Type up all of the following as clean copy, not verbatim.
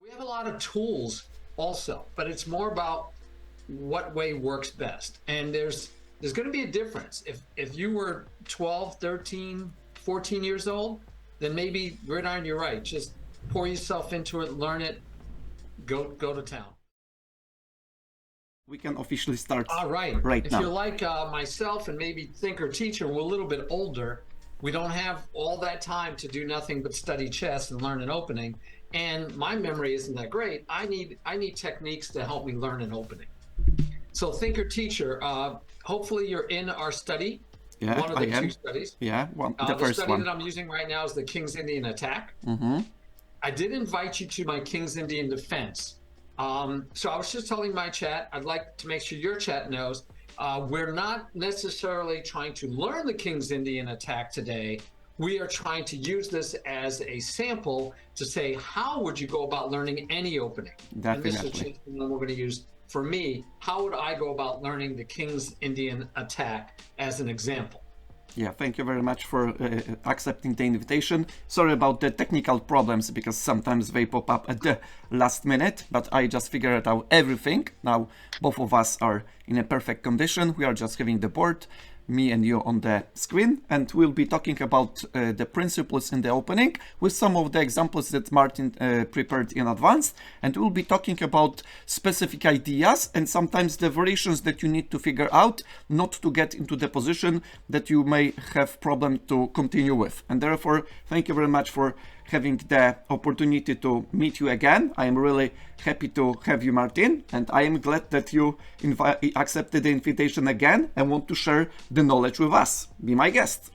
We have a lot of tools also, but it's more about what way works best. And there's going to be a difference. If you were 12, 13, 14 years old, then maybe Gridiron, you're right. Just pour yourself into it, learn it, go to town. We can officially start All right. right If now. you're like myself and maybe thinker teacher, we're a little bit older. We don't have all that time to do nothing but study chess and learn an opening. And my memory isn't that great. I need techniques to help me learn an opening. So thinker teacher, hopefully you're in our study. Yeah, One of the two studies. Yeah, the The first study one. that I'm using right now is the King's Indian attack. Mm-hmm. I did invite you to my King's Indian defense. So I was just telling my chat, I'd like to make sure your chat knows, we're not necessarily trying to learn the King's Indian attack today. We are trying to use this as a sample to say, how would you go about learning any opening? Definitely. And this is just the one we're going to use. For me, how would I go about learning the King's Indian attack as an example? Yeah, thank you very much for accepting the invitation. Sorry about the technical problems, because sometimes they pop up at the last minute, but I just figured out everything. Now, both of us are in a perfect condition. We are just having the board, me and you on the screen, and we'll be talking about the principles in the opening with some of the examples that Martin prepared in advance, and we'll be talking about specific ideas and sometimes the variations that you need to figure out not to get into the position that you may have problem to continue with. And therefore, thank you very much for having the opportunity to meet you again. I am really happy to have you, Martin, and I am glad that you accepted the invitation again and want to share the knowledge with us. Be my guest.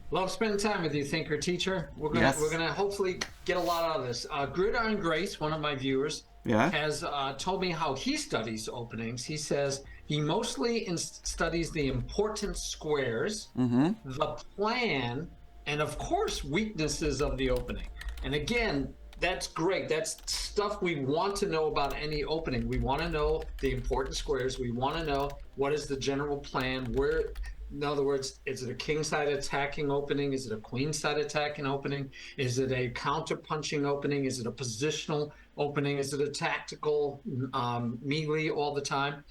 Love spending time with you, thinker teacher. We're gonna hopefully get a lot out of this. Gridiron Grace, one of my viewers, has told me how he studies openings. He says he mostly studies the important squares, the plan, and of course, weaknesses of the opening. And again, that's great. That's stuff we want to know about any opening. We want to know the important squares. We want to know what is the general plan. Where, in other words, is it a king side attacking opening? Is it a queen side attacking opening? Is it a counter punching opening? Is it a positional opening? Is it a tactical melee all the time?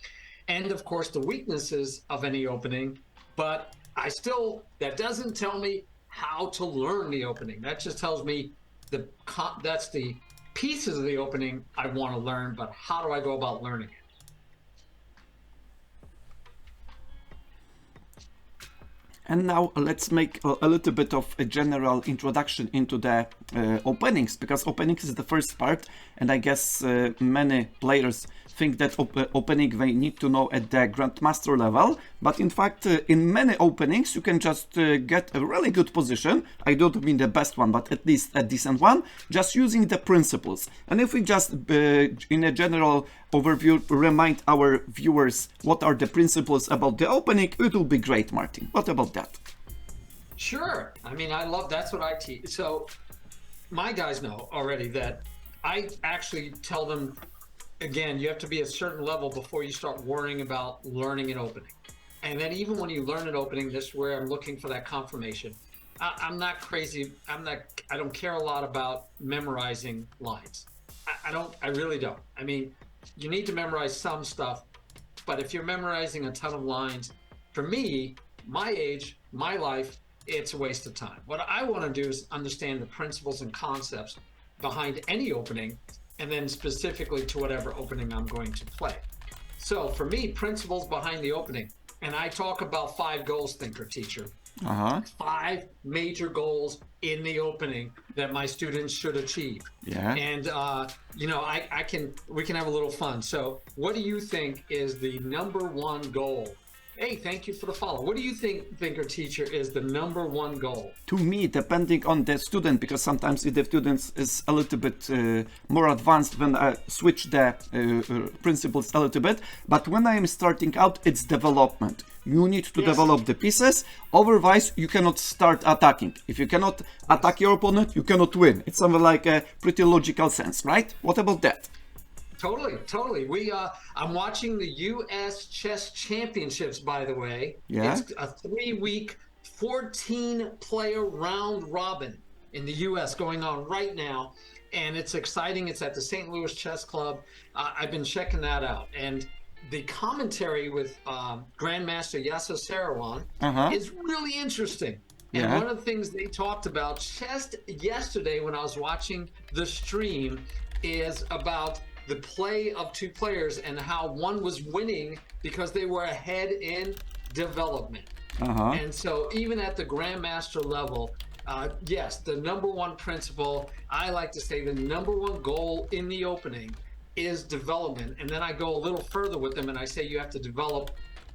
And of course, the weaknesses of any opening. But that doesn't tell me how to learn the opening. That just tells me that's the pieces of the opening I want to learn, but how do I go about learning it? And now let's make a little bit of a general introduction into the openings, because openings is the first part, and I guess many players think that opening they need to know at the Grandmaster level, but in fact in many openings you can just get a really good position. I don't mean the best one, but at least a decent one, just using the principles. And if we just in a general overview remind our viewers what are the principles about the opening, it will be great, Martin. What about that? Sure. I mean, that's what I teach. So my guys know already that I actually tell them, again, you have to be at a certain level before you start worrying about learning an opening. And then even when you learn an opening, this is where I'm looking for that confirmation. I'm not crazy. I don't care a lot about memorizing lines. I really don't. I mean, you need to memorize some stuff, but if you're memorizing a ton of lines, for me, my age, my life, it's a waste of time. What I want to do is understand the principles and concepts behind any opening, and then specifically to whatever opening I'm going to play. So for me, principles behind the opening, and I talk about 5 goals, thinker teacher. 5 major goals in the opening that my students should achieve. Yeah. And you know, we can have a little fun. So what do you think is the #1 goal? Hey, thank you for the follow. What do you think, thinker teacher, is the #1 goal? To me, depending on the student, because sometimes if the student is a little bit more advanced, then I switch the principles a little bit. But when I am starting out, it's development. You need to develop the pieces, otherwise you cannot start attacking. If you cannot attack your opponent, you cannot win. It's something like a pretty logical sense, right? What about that? Totally. I'm watching the U.S. Chess Championships, by the way. Yeah. It's a 3-week, 14-player round robin. in the U.S. going on right now, and it's exciting. It's at the St. Louis Chess Club. I've been checking that out, and the commentary with Grandmaster Yasser Seirawan is really interesting. And one of the things they talked about just yesterday when I was watching the stream is about the play of two players and how one was winning because they were ahead in development. And so even at the Grandmaster level, yes, the number one principle, I like to say the number one goal in the opening is development. And then I go a little further with them and I say you have to develop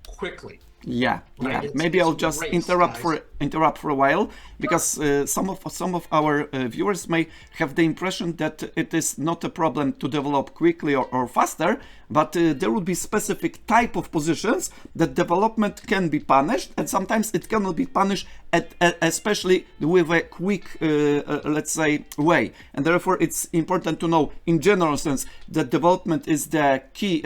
quickly. Yeah, right? Yeah. Maybe I'll just interrupt for a while, because some of our viewers may have the impression that it is not a problem to develop quickly or faster, but there will be specific type of positions that development can be punished, and sometimes it cannot be punished especially with a quick, let's say, way. And therefore, it's important to know, in general sense, that development is the key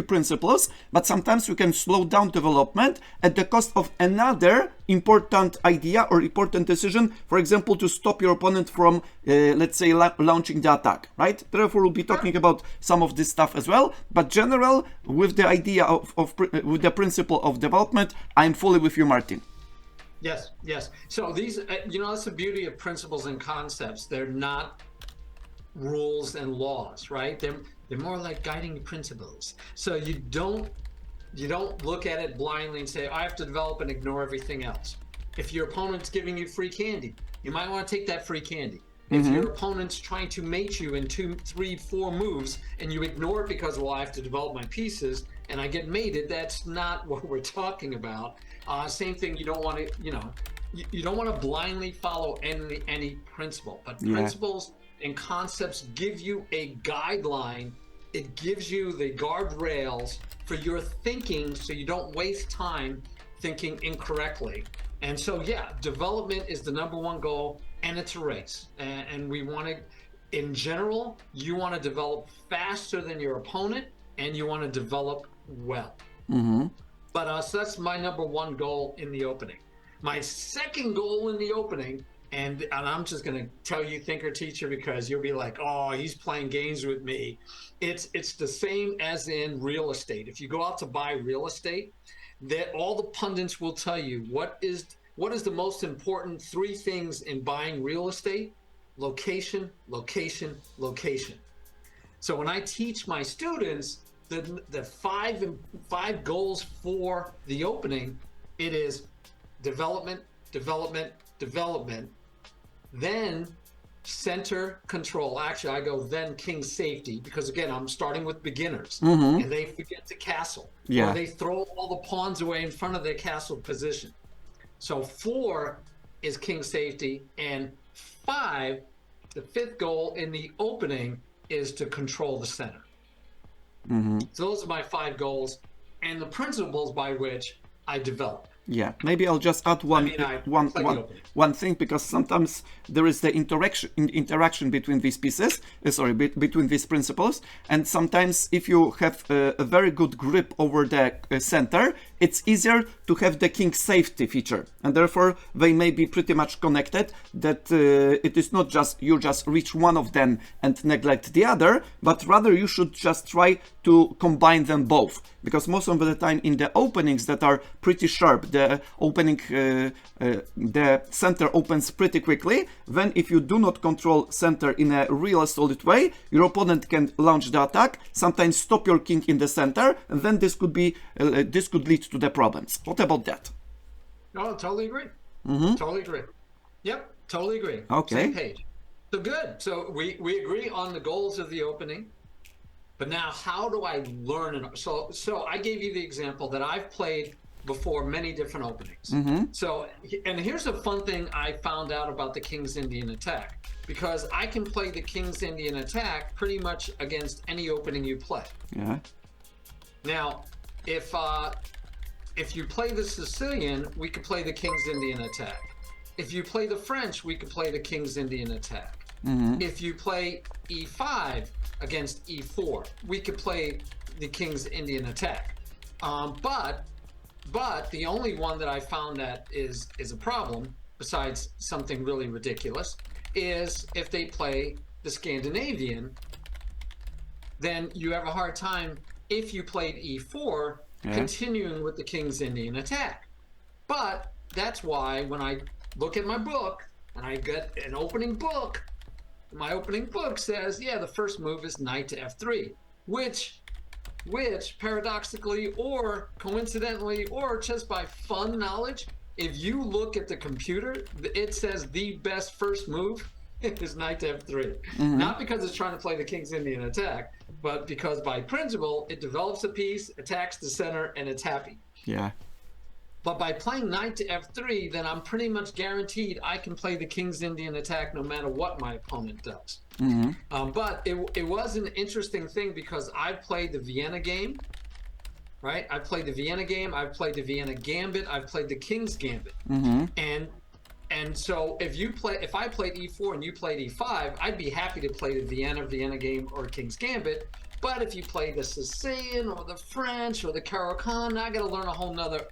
principles, but sometimes you can slow down development at the cost of another important idea or important decision, for example, to stop your opponent from, let's say, launching the attack, right? Therefore, we'll be talking about some of this stuff as well, but general, with the idea with the principle of development, I'm fully with you, Martin. Yes, yes. So these, that's the beauty of principles and concepts. They're not rules and laws, right? They're more like guiding principles. So you don't look at it blindly and say, I have to develop and ignore everything else. If your opponent's giving you free candy, you might want to take that free candy. If your opponent's trying to mate you in 2, 3, 4 moves and you ignore it because, well, I have to develop my pieces and I get mated, that's not what we're talking about. Same thing, you don't want to, you don't want to blindly follow any principle, but principles and concepts give you a guideline. It gives you the guardrails for your thinking so you don't waste time thinking incorrectly. And so, yeah, development is the number one goal, and it's a race. And we want to, in general, you want to develop faster than your opponent, and you want to develop well. But so that's my number one goal in the opening. My second goal in the opening, and I'm just going to tell you, thinker teacher, because you'll be like, oh, he's playing games with me. It's the same as in real estate. If you go out to buy real estate, that all the pundits will tell you what is the most important 3 things in buying real estate: location, location, location. So when I teach my students the 5 goals for the opening, it is development, development, development, then center control. Actually, I go then king safety, because again, I'm starting with beginners and they forget to castle, or they throw all the pawns away in front of their castle position. So 4 is king safety, and 5, the 5th goal in the opening, is to control the center. So those are my 5 goals and the principles by which I develop. Yeah, maybe I'll just add one thing, because sometimes there is the interaction between these pieces, between these principles, and sometimes if you have a very good grip over the center, it's easier to have the king safety feature, and therefore they may be pretty much connected, that it is not just you just reach one of them and neglect the other, but rather you should just try to combine them both, because most of the time in the openings that are pretty sharp, the center opens pretty quickly. Then if you do not control center in a real solid way, your opponent can launch the attack, sometimes stop your king in the center, and then this could lead to the problems. What about that? Oh, totally agree. Totally agree. Yep, totally agree. Okay. Same page. So good. So we agree on the goals of the opening. But now, how do I learn? So I gave you the example that I've played before many different openings. So, and here's a fun thing I found out about the King's Indian attack, because I can play the King's Indian attack pretty much against any opening you play. Yeah. Now, if you play the Sicilian, we could play the King's Indian attack. If you play the French, we could play the King's Indian attack. If you play E5 against E4, we could play the King's Indian attack. But the only one that I found that is a problem, besides something really ridiculous, is if they play the Scandinavian, then you have a hard time if you played e4, continuing with the King's Indian attack. But that's why when I look at my book and I get an opening book, my opening book says, yeah, the first move is knight to f3, which paradoxically or coincidentally or just by fun knowledge, if you look at the computer, it says the best first move is knight to f3. Not because it's trying to play the King's Indian attack, but because by principle, it develops a piece, attacks the center, and it's happy. Yeah. But by playing knight to f3, then I'm pretty much guaranteed I can play the King's Indian attack no matter what my opponent does. But it was an interesting thing because I've played the Vienna game, right? I've played the Vienna game, I've played the Vienna Gambit, I've played the King's Gambit. And so if I played e4 and you played e5, I'd be happy to play the Vienna game or King's Gambit. But if you play the Sicilian or the French or the Caro-Kann, I got to learn a whole nother.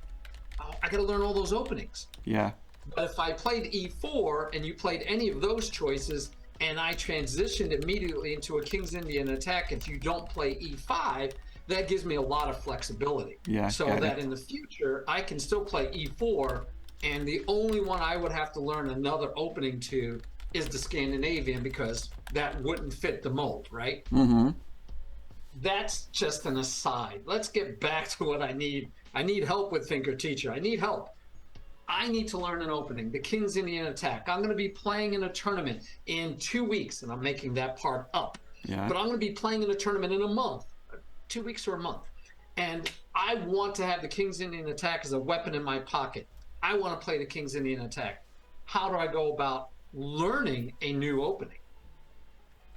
I got to learn all those openings. Yeah. But if I played e4 and you played any of those choices and I transitioned immediately into a King's Indian attack, if you don't play e5, that gives me a lot of flexibility. Yeah. So that in the future, I can still play e4, and the only one I would have to learn another opening to is the Scandinavian because that wouldn't fit the mold, right? That's just an aside. Let's get back to what I need. I need help with Thinker Teacher. I need help. I need to learn an opening, the King's Indian attack. I'm going to be playing in a tournament in 2 weeks, and I'm making that part up. Yeah. But I'm going to be playing in a tournament in a month, 2 weeks or a month. And I want to have the King's Indian attack as a weapon in my pocket. I want to play the King's Indian attack. How do I go about learning a new opening?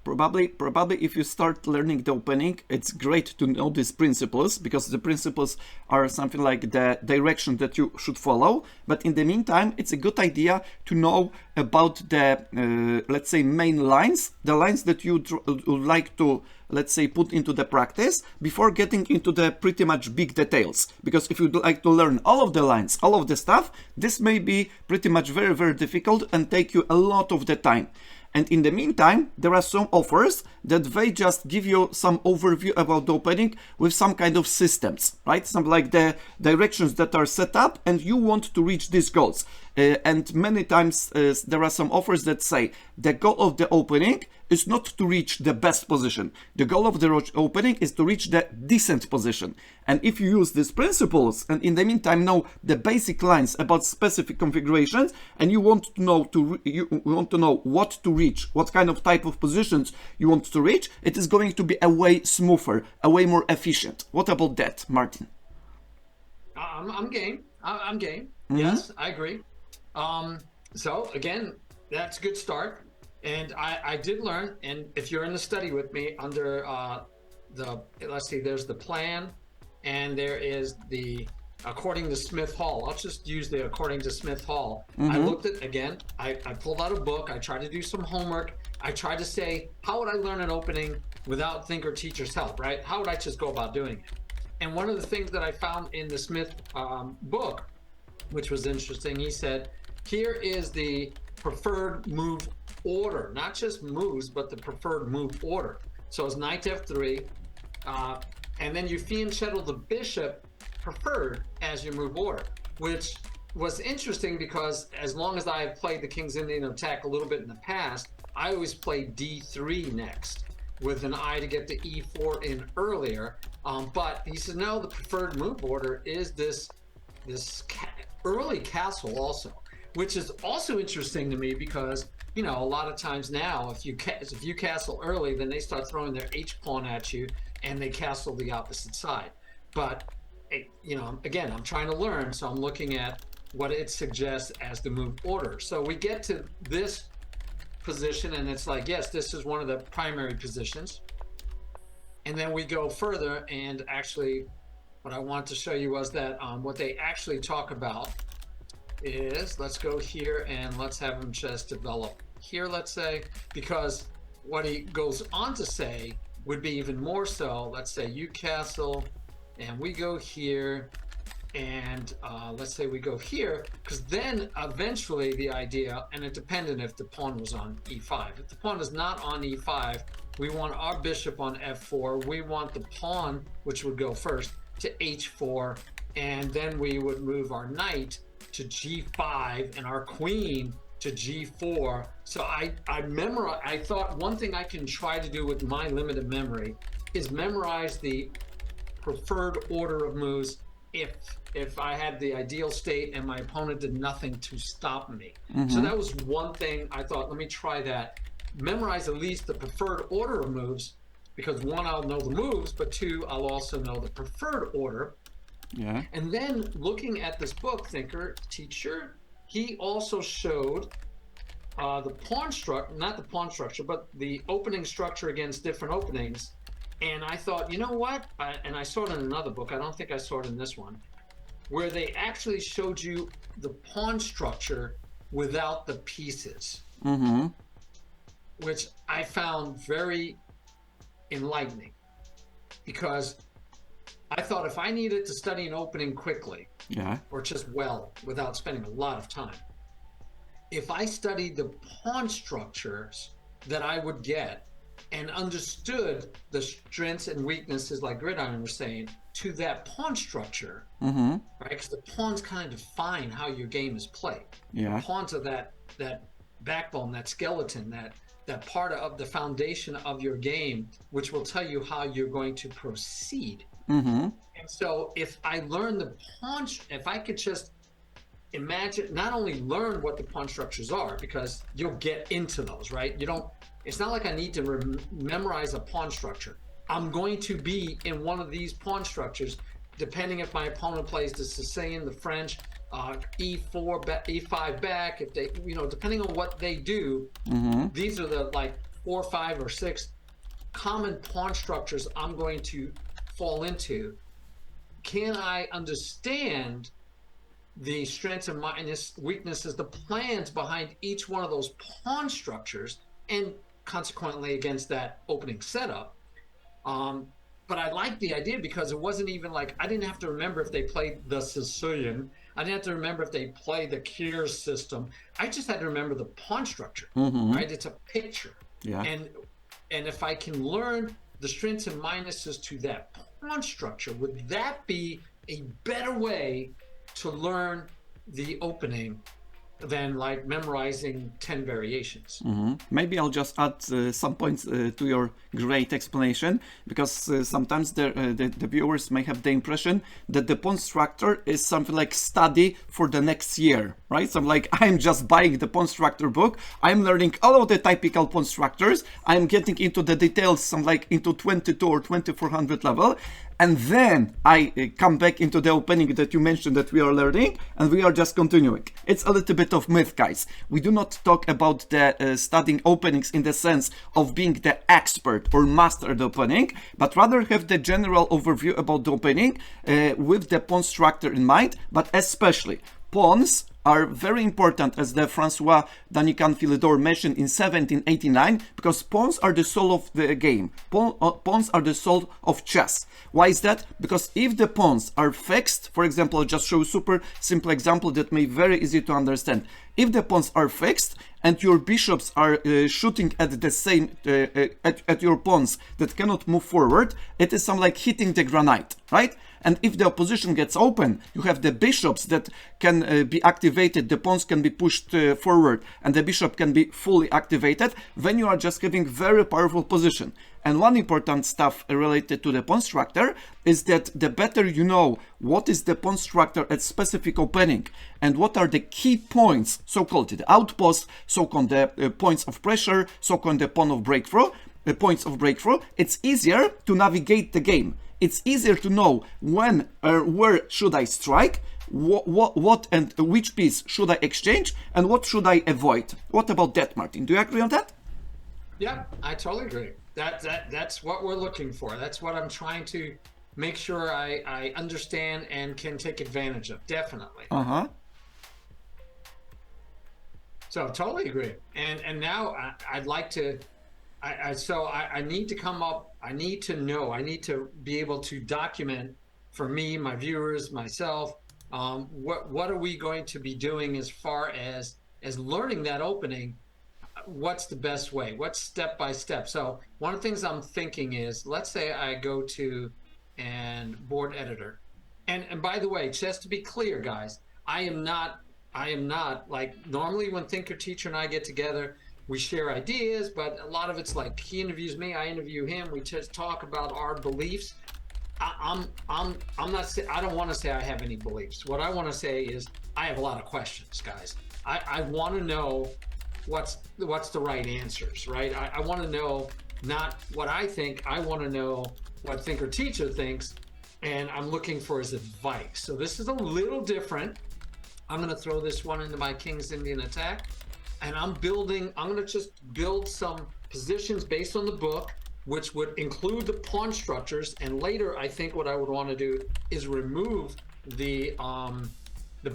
Probably if you start learning the opening, it's great to know these principles because the principles are something like the direction that you should follow. But in the meantime, it's a good idea to know about the, let's say, main lines, the lines that you would like to, let's say, put into the practice before getting into the pretty much big details. Because if you'd like to learn all of the lines, all of the stuff, this may be pretty much very, very difficult and take you a lot of the time. And in the meantime, there are some offers that they just give you some overview about the opening with some kind of systems, right? Some like the directions that are set up and you want to reach these goals. And many times there are some offers that say the goal of the opening is not to reach the best position. The goal of the opening is to reach the decent position. And if you use these principles and in the meantime know the basic lines about specific configurations and you want to know what to reach, what kind of type of positions you want to reach, it is going to be a way smoother, a way more efficient. What about that, Martin? I'm game. I'm game. Yes, I agree. So again, that's a good start. And I did learn, and if you're in the study with me under let's see, there's the plan and there is the according to Smith Hall. I'll just use the according to Smith Hall. I looked at, again, I pulled out a book. I tried to do some homework. I tried to say, how would I learn an opening without Thinker Teacher's help, right? How would I just go about doing it? And one of the things that I found in the Smith book, which was interesting, he said, here is the preferred move order, not just moves, but the preferred move order. So it's knight to f3, and then you fianchetto the bishop preferred as your move order, which was interesting because as long as I have played the King's Indian attack a little bit in the past, I always played d3 next with an eye to get the e4 in earlier. But he says, no, the preferred move order is this early castle also, which is also interesting to me because, you know, a lot of times now, if you castle early, then they start throwing their h-pawn at you and they castle the opposite side. But, you know, again, I'm trying to learn, so I'm looking at what it suggests as the move order. So we get to this position and it's like, yes, this is one of the primary positions. And then we go further, and actually what I wanted to show you was that what they actually talk about is, let's go here and let's have them just develop here, let's say, because what he goes on to say would be even more so. Let's say you castle and we go here and let's say we go here, because then eventually the idea, and it depended if the pawn was on e5. If the pawn is not on e5, we want our bishop on f4. We want the pawn, which would go first, to h4, and then we would move our knight to g5 and our queen to g4. So I thought one thing I can try to do with my limited memory is memorize the preferred order of moves if I had the ideal state and my opponent did nothing to stop me. So that was one thing I thought, let me try that. Memorize at least the preferred order of moves, because one, I'll know the moves, but two, I'll also know the preferred order. Yeah. And then looking at this book, Thinker Teacher, he also showed the pawn structure, not the pawn structure, but the opening structure against different openings. And I thought, you know what? And I saw it in another book. I don't think I saw it in this one, where they actually showed you the pawn structure without the pieces, which I found very enlightening, because I thought if I needed to study an opening quickly, or just well, without spending a lot of time, if I studied the pawn structures that I would get and understood the strengths and weaknesses, like Gridiron was saying, to that pawn structure, right? Because the pawns kind of define how your game is played. The pawns are that backbone, that skeleton, that part of the foundation of your game, which will tell you how you're going to proceed. And so if I learn the pawn, if I could just imagine, not only learn what the pawn structures are, because you'll get into those, right? It's not like I need to memorize a pawn structure. I'm going to be in one of these pawn structures, depending if my opponent plays the Sicilian, the French, e4, e5 back, if they, depending on what they do, these are the like 4, 5, or 6 common pawn structures I'm going to fall into. Can I understand the strengths and weaknesses, the plans behind each one of those pawn structures, and consequently against that opening setup? But I liked the idea because it wasn't even like, I didn't have to remember if they played the Sicilian. I didn't have to remember if they played the Kier system. I just had to remember the pawn structure, right? It's a picture. And if I can learn the strengths and minuses to that pawn structure, would that be a better way to learn the opening than like memorizing 10 variations? Maybe I'll just add some points to your great explanation, because sometimes the viewers may have the impression that the pawn structure is something like study for the next year, right? So like, I'm just buying the pawn structure book, I'm learning all of the typical pawn structures, I'm getting into the details, some like into 22 or 2400 level, and then I come back into the opening that you mentioned that we are learning, and we are just continuing. It's a little bit of myth, guys. We do not talk about the studying openings in the sense of being the expert or master the opening, but rather have the general overview about the opening with the pawn structure in mind, but especially pawns are very important, as the Francois Danican Philidor mentioned in 1789, because pawns are the soul of the game. Pawns are the soul of chess. Why is that? Because if the pawns are fixed, for example, I'll just show a super simple example that may be very easy to understand. If the pawns are fixed and your bishops are shooting at the same at your pawns that cannot move forward, it is some like hitting the granite, right? And if the opposition gets open, you have the bishops that can be activated, the pawns can be pushed forward, and the bishop can be fully activated, then you are just having very powerful position. And one important stuff related to the pawn structure is that the better you know what is the pawn structure at specific opening and what are the key points, so-called the outposts, so-called the points of pressure, so-called the pawn of breakthrough, the points of breakthrough, it's easier to navigate the game. It's easier to know when or where should I strike, what and which piece should I exchange, and what should I avoid. What about that, Martin? Do you agree on that? Yeah, I totally agree. That's what we're looking for. That's what I'm trying to make sure I understand and can take advantage of. Definitely. So totally agree. And now I'd like to. I need to come up. I need to know. I need to be able to document for me, my viewers, myself, what are we going to be doing as far as learning that opening? What's the best way? What's step by step? So one of the things I'm thinking is, let's say I go to and board editor, and by the way, just to be clear, guys, I am not like normally when Thinker Teacher and I get together, we share ideas, but a lot of it's like he interviews me, I interview him, we just talk about our beliefs. I'm not. I don't want to say I have any beliefs. What I want to say is I have a lot of questions, guys. I want to know what's the right answers, right? I want to know not what I think. I want to know what Thinker Teacher thinks, and I'm looking for his advice. So this is a little different. I'm going to throw this one into my King's Indian attack, and I'm going to just build some positions based on the book, which would include the pawn structures. And later, I think what I would want to do is remove the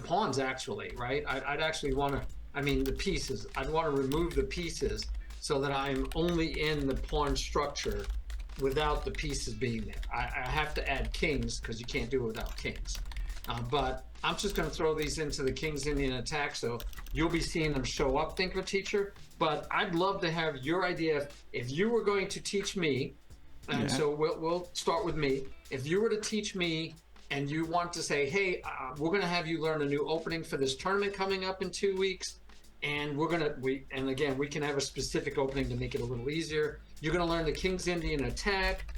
pawns, actually, right? I'd actually want to, I mean, the pieces. I'd want to remove the pieces so that I'm only in the pawn structure without the pieces being there. I have to add kings because you can't do it without kings. But I'm just going to throw these into the King's Indian attack, so you'll be seeing them show up, Thinker Teacher. But I'd love to have your idea. If you were going to teach me, and so we'll start with me. If you were to teach me and you want to say, hey, we're going to have you learn a new opening for this tournament coming up in 2 weeks, and and again, we can have a specific opening to make it a little easier. You're going to learn the King's Indian attack.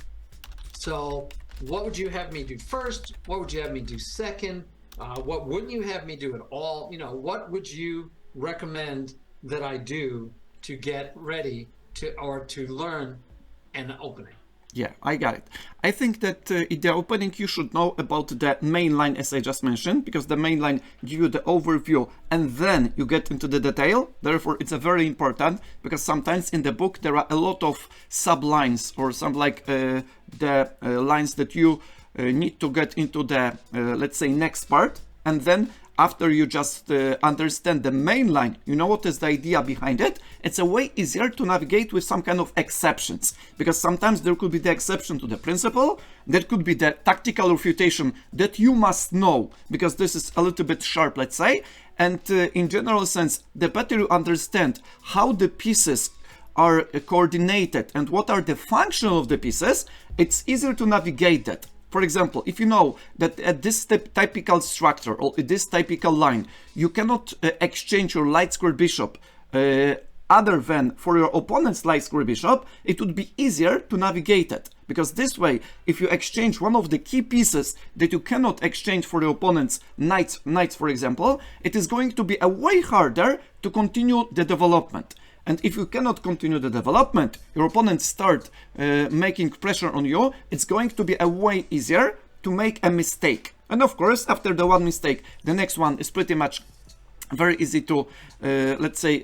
So what would you have me do first? What would you have me do second? What wouldn't you have me do at all? You know, what would you recommend that I do to get ready to learn an opening? Yeah, I got it. I think that in the opening you should know about the main line, as I just mentioned, because the main line gives you the overview and then you get into the detail. Therefore, it's a very important, because sometimes in the book there are a lot of sublines or some like the lines that you need to get into the, let's say, next part. And then after you just understand the main line, you know what is the idea behind it, it's a way easier to navigate with some kind of exceptions. Because sometimes there could be the exception to the principle, there could be the tactical refutation that you must know, because this is a little bit sharp, let's say. And in general sense, the better you understand how the pieces are coordinated and what are the function of the pieces, it's easier to navigate that. For example, if you know that at this typical structure or this typical line, you cannot exchange your light square bishop other than for your opponent's light square bishop, it would be easier to navigate it. Because this way, if you exchange one of the key pieces that you cannot exchange for your opponent's knights, for example, it is going to be a way harder to continue the development. And if you cannot continue the development, your opponents start making pressure on you, it's going to be a way easier to make a mistake. And of course, after the one mistake, the next one is pretty much very easy to, let's say,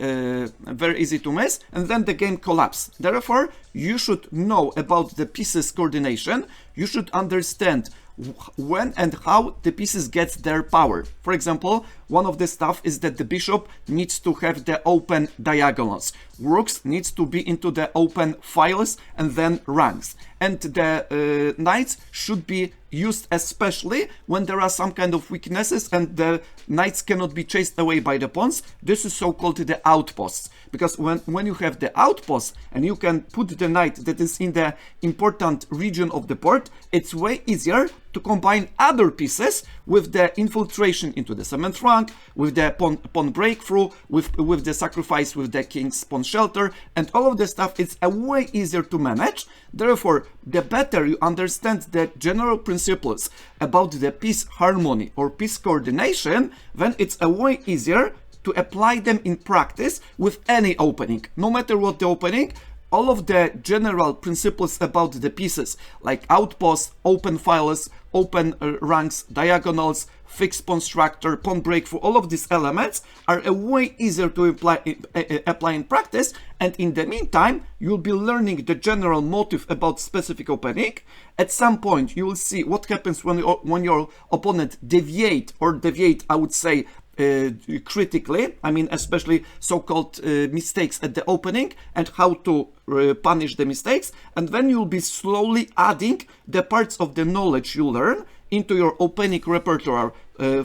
very easy to miss, and then the game collapses. Therefore, you should know about the pieces coordination. You should understand when and how the pieces get their power. For example, one of the stuff is that the bishop needs to have the open diagonals. Rooks needs to be into the open files and then ranks. And the knights should be used especially when there are some kind of weaknesses and the knights cannot be chased away by the pawns. This is so-called the outposts. Because when you have the outposts and you can put the knight that is in the important region of the board, it's way easier to combine other pieces with the infiltration into the 7th rank, with the pawn breakthrough, with the sacrifice with the king's pawn shelter, and all of the stuff is a way easier to manage. Therefore, the better you understand the general principles about the piece harmony or piece coordination, then it's a way easier to apply them in practice with any opening. No matter what the opening, all of the general principles about the pieces, like outposts, open files, open ranks, diagonals, fixed pawn structure, pawn breakthrough, all of these elements are a way easier to apply in practice. And in the meantime, you'll be learning the general motive about specific opening. At some point, you will see what happens when your opponent deviate, I would say, critically, I mean especially so-called mistakes at the opening, and how to punish the mistakes. And then you'll be slowly adding the parts of the knowledge you learn into your opening repertoire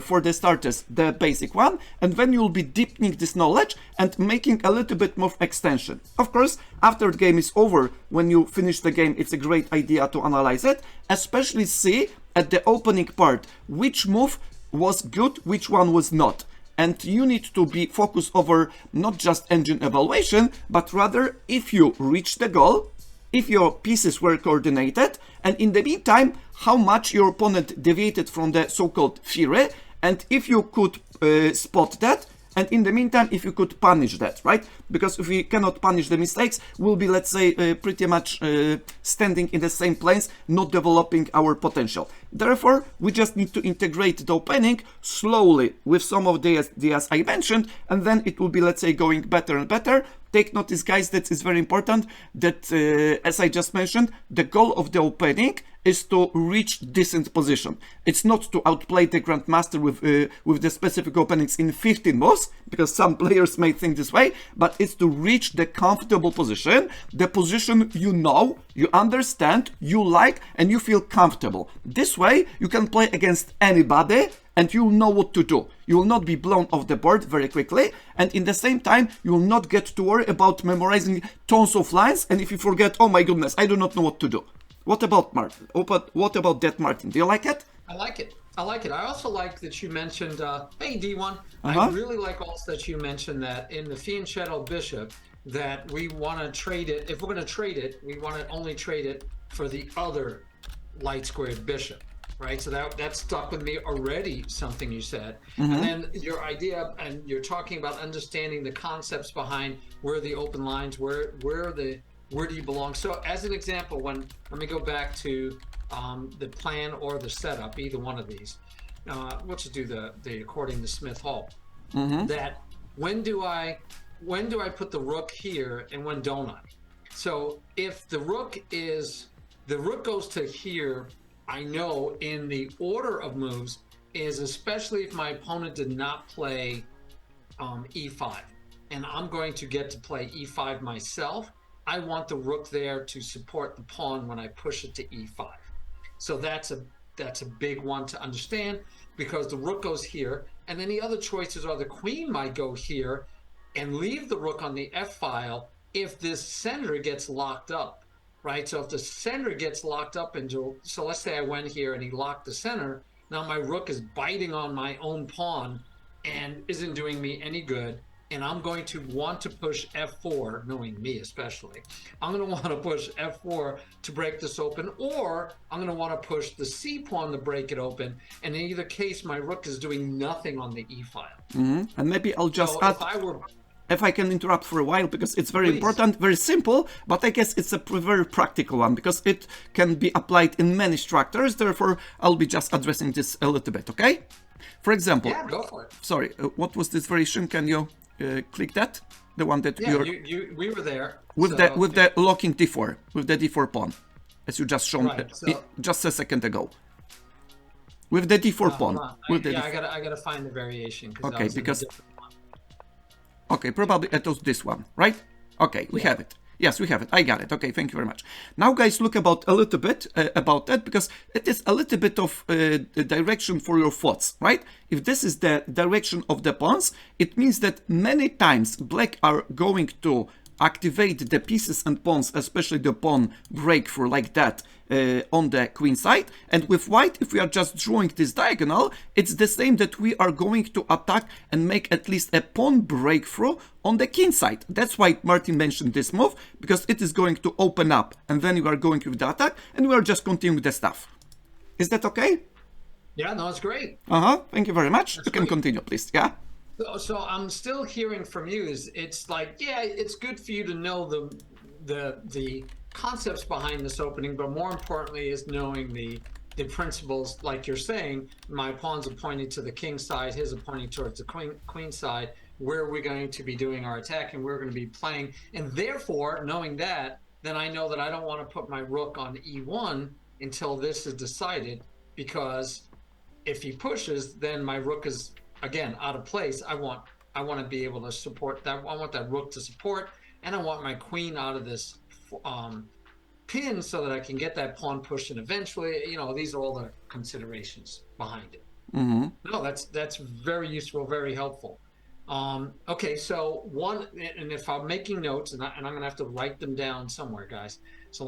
for the starters, the basic one, and then you'll be deepening this knowledge and making a little bit more extension. Of course, after the game is over, when you finish the game, it's a great idea to analyze it, especially see at the opening part which move was good, which one was not. And you need to be focused over not just engine evaluation, but rather if you reach the goal, if your pieces were coordinated, and in the meantime, how much your opponent deviated from the so-called theory, and if you could spot that, and in the meantime, if you could punish that, right? Because if we cannot punish the mistakes, we'll be, let's say, pretty much standing in the same planes, not developing our potential. Therefore, we just need to integrate the opening slowly with some of the ideas I mentioned, and then it will be, let's say, going better and better. Take notice, guys, that is very important, that, as I just mentioned, the goal of the opening is to reach decent position. It's not to outplay the Grandmaster with the specific openings in 15 moves, because some players may think this way, but it's to reach the comfortable position, the position you know, you understand, you like, and you feel comfortable. This way, you can play against anybody, and you'll know what to do. You will not be blown off the board very quickly, and in the same time, you will not get to worry about memorizing tons of lines, and if you forget, oh my goodness, I do not know what to do. What about Martin? What about that, Martin? Do you like it? I like it. I like it. I also like that you mentioned, hey, D1, I really like also that you mentioned that in the Fiend Shadow Bishop, that we want to trade it, if we're going to trade it, we want to only trade it for the other light squared bishop. Right, so that stuck with me already, something you said. And then your idea, and you're talking about understanding the concepts behind where the open lines, where do you belong. So as an example, let me go back to the plan or the setup, either one of these. Let's just do the according to Smith Hall. That when do I put the rook here and when don't I? So if the rook goes to here, I know in the order of moves is, especially if my opponent did not play e5 and I'm going to get to play e5 myself, I want the rook there to support the pawn when I push it to e5. So that's a big one to understand, because the rook goes here, and then the other choices are the queen might go here and leave the rook on the f file if this center gets locked up. Right, so if the center gets locked up into, so let's say I went here and he locked the center, now my rook is biting on my own pawn and isn't doing me any good, and I'm going to want to push f4, knowing me especially, I'm going to want to push f4 to break this open, or I'm going to want to push the c pawn to break it open, and in either case my rook is doing nothing on the e file. And maybe I'll just add, if I can interrupt for a while, because it's very important, very simple, but I guess it's a very practical one, because it can be applied in many structures. Therefore, I'll be just addressing this a little bit, okay? For example, yeah, go for it. Sorry, what was this variation? Can you click that? The one that we were there with the locking d4, with the d4 pawn, as you just shown just a second ago. With the d4 pawn. I gotta find the variation. Okay, probably it was this one, right? Okay, we have it. Yes, we have it. I got it. Okay, thank you very much. Now, guys, look about a little bit about that, because it is a little bit of the direction for your thoughts, right? If this is the direction of the pawns, it means that many times black are going to activate the pieces and pawns, especially the pawn breakthrough like that on the queen side. And with white, if we are just drawing this diagonal, it's the same that we are going to attack and make at least a pawn breakthrough on the king side. That's why Martin mentioned this move, because it is going to open up, and then we are going with the attack, and we are just continuing the stuff. Is that okay? Yeah, no, it's great. Thank you very much. You can continue, please. Yeah. So I'm still hearing from you it's like, yeah, it's good for you to know the concepts behind this opening, but more importantly is knowing the principles. Like you're saying, my pawns are pointing to the king side, his are pointing towards the queen side, where we're going to be doing our attack and we're going to be playing. And therefore, knowing that, then I know that I don't want to put my rook on e1 until this is decided, because if he pushes, then my rook is again out of place. I want to be able to support that. I want that rook to support, and I want my queen out of this pin so that I can get that pawn pushed, and eventually, these are all the considerations behind it. No, that's very useful, very helpful. Okay, so and if I'm making notes, and I'm going to have to write them down somewhere, guys. So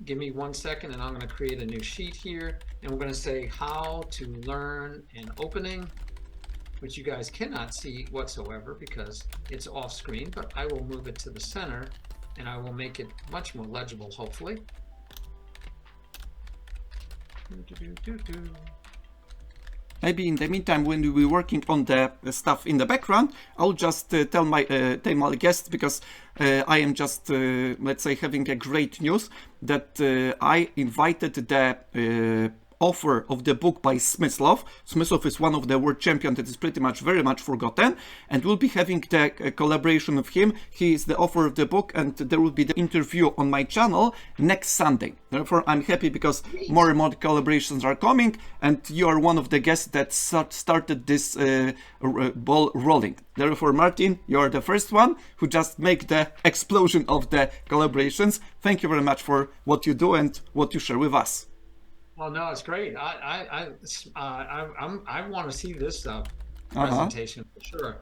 give me 1 second, and I'm going to create a new sheet here, and we're going to say how to learn an opening, which you guys cannot see whatsoever because it's off screen, but I will move it to the center, and I will make it much more legible, hopefully. Maybe in the meantime, when we're working on the stuff in the background, I'll just tell my guest, because I am just, let's say, having a great news that I invited the author of the book by Smyslov. Smyslov is one of the world champions that is pretty much very much forgotten, and we'll be having the collaboration with him. He is the author of the book, and there will be the interview on my channel next Sunday. Therefore, I'm happy because more and more collaborations are coming, and you are one of the guests that started this ball rolling. Therefore, Martin, you are the first one who just make the explosion of the collaborations. Thank you very much for what you do and what you share with us. Well, no, it's great. I want to see this presentation for sure.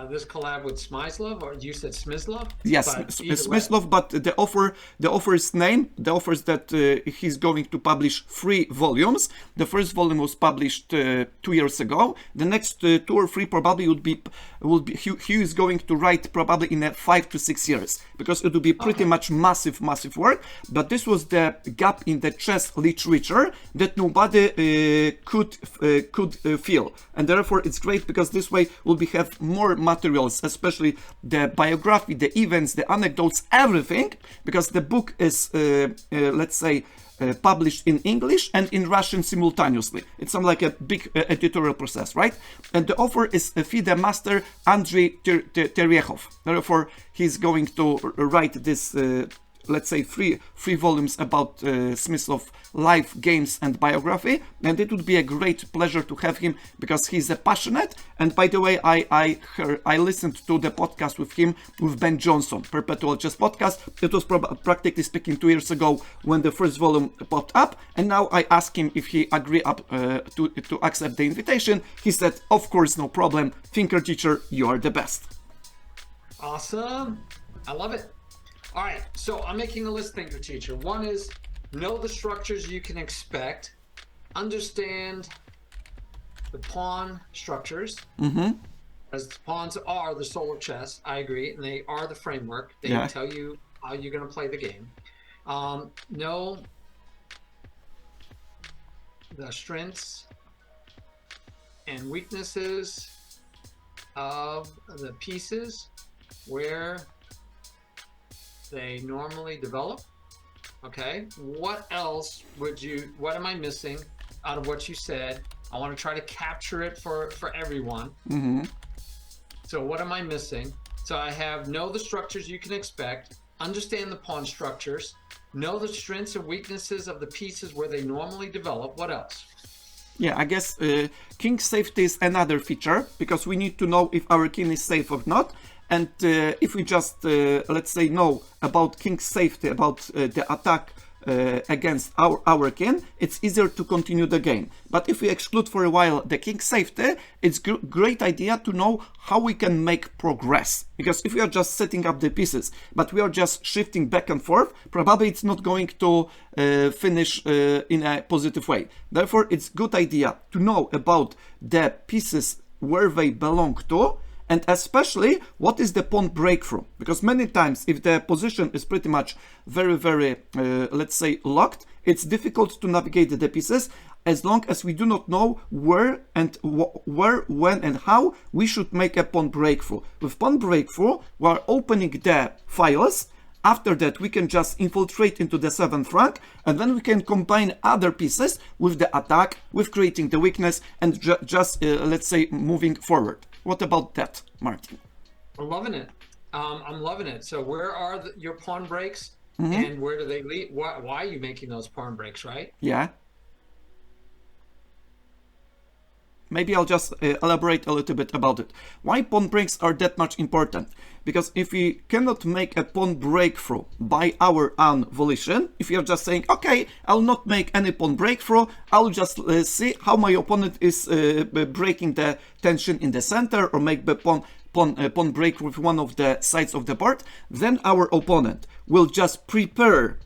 This collab with Smyslov, or you said Smyslov? Yes, Smyslov, but the author's name, the author's that he's going to publish 3 volumes. The first volume was published 2 years ago. The next 2 or 3 probably will be he is going to write probably in 5 to 6 years, because it will be pretty much massive work. But this was the gap in the chess literature that nobody could fill, and therefore it's great because this way we'll have more materials, especially the biography, the events, the anecdotes, everything, because the book is let's say published in English and in Russian simultaneously. It's like a big editorial process, right? And the author is FIDE master Andrei Terechov. Therefore, he's going to write this let's say 3 volumes about Smyslov life, games and biography, and it would be a great pleasure to have him because he's a passionate. And by the way, I listened to the podcast with him with Ben Johnson, Perpetual Chess Podcast. It was practically speaking 2 years ago when the first volume popped up, and now I asked him if he agreed to accept the invitation. He said, of course, no problem. Thinker teacher, you are the best. Awesome. I love it. All right, so I'm making a list, Thinker Teacher. One is know the structures you can expect, understand the pawn structures, as pawns are the soul of chess. I agree, and they are the framework. They tell you how you're going to play the game. Know the strengths and weaknesses of the pieces, where they normally develop. Okay, what else what am I missing out of what you said? I want to try to capture it for everyone. So what am I missing? So I have know the structures you can expect, understand the pawn structures, know the strengths and weaknesses of the pieces where they normally develop. What else? Yeah, I guess king safety is another feature, because we need to know if our king is safe or not. And if we just, let's say, know about king's safety, about the attack against our king, it's easier to continue the game. But if we exclude for a while the king's safety, it's great idea to know how we can make progress. Because if we are just setting up the pieces, but we are just shifting back and forth, probably it's not going to finish in a positive way. Therefore, it's good idea to know about the pieces where they belong to, and especially what is the pawn breakthrough, because many times if the position is pretty much very let's say locked, it's difficult to navigate the pieces as long as we do not know where and when and how we should make a pawn breakthrough. With pawn breakthrough, we are opening the files. After that, we can just infiltrate into the 7th rank, and then we can combine other pieces with the attack, with creating the weakness, and just let's say moving forward. What about that, Martin? I'm loving it. I'm loving it. So where are your pawn breaks, and where do they lead? Why are you making those pawn breaks, right? Yeah. maybe I'll just elaborate a little bit about it. Why pawn breaks are that much important? Because if we cannot make a pawn breakthrough by our own volition, if you're just saying, okay, I'll not make any pawn breakthrough, I'll just see how my opponent is breaking the tension in the center, or make the pawn break with one of the sides of the board, then our opponent will just prepare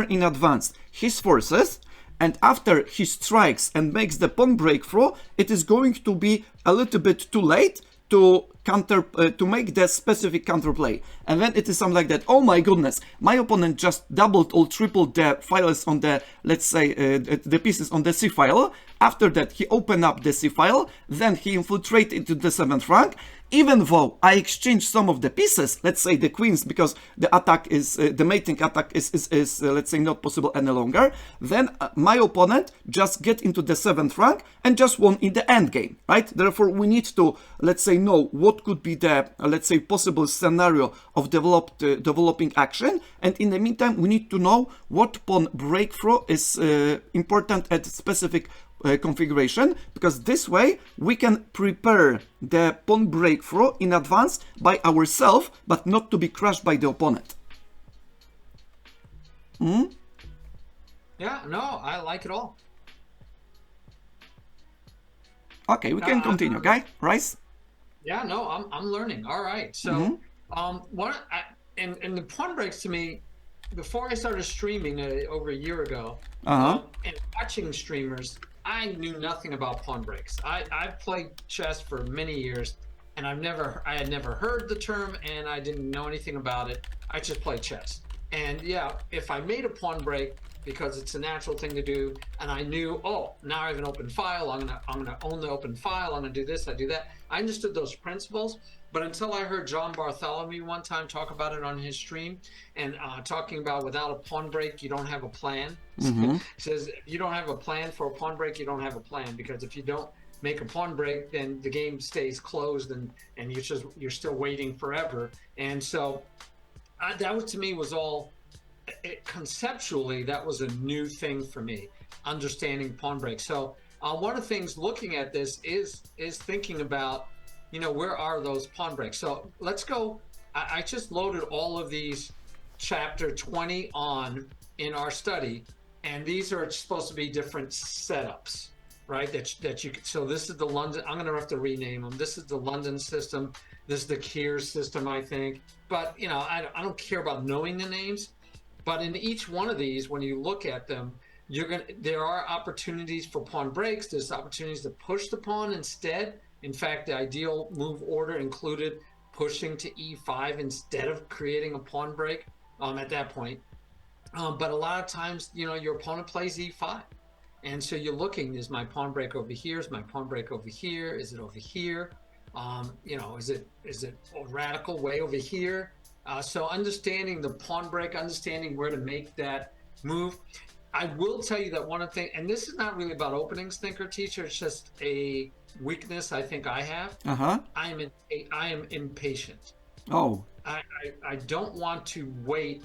in advance his forces, and after he strikes and makes the pawn breakthrough, it is going to be a little bit too late to to make the specific counterplay. And then it is something like that. Oh my goodness, my opponent just doubled or tripled the files on the, let's say, the pieces on the C file. After that, he opened up the C file, then he infiltrated into the 7th rank. Even though I exchanged some of the pieces, let's say the queens, because the attack is, the mating attack is let's say, not possible any longer, then my opponent just get into the 7th rank and just won in the end game, right? Therefore, we need to, let's say, know what could be the, let's say, possible scenario of developing action. And in the meantime, we need to know what pawn breakthrough is important at specific configuration, because this way we can prepare the pawn breakthrough in advance by ourselves, but not to be crushed by the opponent. Yeah, no, I like it all. Okay, we can continue, guy. Rice? Yeah, no, I'm learning. All right. So, and the pawn breaks to me, before I started streaming over a year ago, and watching streamers, I knew nothing about pawn breaks. I've played chess for many years, and I had never heard the term, and I didn't know anything about it. I just play chess. And yeah, if I made a pawn break, because it's a natural thing to do, and I knew, oh, now I have an open file, I'm gonna own the open file, I'm gonna do this, I do that. I understood those principles, but until I heard John Bartholomew one time talk about it on his stream, and talking about without a pawn break, you don't have a plan. He says, if you don't have a plan for a pawn break, you don't have a plan, because if you don't make a pawn break, then the game stays closed, and you're still waiting forever. And so that was, to me, was all, conceptually, that was a new thing for me, understanding pawn breaks. So one of the things looking at this is thinking about, you know, where are those pawn breaks? So let's go. I just loaded all of these chapter 20 on in our study, and these are supposed to be different setups, right? That you could. So this is the London. I'm going to have to rename them. This is the London system. This is the Kier system, I think. But you know, I don't care about knowing the names. But in each one of these, when you look at them, there are opportunities for pawn breaks. There's opportunities to push the pawn instead. In fact, the ideal move order included pushing to e5 instead of creating a pawn break at that point. But a lot of times, you know, your opponent plays e5. And so you're looking, is my pawn break over here? Is my pawn break over here? Is it over here? You know, is it a radical way over here? So understanding the pawn break, understanding where to make that move. I will tell you that one of the things, and this is not really about openings, thinker teacher, it's just a weakness I think I have. I am impatient. Oh. I don't want to wait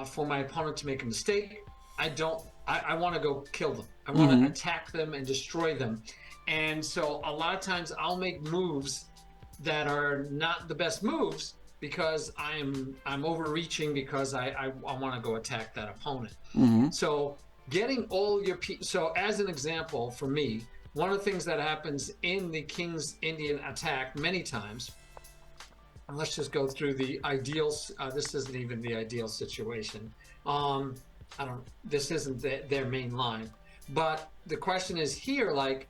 for my opponent to make a mistake. I want to go kill them. I want to attack them and destroy them. And so a lot of times I'll make moves that are not the best moves, because I'm overreaching, because I want to go attack that opponent. So getting all your so as an example for me, one of the things that happens in the King's Indian attack many times, and let's just go through the ideals. This isn't even the ideal situation. This isn't their main line, but the question is here, like,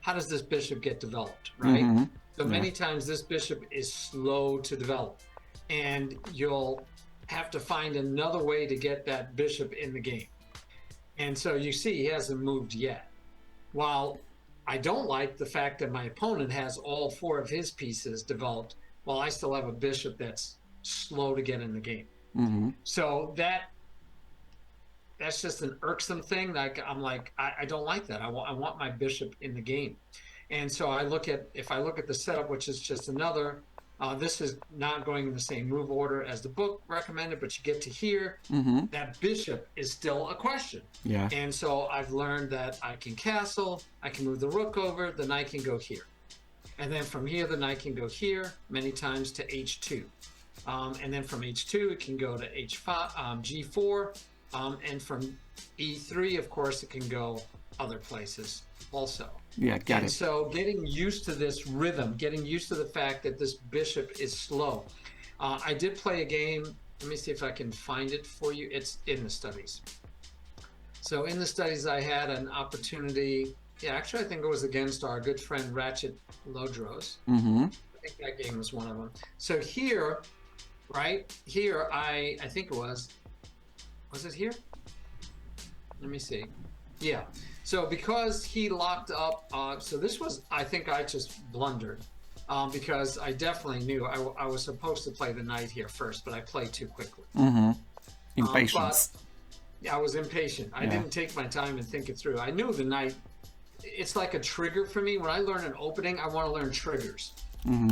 how does this bishop get developed, right? So many times this bishop is slow to develop, and you'll have to find another way to get that bishop in the game. And so you see he hasn't moved yet. While I don't like the fact that my opponent has all 4 of his pieces developed, while I still have a bishop that's slow to get in the game. So that's just an irksome thing. Like, I'm like, I don't like that. I want my bishop in the game. And so if I look at the setup, which is just another This is not going in the same move order as the book recommended, but you get to here. That bishop is still a question. Yeah. And so I've learned that I can castle, I can move the rook over, the knight can go here. And then from here, the knight can go here many times to h2. And then from h2, it can go to h5, g4. And from e3, of course, it can go other places also. Yeah, got and it. So getting used to this rhythm, getting used to the fact that this bishop is slow. I did play a game. Let me see if I can find it for you. It's in the studies. So in the studies, I had an opportunity. Yeah, actually, I think it was against our good friend Ratchet Lodros. I think that game was one of them. So here, right here, I think it was it here? Let me see. Yeah. So because he locked up, so this was, I think I just blundered because I definitely knew I was supposed to play the knight here first, but I played too quickly. Impatience. Yeah, I was impatient. I didn't take my time and think it through. I knew the knight, it's like a trigger for me. When I learn an opening, I want to learn triggers.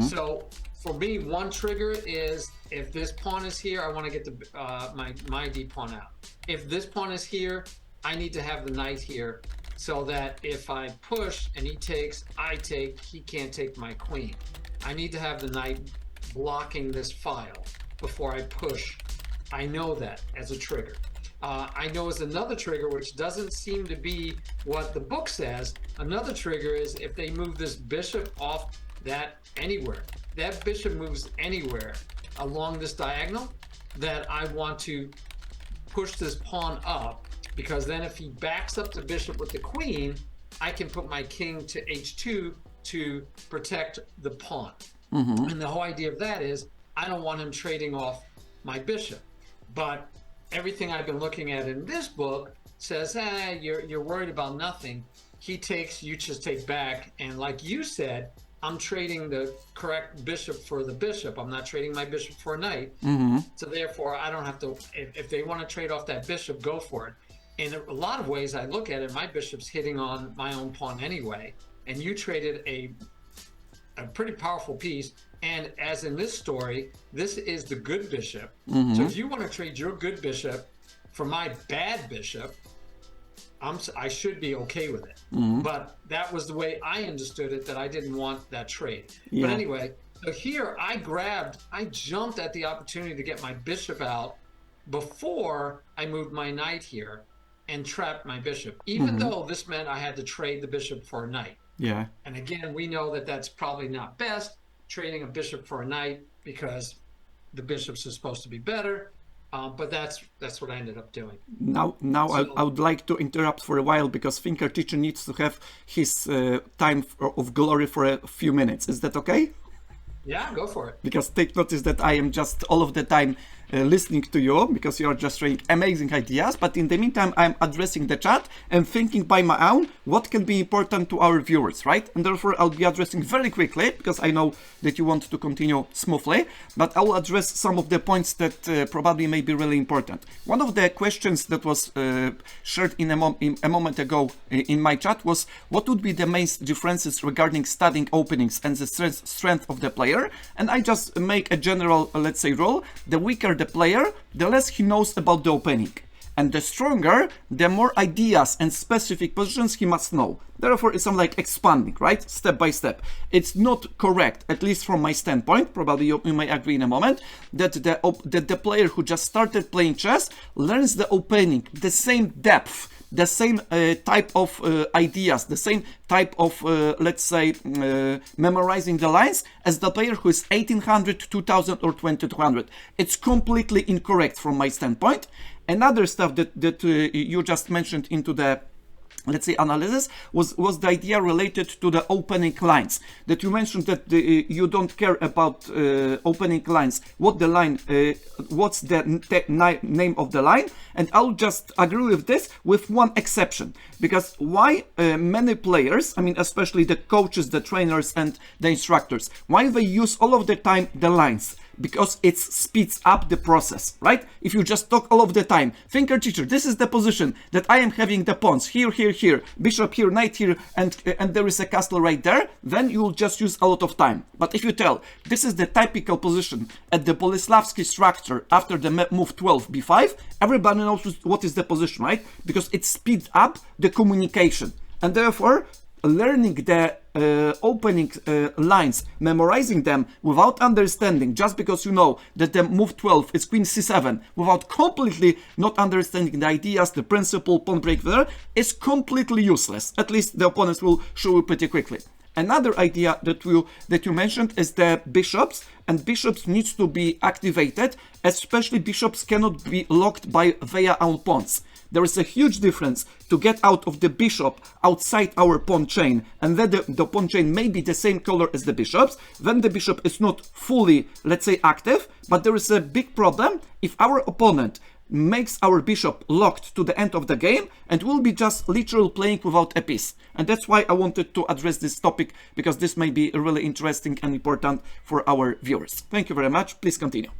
So for me, one trigger is if this pawn is here, I want to get the my d pawn out. If this pawn is here, I need to have the knight here so that if I push and he takes, I take, he can't take my queen. I need to have the knight blocking this file before I push. I know that as a trigger. I know as another trigger, which doesn't seem to be what the book says, another trigger is if they move this bishop off that anywhere. That bishop moves anywhere along this diagonal, that I want to push this pawn up, because then if he backs up the bishop with the queen, I can put my king to h2 to protect the pawn. And the whole idea of that is I don't want him trading off my bishop. But everything I've been looking at in this book says, you're worried about nothing. He takes, you just take back. And like you said, I'm trading the correct bishop for the bishop. I'm not trading my bishop for a knight. So therefore, I don't have to, if they want to trade off that bishop, go for it. In a lot of ways, I look at it, my bishop's hitting on my own pawn anyway. And you traded a pretty powerful piece. And as in this story, this is the good bishop. So if you want to trade your good bishop for my bad bishop, I should be okay with it. But that was the way I understood it, that I didn't want that trade. But anyway, so here I jumped at the opportunity to get my bishop out before I moved my knight here and trapped my bishop, even though this meant I had to trade the bishop for a knight. Yeah. And again, we know that that's probably not best, trading a bishop for a knight, because the bishops are supposed to be better. But that's what I ended up doing. Now I would like to interrupt for a while, because Thinker Teacher needs to have his time of glory for a few minutes. Is that okay? Yeah, go for it. Because take notice that I am just all of the time listening to you, because you are just showing amazing ideas, but in the meantime I'm addressing the chat and thinking by my own what can be important to our viewers, right? And therefore I'll be addressing very quickly, because I know that you want to continue smoothly, but I will address some of the points that probably may be really important. One of the questions that was shared in a moment ago in my chat was, what would be the main differences regarding studying openings and the strength of the player? And I just make a general, let's say, rule: the weaker the player, the less he knows about the opening, and the stronger, the more ideas and specific positions he must know. Therefore, it's like expanding, right? Step by step. It's not correct, at least from my standpoint, probably you may agree in a moment, that the player who just started playing chess learns the opening, the same depth, the same type of ideas, the same type of, let's say, memorizing the lines as the player who is 1800, 2000 or 2200. It's completely incorrect from my standpoint. Another stuff that you just mentioned into the, let's say, analysis was the idea related to the opening lines, that you mentioned that you don't care about opening lines, what the line, what's the name of the line, and I'll just agree with this with one exception, because why many players, I mean especially the coaches, the trainers and the instructors, why they use all of the time the lines? because it speeds up the process, right? If you just talk all of the time, thinker teacher, this is the position that I am having the pawns here, here, here, bishop here, knight here, and there is a castle right there, then you will just use a lot of time. But if you tell, this is the typical position at the Boleslavsky structure after the move 12 b5, everybody knows what is the position, right? Because it speeds up the communication. And therefore, learning the opening lines, memorizing them without understanding, just because you know that the move 12 is queen c7, without completely not understanding the ideas, the principle, pawn break there, is completely useless. At least the opponents will show you pretty quickly. Another idea that you mentioned is the bishops, and bishops needs to be activated, especially bishops cannot be locked by via our pawns. There is a huge difference to get out of the bishop outside our pawn chain, and then the pawn chain may be the same color as the bishops. Then the bishop is not fully, let's say, active, but there is a big problem if our opponent makes our bishop locked to the end of the game and will be just literally playing without a piece. And that's why I wanted to address this topic, because this may be really interesting and important for our viewers. Thank you very much. Please continue.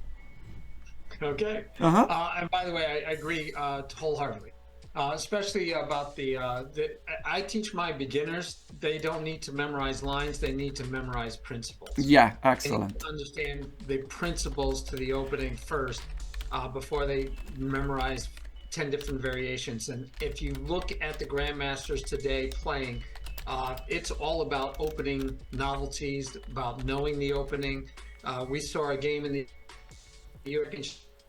Okay. And by the way, I agree wholeheartedly, especially about I teach my beginners, they don't need to memorize lines, they need to memorize principles. Yeah, excellent. They need to understand the principles to the opening first before they memorize 10 different variations. And if you look at the grandmasters today playing, it's all about opening novelties, about knowing the opening. We saw a game in the European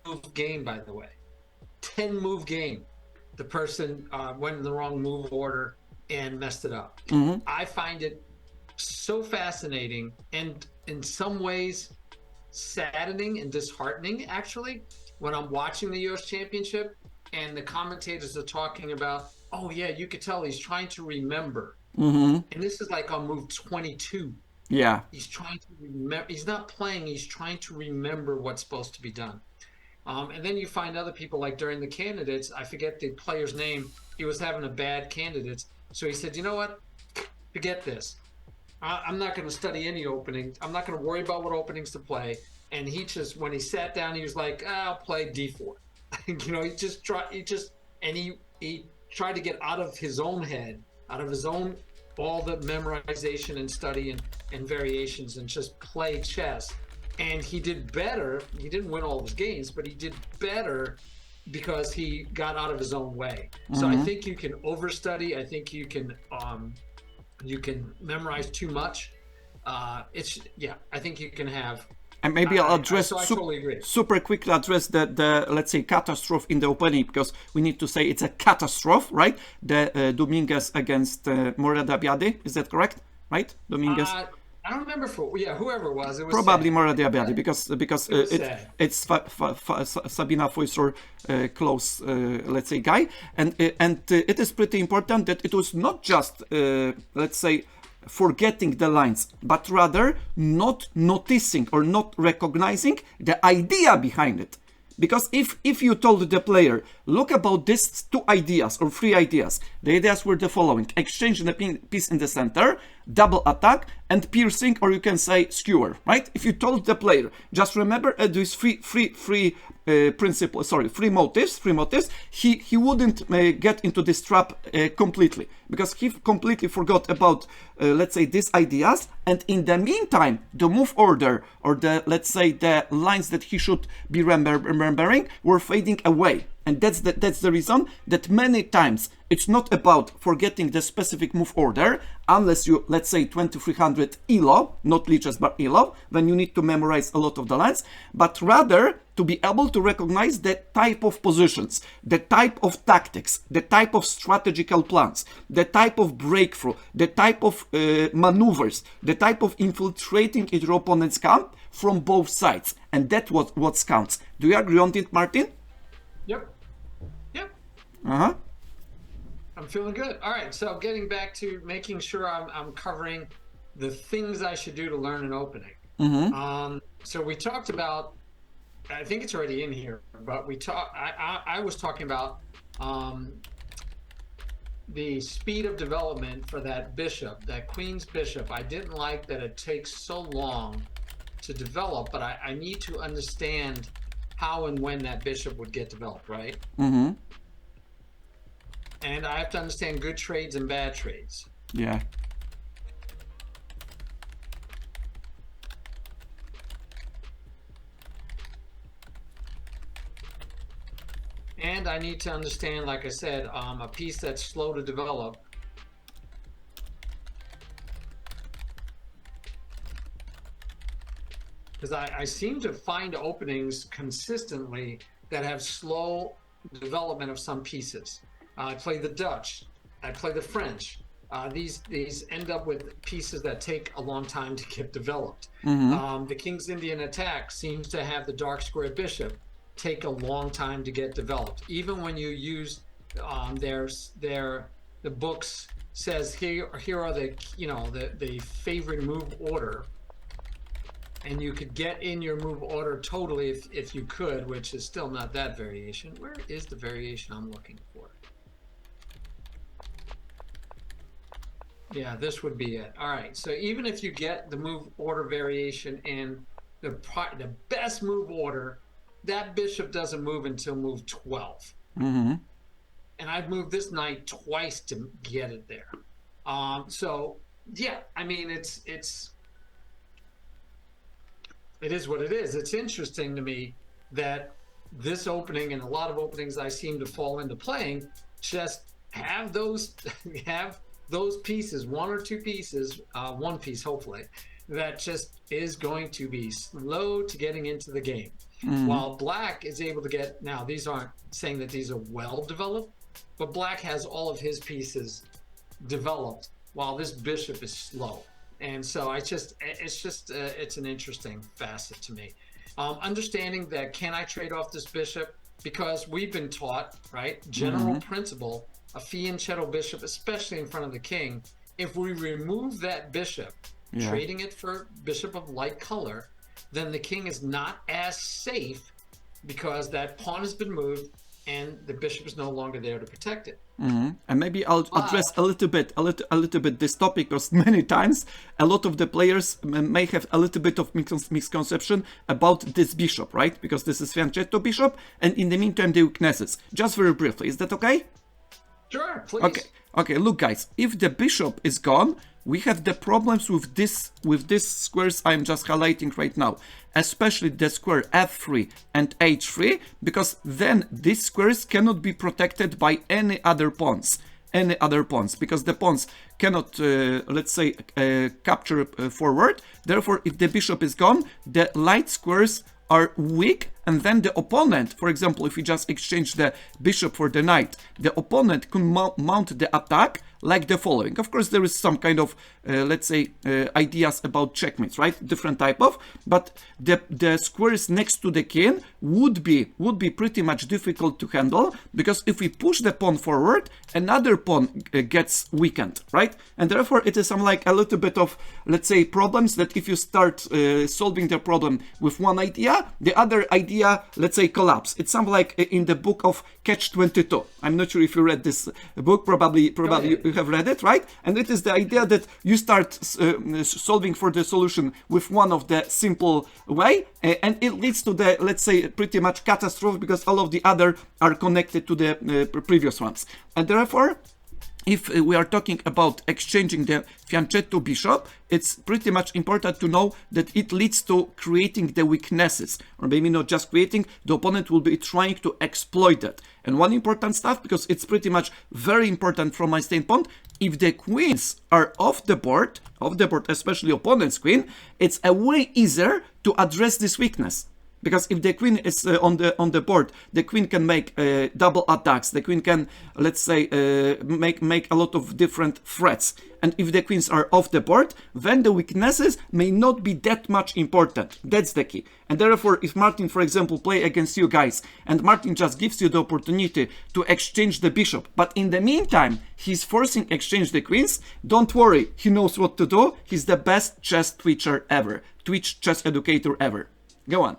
move game, by the way, 10 move game. The person went in the wrong move order and messed it up. I find it so fascinating and in some ways saddening and disheartening, actually, when I'm watching the US Championship and the commentators are talking about, oh yeah, you could tell he's trying to remember. And this is like on move 22. Yeah. He's trying to remember. He's not playing. He's trying to remember what's supposed to be done. And then you find other people, like during the candidates, I forget the player's name. He was having a bad candidate. So he said, you know what? Forget this. I'm not going to study any openings. I'm not going to worry about what openings to play. And he just, when he sat down, he was like, I'll play D4. You know, he tried to get out of his own head, out of his own, all the memorization and study and variations, and just play chess. And he did better. He didn't win all of his games, but he did better because he got out of his own way. So I think you can overstudy. I think you can memorize too much. I think you can have. And maybe I'll address totally super quickly address the let's say catastrophe in the opening, because we need to say it's a catastrophe, right? The Dominguez against Moradiabadi, is that correct? Right, Dominguez. I don't remember whoever it was. It was probably Moradiabadi, because it's Sabina Foysor close let's say guy, and it is pretty important that it was not just let's say forgetting the lines, but rather not noticing or not recognizing the idea behind it. Because if you told the player, look about these two ideas or three ideas, the ideas were the following: exchange the piece in the center, double attack, and piercing, or you can say skewer, right? If you told the player, just remember these three motives, he wouldn't get into this trap completely, because he completely forgot about let's say these ideas, and in the meantime the move order, or the let's say the lines that he should be remembering, were fading away. And that's the reason that many times it's not about forgetting the specific move order, unless you, let's say, 2300 ELO, not lichess but ELO, then you need to memorize a lot of the lines, but rather to be able to recognize the type of positions, the type of tactics, the type of strategical plans, the type of breakthrough, the type of maneuvers, the type of infiltrating your opponent's camp from both sides. And that's what counts. Do you agree on it, Martin? Yep. I'm feeling good. All right, so getting back to making sure I'm covering the things I should do to learn an opening. So we talked about, I think it's already in here, but I was talking about the speed of development for that bishop, that queen's bishop. I didn't like that it takes so long to develop, but I need to understand how and when that bishop would get developed, right? Mm-hmm. And I have to understand good trades and bad trades. Yeah. And I need to understand, like I said, a piece that's slow to develop. Because I seem to find openings consistently that have slow development of some pieces. I play the Dutch, I play the French. These end up with pieces that take a long time to get developed. Mm-hmm. The King's Indian attack seems to have the dark square bishop take a long time to get developed. Even when you use the books says here are the favorite move order, and you could get in your move order totally if you could, which is still not that variation. Where is the variation I'm looking for? Yeah, this would be it. All right, so even if you get the move order variation in the best move order, that bishop doesn't move until move 12. Mm-hmm. And I've moved this knight twice to get it there. So yeah, I mean, it is what it is. It's interesting to me that this opening and a lot of openings I seem to fall into playing just have those pieces, one or two pieces, one piece hopefully, that just is going to be slow to getting into the game. Mm-hmm. While black is able to get, now these aren't saying that these are well developed, but black has all of his pieces developed while this bishop is slow. And so it's an interesting facet to me. Understanding that, can I trade off this bishop? Because we've been taught, right, general principle, a fianchetto bishop, especially in front of the king, if we remove that bishop, trading it for bishop of light color, then the king is not as safe because that pawn has been moved and the bishop is no longer there to protect it. Mm-hmm. And maybe I'll address a little bit this topic, because many times a lot of the players may have a little bit of misconception about this bishop, right? Because this is fianchetto bishop, and in the meantime the weaknesses. Just very briefly, is that okay? Sure, please. Okay. Look, guys, if the bishop is gone, we have the problems with these squares I'm just highlighting right now, especially the square f3 and h3, because then these squares cannot be protected by any other pawns, because the pawns cannot, let's say, capture forward. Therefore, if the bishop is gone, the light squares are weak, and then the opponent, for example, if we just exchange the bishop for the knight, the opponent can mount the attack like the following. Of course, there is some kind of, let's say, ideas about checkmates, right? Different type of, but the squares next to the king would be pretty much difficult to handle, because if we push the pawn forward, another pawn gets weakened, right? And therefore, it is some like a little bit of, let's say, problems that if you start solving the problem with one idea, the other idea, let's say, collapse. It's something like in the book of Catch-22. I'm not sure if you read this book, probably you have read it, right? And it is the idea that you start solving for the solution with one of the simple way, and it leads to the, let's say, pretty much catastrophe, because all of the other are connected to the previous ones. And therefore, if we are talking about exchanging the fianchetto bishop, it's pretty much important to know that it leads to creating the weaknesses, or maybe not just creating, the opponent will be trying to exploit that. And one important stuff, because it's pretty much very important from my standpoint, if the queens are off the board, especially opponent's queen, it's a way easier to address this weakness. Because if the queen is on the board, the queen can make double attacks. The queen can, let's say, make a lot of different threats. And if the queens are off the board, then the weaknesses may not be that much important. That's the key. And therefore, if Martin, for example, play against you guys, and Martin just gives you the opportunity to exchange the bishop, but in the meantime, he's forcing exchange the queens, don't worry, he knows what to do. He's the best chess Twitcher ever. Twitch chess educator ever. Go on.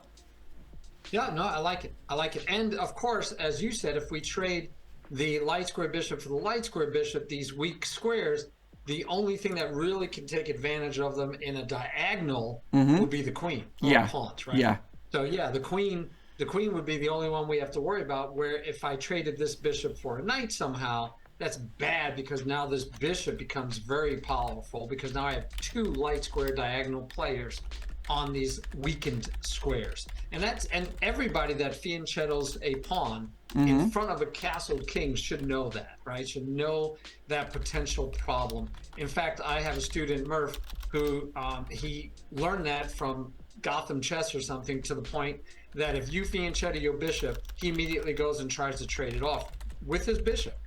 Yeah, no, I like it. And of course, as you said, if we trade the light square bishop for the light square bishop, these weak squares The only thing that really can take advantage of them in a diagonal would be the queen or pawns, right? Yeah. So yeah, the queen would be the only one we have to worry about, where if I traded this bishop for a knight somehow, that's bad, because now this bishop becomes very powerful, because now I have two light square diagonal players on these weakened squares. And everybody that fianchettos a pawn in front of a castled king should know that, right? Should know that potential problem. In fact, I have a student, Murph, who he learned that from Gotham chess or something, to the point that if you fianchetto your bishop, he immediately goes and tries to trade it off with his bishop.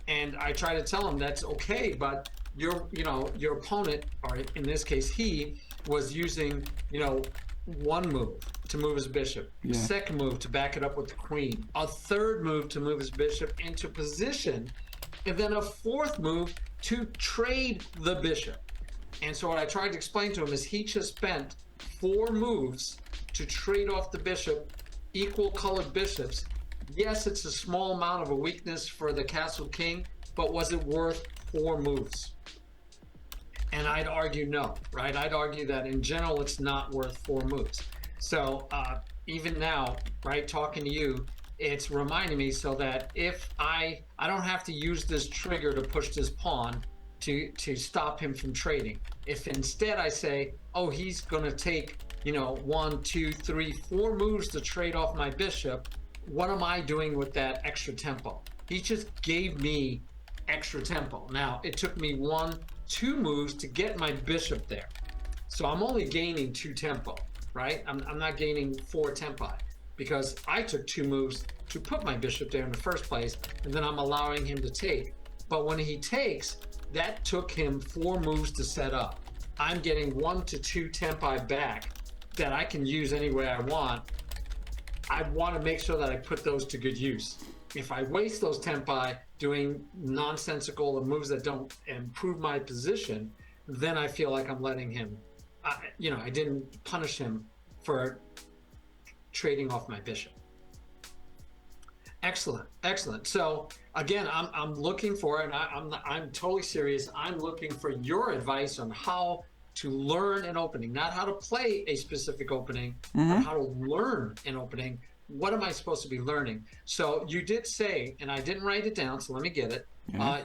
And I try to tell him that's okay, but your opponent, or in this case he, was using one move to move his bishop, second move to back it up with the queen, a third move to move his bishop into position, and then a fourth move to trade the bishop. And so what I tried to explain to him is he just spent 4 moves to trade off the bishop, equal colored bishops. Yes, it's a small amount of a weakness for the castle king, but was it worth 4 moves? And I'd argue no, right? I'd argue that in general, it's not worth 4 moves. So even now, right, talking to you, it's reminding me so that if I don't have to use this trigger to push this pawn to stop him from trading. If instead I say, oh, he's going to take, 1, 2, 3, 4 moves to trade off my bishop, what am I doing with that extra tempo? He just gave me extra tempo. Now, it took me 1, 2 moves to get my bishop there. So I'm only gaining 2 tempo, right? I'm not gaining 4 tempi, because I took 2 moves to put my bishop there in the first place, and then I'm allowing him to take. But when he takes, that took him 4 moves to set up. I'm getting 1 to 2 tempi back that I can use any way I want. I want to make sure that I put those to good use. If I waste those tempi doing nonsensical moves that don't improve my position, then I feel like I'm letting him, I didn't punish him for trading off my bishop. Excellent. So again, I'm looking for, and I'm totally serious, I'm looking for your advice on how to learn an opening, not how to play a specific opening, but how to learn an opening. What am I supposed to be learning? So you did say, and I didn't write it down, so let me get it.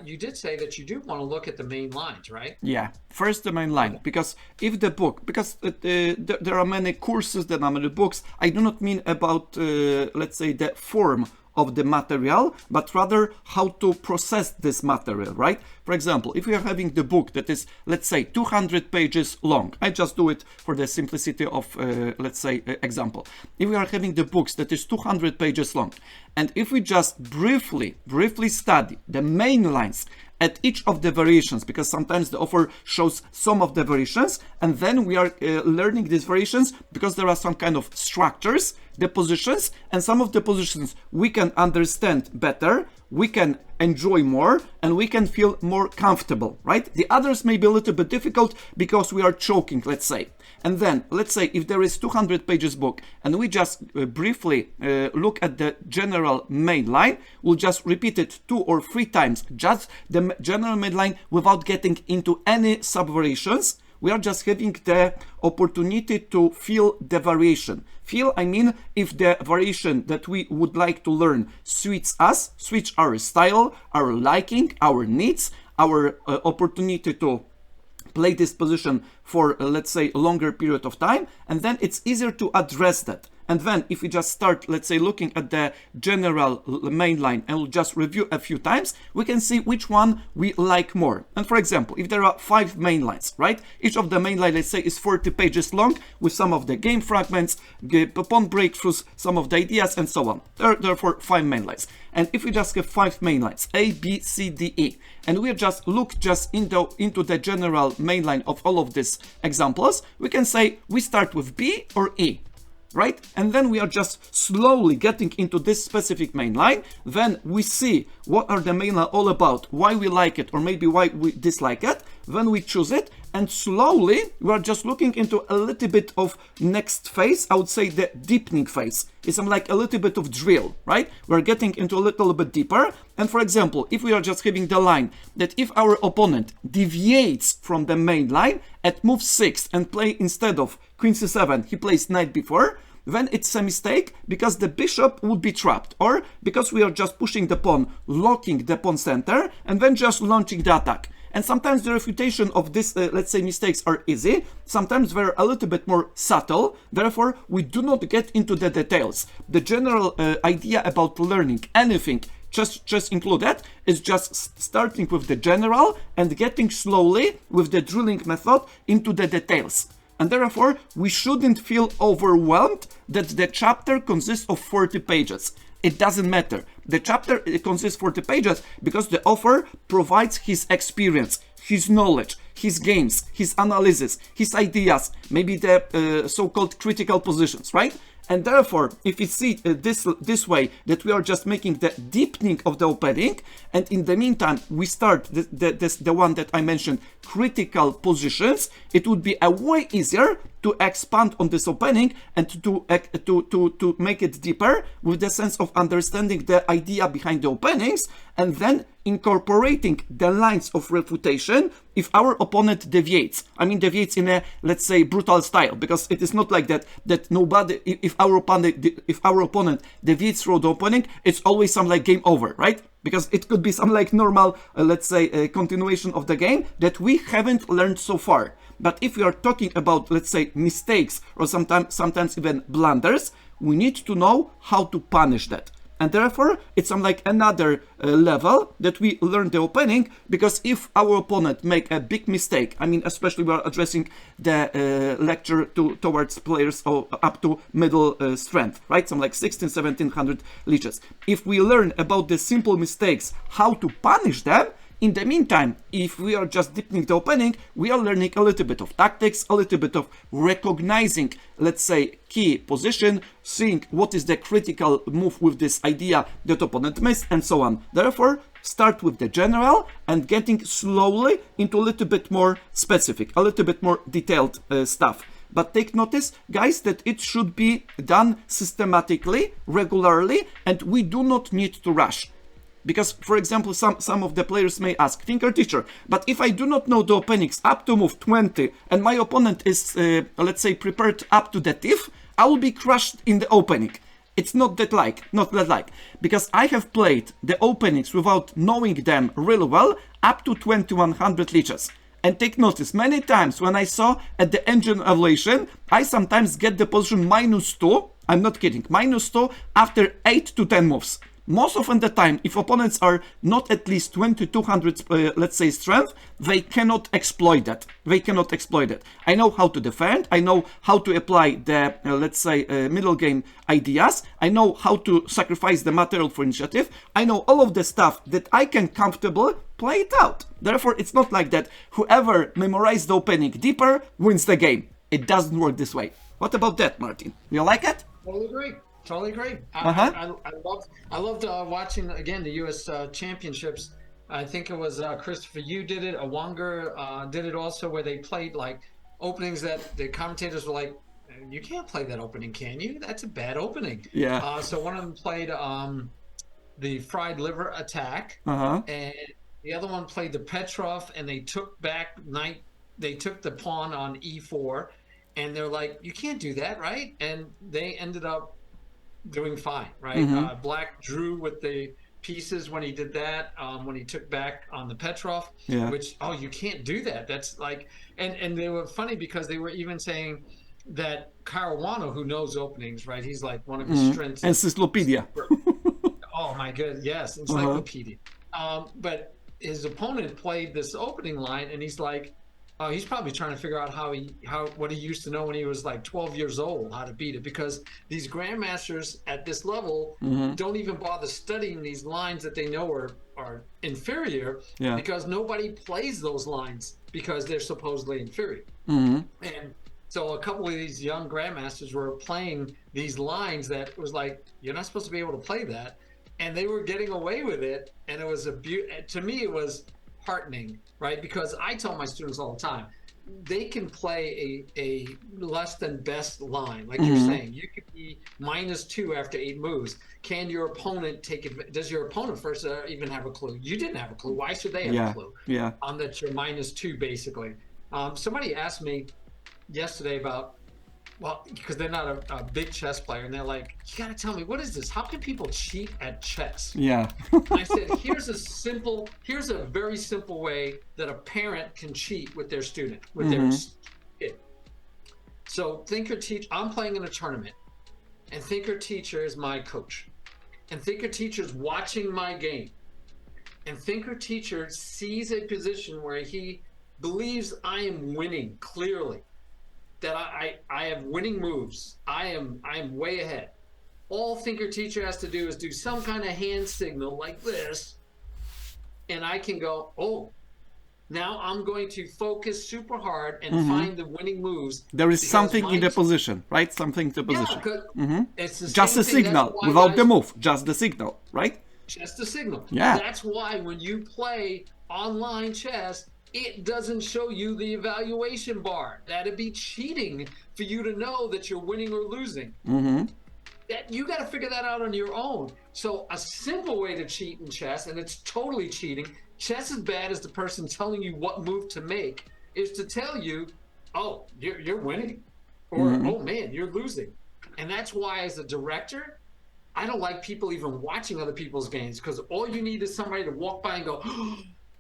You did say that you do want to look at the main lines, right? Yeah, first the main line, because if the book, because there are many courses, there are many books, I do not mean about, let's say, the form of the material, but rather how to process this material, right? For example, if we are having the book that is, let's say, 200 pages long, I just do it for the simplicity of, let's say, example. If we are having the books that is 200 pages long, and if we just briefly study the main lines at each of the variations, because sometimes the author shows some of the variations, and then we are learning these variations because there are some kind of structures, the positions, and some of the positions we can understand better, we can enjoy more, and we can feel more comfortable, right? The others may be a little bit difficult because we are choking, let's say. And then, let's say if there is 200 pages book and we just briefly look at the general main line, we'll just repeat it 2 or 3 times, just the general main line without getting into any sub-variations. We are just having the opportunity to feel the variation. Feel, I mean, if the variation that we would like to learn suits us, suits our style, our liking, our needs, our opportunity to play this position for, let's say, a longer period of time, and then it's easier to address that. And then if we just start, let's say, looking at the general main line and we'll just review a few times, we can see which one we like more. And for example, if there are 5 main lines, right? Each of the main line, let's say, is 40 pages long with some of the game fragments, pawn breakthroughs, some of the ideas, and so on. Therefore, 5 main lines. And if we just have 5 main lines, A, B, C, D, E, and we just look just into the general main line of all of these examples, we can say we start with B or E. Right? And then we are just slowly getting into this specific main line. Then we see what are the main line all about, why we like it, or maybe why we dislike it. Then we choose it, And slowly, we are just looking into a little bit of next phase. I would say the deepening phase. It's like a little bit of drill, right? We're getting into a little bit deeper. And for example, if we are just having the line that if our opponent deviates from the main line at move 6 and play instead of queen c7, he plays knight b4, then it's a mistake because the bishop would be trapped, or because we are just pushing the pawn, locking the pawn center, and then just launching the attack. And sometimes the refutation of this, let's say, mistakes are easy. Sometimes they're a little bit more subtle. Therefore, we do not get into the details. The general idea about learning anything, just included, is just starting with the general and getting slowly with the drilling method into the details. And therefore, we shouldn't feel overwhelmed that the chapter consists of 40 pages. It doesn't matter. The chapter consists of 40 pages because the author provides his experience, his knowledge, his games, his analysis, his ideas, maybe the so-called critical positions, right? And therefore, if you see this way, that we are just making the deepening of the opening, and in the meantime, we start the one that I mentioned, critical positions, it would be a way easier to expand on this opening and to make it deeper with the sense of understanding the idea behind the openings, and then incorporating the lines of refutation if our opponent deviates. I mean, deviates in a, let's say, brutal style, because it is not like that nobody, if our opponent deviates through the opening, it's always some like game over, right? Because it could be some like normal, let's say, continuation of the game that we haven't learned so far. But if we are talking about, let's say, mistakes or sometimes even blunders, we need to know how to punish that. And therefore, it's like another level that we learn the opening, because if our opponent make a big mistake, I mean, especially we are addressing the lecture towards players up to middle strength, right? Some like 1700 leeches. If we learn about the simple mistakes, how to punish them, in the meantime, if we are just deepening the opening, we are learning a little bit of tactics, a little bit of recognizing, let's say, key position, seeing what is the critical move with this idea that opponent missed, and so on. Therefore, start with the general and getting slowly into a little bit more specific, a little bit more detailed stuff. But take notice, guys, that it should be done systematically, regularly, and we do not need to rush. Because, for example, some of the players may ask, Tinker Teacher, but if I do not know the openings up to move 20 and my opponent is, let's say, prepared up to the thief, I will be crushed in the opening. It's not that like, because I have played the openings without knowing them really well up to 2100 leeches. And take notice, many times when I saw at the engine evaluation, I sometimes get the position -2, I'm not kidding, -2 after 8 to 10 moves. Most often the time, if opponents are not at least 2200, let's say, strength, they cannot exploit that. I know how to defend. I know how to apply the, let's say, middle game ideas. I know how to sacrifice the material for initiative. I know all of the stuff that I can comfortably play it out. Therefore, it's not like that whoever memorized the opening deeper wins the game. It doesn't work this way. What about that, Martin? You like it? Totally agree. I loved watching, again, the U.S. championships. I think it was Christopher Yu did it. Awanger did it also, where they played like openings that the commentators were like, you can't play that opening, can you? That's a bad opening. Yeah. So one of them played the fried liver attack, and the other one played the Petrov, and they took back knight. They took the pawn on e4, and they're like, you can't do that, right? And they ended up doing fine, right? Black drew with the pieces when he did that, when he took back on the Petrov, which, oh, you can't do that. That's like, and they were funny because they were even saying that Caruana, who knows openings, right? He's like one of his strengths. Encyclopedia. Oh my good, yes, encyclopedia. But his opponent played this opening line, and he's like, oh, he's probably trying to figure out what he used to know when he was like 12 years old, how to beat it, because these grandmasters at this level don't even bother studying these lines that they know are inferior, because nobody plays those lines because they're supposedly inferior. And so a couple of these young grandmasters were playing these lines that was like, you're not supposed to be able to play that, and they were getting away with it, and it was to me it was heartening, right? Because I tell my students all the time, they can play a less than best line, like you're saying. You could be -2 after 8 moves. Can your opponent take it? Does your opponent first even have a clue? You didn't have a clue. Why should they have a clue? Yeah. On that you're -2 basically. Somebody asked me yesterday about, well, because they're not a big chess player, and they're like, you got to tell me, what is this? How can people cheat at chess? Yeah. I said, here's a very simple way that a parent can cheat with their student, with their kid. So Thinker Teacher, I'm playing in a tournament, and Thinker Teacher is my coach. And Thinker Teacher's watching my game. And Thinker Teacher sees a position where he believes I am winning clearly. That I have winning moves. I am way ahead. All Thinker Teacher has to do is do some kind of hand signal like this, and I can go, oh, now I'm going to focus super hard and find the winning moves. There is something in the position, right? Something in the position. Yeah, it's the just a signal without the move, just the signal, right? Just the signal. Yeah. That's why when you play online chess, it doesn't show you the evaluation bar. That'd be cheating for you to know that you're winning or losing. That you got to figure that out on your own. So a simple way to cheat in chess, and it's totally cheating, just as bad as the person telling you what move to make, is to tell you, oh, you're winning, or oh man, you're losing. And that's why as a director, I don't like people even watching other people's games, because all you need is somebody to walk by and go,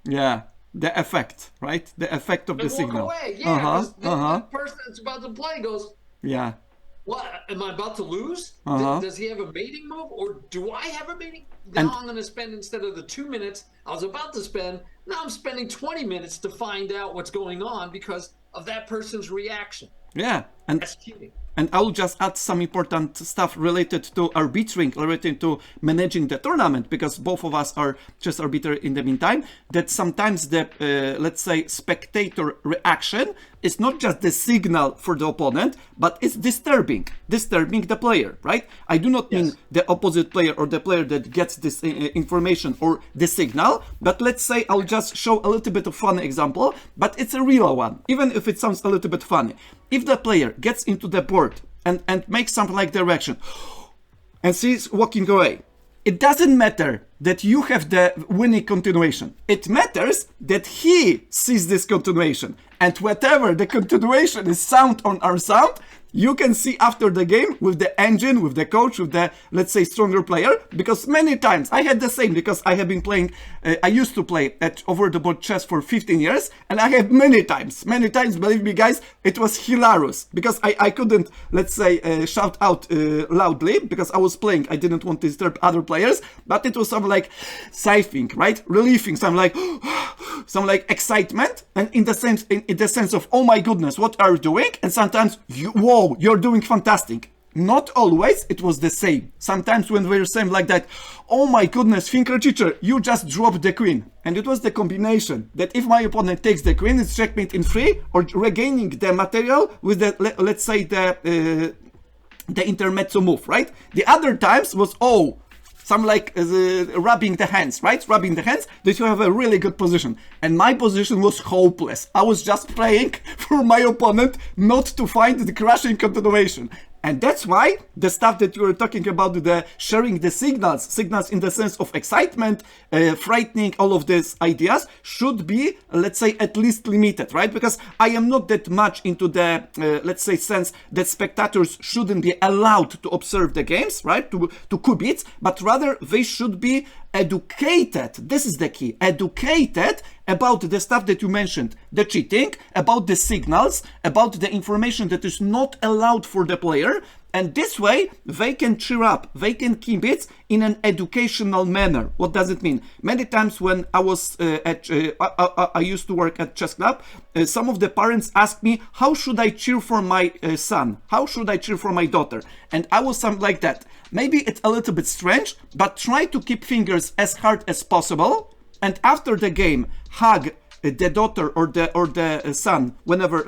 yeah. The effect, right? The effect of the signal. Away. Yeah, the person that's about to play goes, yeah. What, am I about to lose? Does he have a mating move, or do I have a mating? Now I'm going to spend, instead of the 2 minutes I was about to spend, now I'm spending 20 minutes to find out what's going on because of that person's reaction. Yeah, and that's cheating. And I'll just add some important stuff related to arbitrating, related to managing the tournament, because both of us are chess arbiter in the meantime, that sometimes the, let's say, spectator reaction is not just the signal for the opponent, but it's disturbing the player, right? I do not mean the opposite player or the player that gets this information or the signal, but let's say I'll just show a little bit of fun example, but it's a real one, even if it sounds a little bit funny. If the player gets into the board and makes something like direction and sees walking away, it doesn't matter that you have the winning continuation. It matters that he sees this continuation. And whatever the continuation is sound or unsound, you can see after the game with the engine, with the coach, with the, let's say, stronger player. Because many times I had the same, because I have been playing, I used to play at over-the-board chess for 15 years. And I had many times, believe me guys, it was hilarious. Because I couldn't, let's say, shout out loudly, because I was playing, I didn't want to disturb other players. But it was something like sighing, right? Relieving, some like excitement. And in the sense of, oh my goodness, what are you doing? And sometimes, whoa, you're doing fantastic. Not always it was the same. Sometimes when we were saying like that, oh my goodness, Thinker Teacher, you just dropped the queen. And it was the combination that if my opponent takes the queen, it's checkmate in 3, or regaining the material with the, let's say, the intermezzo move, right? The other times was, oh, some like rubbing the hands, right? Rubbing the hands, that you have a really good position. And my position was hopeless. I was just praying for my opponent not to find the crashing continuation. And that's why the stuff that you were talking about, the sharing the signals in the sense of excitement, frightening, all of these ideas should be, let's say, at least limited, right? Because I am not that much into the, let's say, sense that spectators shouldn't be allowed to observe the games, right? To qubits, but rather they should be educated. This is the key. Educated about the stuff that you mentioned, the cheating, about the signals, about the information that is not allowed for the player. And this way, they can cheer up, they can keep it in an educational manner. What does it mean? Many times when I was I used to work at chess club, some of the parents asked me, how should I cheer for my son? How should I cheer for my daughter? And I was something like that. Maybe it's a little bit strange, but try to keep fingers as hard as possible. And after the game, hug the daughter or the son whenever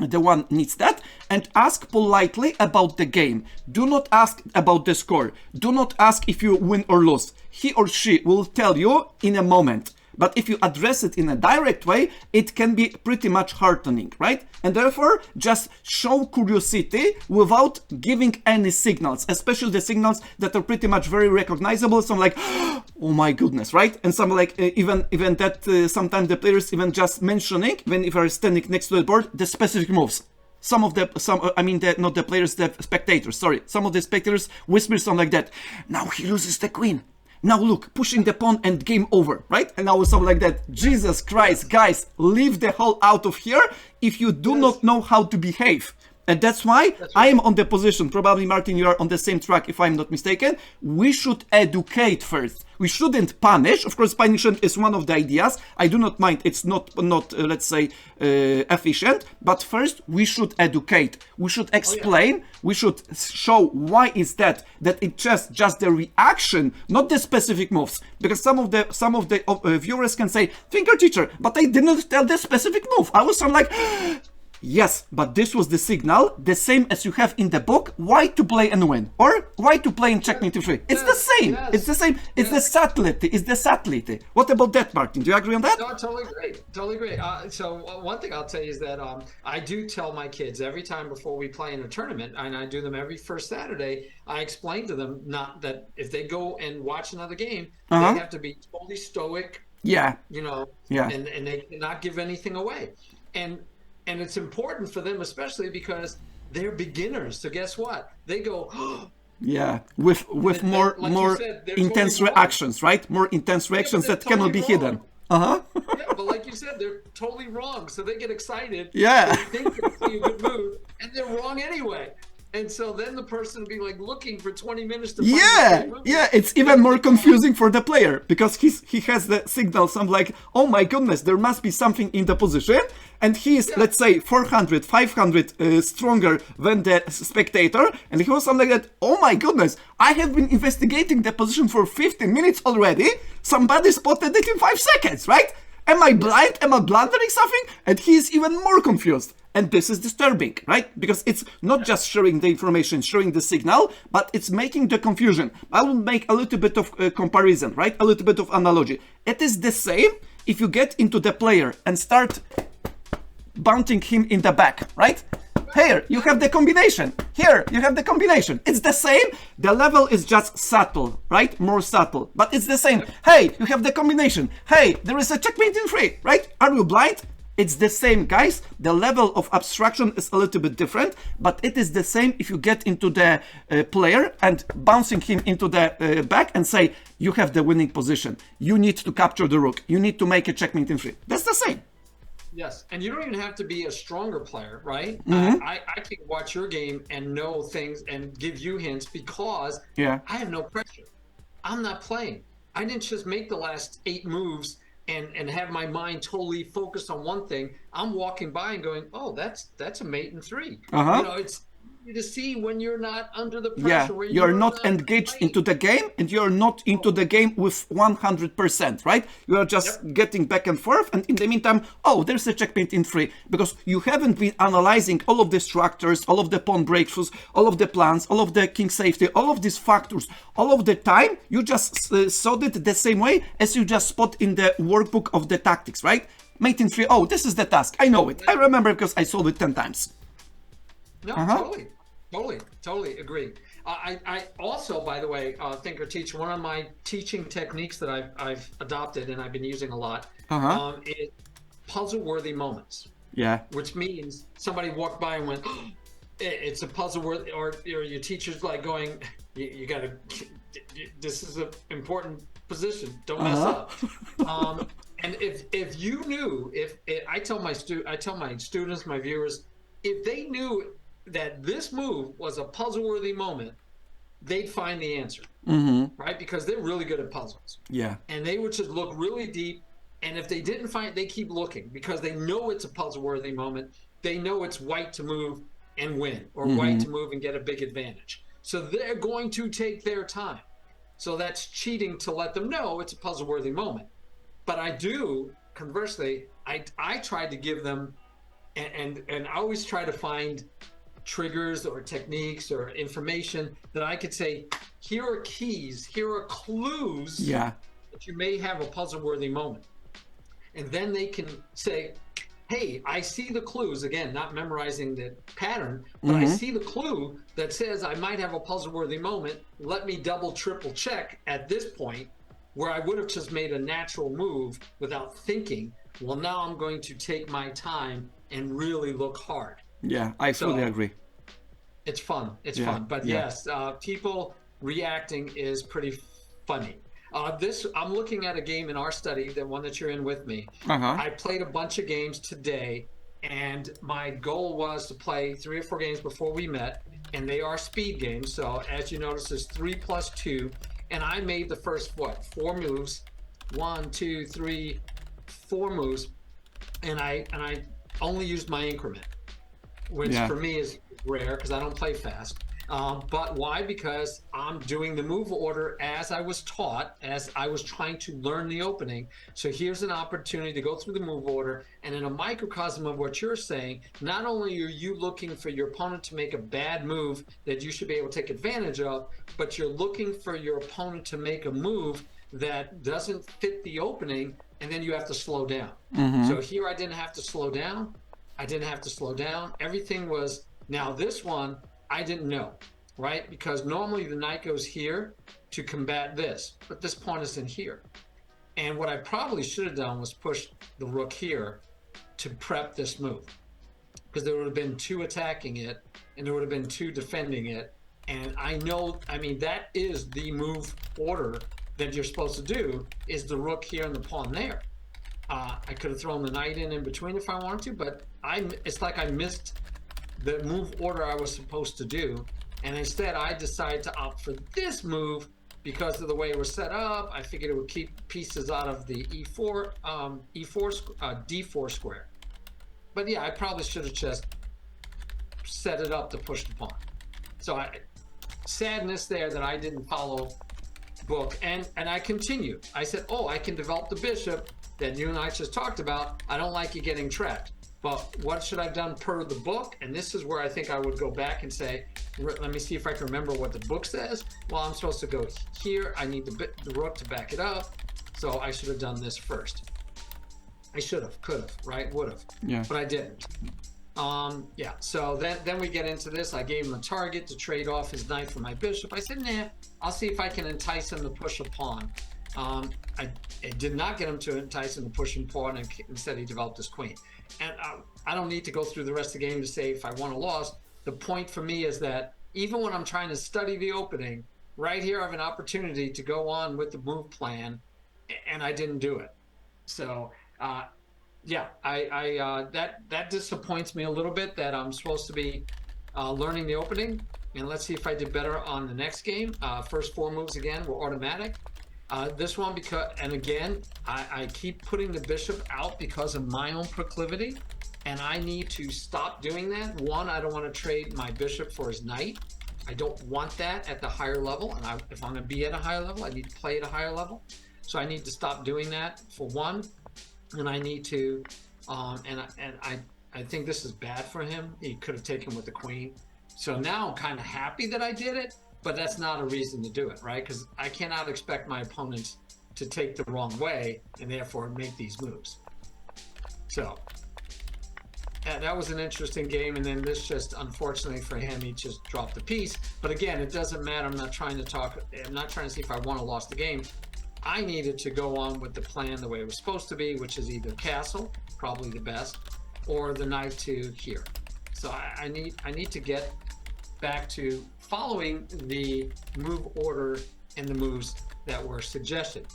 the one needs that, and ask politely about the game. Do not ask about the score. Do not ask if you win or lose. He or she will tell you in a moment. But if you address it in a direct way, it can be pretty much heartening, right? And therefore, just show curiosity without giving any signals, especially the signals that are pretty much very recognizable. Some like, oh my goodness, right? And some like even that sometimes the players even just mentioning, when if are standing next to the board, the specific moves. Not the players, the spectators, sorry. Some of the spectators whisper something like that. Now he loses the queen. Now look, pushing the pawn and game over, right? And now something like that. Jesus Christ, guys, leave the hell out of here if you do not know how to behave. And that's why I am on the position, probably Martin, you are on the same track if I'm not mistaken. We should educate first. We shouldn't punish. Of course, punishment is one of the ideas. I do not mind. It's not let's say, efficient. But first, we should educate. We should explain. We should show why is that it's just the reaction, not the specific moves. Because some of the viewers can say, "Thinker teacher, but I didn't tell the specific move." I was like, yes, but this was the signal, the same as you have in the book, why to play and win, or why to play in checkmate free. It's the same. It's the same. It's the subtlety. It's the subtlety. What about that, Martin? Do you agree on that? No, totally agree. Totally agree. So one thing I'll tell you is that I do tell my kids every time before we play in a tournament, and I do them every first Saturday, I explain to them not that if they go and watch another game, they have to be totally stoic. Yeah. You know. Yeah. And they cannot give anything away. And it's important for them, especially because they're beginners. So guess what? They go, yeah, with more intense totally reactions, right? More intense reactions that cannot be hidden. Yeah, but like you said, they're totally wrong. So they get excited. Yeah. They think they see a good move, and they're wrong anyway. And so then the person will be like looking for 20 minutes to find it's even more confusing for the player because he has the signals. I'm like, oh my goodness, there must be something in the position, and he is let's say 400, 500 stronger than the spectator, and he was something like that. Oh my goodness, I have been investigating the position for 15 minutes already. Somebody spotted it in 5 seconds, right? Am I blind? Am I blundering something? And he is even more confused. And this is disturbing, right? Because it's not just sharing the information, sharing the signal, but it's making the confusion. I will make a little bit of comparison, right? A little bit of analogy. It is the same if you get into the player and start bouncing him in the back, right? Here, you have the combination. Here, you have the combination. It's the same. The level is just subtle, right? More subtle, but it's the same. Hey, you have the combination. Hey, there is a checkmate in free, right? Are you blind? It's the same, guys. The level of abstraction is a little bit different, but it is the same if you get into the player and bouncing him into the back and say, you have the winning position. You need to capture the rook. You need to make a checkmate in free. That's the same. Yes, and you don't even have to be a stronger player, right? I can watch your game and know things and give you hints because I have no pressure. I'm not playing. I didn't just make the last 8 moves and have my mind totally focused on one thing. I'm walking by and going, oh, that's a mate in 3. You know, it's to see when you're not under the pressure. Where you're not engaged into the game, and you're not into the game with 100%, right? You are just getting back and forth, and in the meantime, oh, there's a checkmate in 3, because you haven't been analyzing all of the structures, all of the pawn breakthroughs, all of the plans, all of the king safety, all of these factors, all of the time. You just saw it the same way as you just spot in the workbook of the tactics, right? Mate in 3, oh, this is the task. I know it. I remember because I solved it 10 times. No, totally agree. I also, by the way, Thinker Teach, one of my teaching techniques that I've adopted and I've been using a lot is puzzle-worthy moments. Yeah. Which means somebody walked by and went, oh, it's a puzzle-worthy, or your teacher's like going, you got to, this is an important position, don't mess up. And if you knew, I tell my students, my viewers, if they knew that this move was a puzzle-worthy moment, they'd find the answer, right? Because they're really good at puzzles. Yeah. And they would just look really deep, and if they didn't find it, they keep looking because they know it's a puzzle-worthy moment. They know it's white to move and win, or white to move and get a big advantage. So they're going to take their time. So that's cheating to let them know it's a puzzle-worthy moment. But I do, conversely, I try to give them, and I always try to find triggers or techniques or information that I could say, here are keys, here are clues that you may have a puzzle-worthy moment. and then they can say, hey, I see the clues, again, not memorizing the pattern, but I see the clue that says I might have a puzzle-worthy moment. Let me double, triple check at this point where I would have just made a natural move without thinking. Well, now I'm going to take my time and really look hard. Yeah, I fully agree. It's fun. It's fun. But yes, people reacting is pretty funny. I'm looking at a game in our study, the one that you're in with me. I played a bunch of games today, and my goal was to play 3 or 4 games before we met, and they are speed games. So as you notice, it's 3 plus 2, and I made the first 4 moves, 1, 2, 3, 4 moves, and I only used my increment, which for me is rare because I don't play fast. But why? Because I'm doing the move order as I was taught, as I was trying to learn the opening. So here's an opportunity to go through the move order. And in a microcosm of what you're saying, not only are you looking for your opponent to make a bad move that you should be able to take advantage of, but you're looking for your opponent to make a move that doesn't fit the opening, and then you have to slow down. So here I didn't have to slow down. Everything was, now this one, I didn't know, right? Because normally the knight goes here to combat this, but this pawn is in here. And what I probably should have done was push the rook here to prep this move, because there would have been 2 attacking it and there would have been 2 defending it. And I know, I mean, that is the move order that you're supposed to do, is the rook here and the pawn there. I could have thrown the knight in between if I wanted to, but it's like I missed the move order I was supposed to do, and instead I decided to opt for this move because of the way it was set up. I figured it would keep pieces out of the D4 square. But yeah, I probably should have just set it up to push the pawn. So sadness there that I didn't follow book, and I continued. I said, oh, I can develop the bishop that you and I just talked about. I don't like you getting trapped. But what should I have done per the book? And this is where I think I would go back and say, let me see if I can remember what the book says. Well, I'm supposed to go here. I need the rook to back it up. So I should have done this first. I should have, could have, right? Would have. Yeah. But I didn't. Yeah. So then we get into this. I gave him a target to trade off his knight for my bishop. I said, nah, I'll see if I can entice him to push a pawn. I did not get him to entice him to push a pawn, and instead he developed his queen. And I don't need to go through the rest of the game to say if I won or lost. The point for me is that even when I'm trying to study the opening, right here I have an opportunity to go on with the move plan, and I didn't do it. So yeah, that disappoints me a little bit, that I'm supposed to be learning the opening. And let's see if I did better on the next game. First 4 moves again were automatic. This one, because, and again, I keep putting the bishop out because of my own proclivity, and I need to stop doing that. One, I don't want to trade my bishop for his knight. I don't want that at the higher level, and if I'm going to be at a higher level, I need to play at a higher level. So I need to stop doing that, for one, and I need to, and I think this is bad for him. He could have taken with the queen. So now I'm kind of happy that I did it. But that's not a reason to do it, right? Because I cannot expect my opponents to take the wrong way and therefore make these moves. So that was an interesting game. And then this just, unfortunately for him, he just dropped the piece. But again, it doesn't matter. I'm not trying to see if I won or lost the game. I needed to go on with the plan the way it was supposed to be, which is either castle, probably the best, or the knight to here. So I need to get back to following the move order and the moves that were suggested.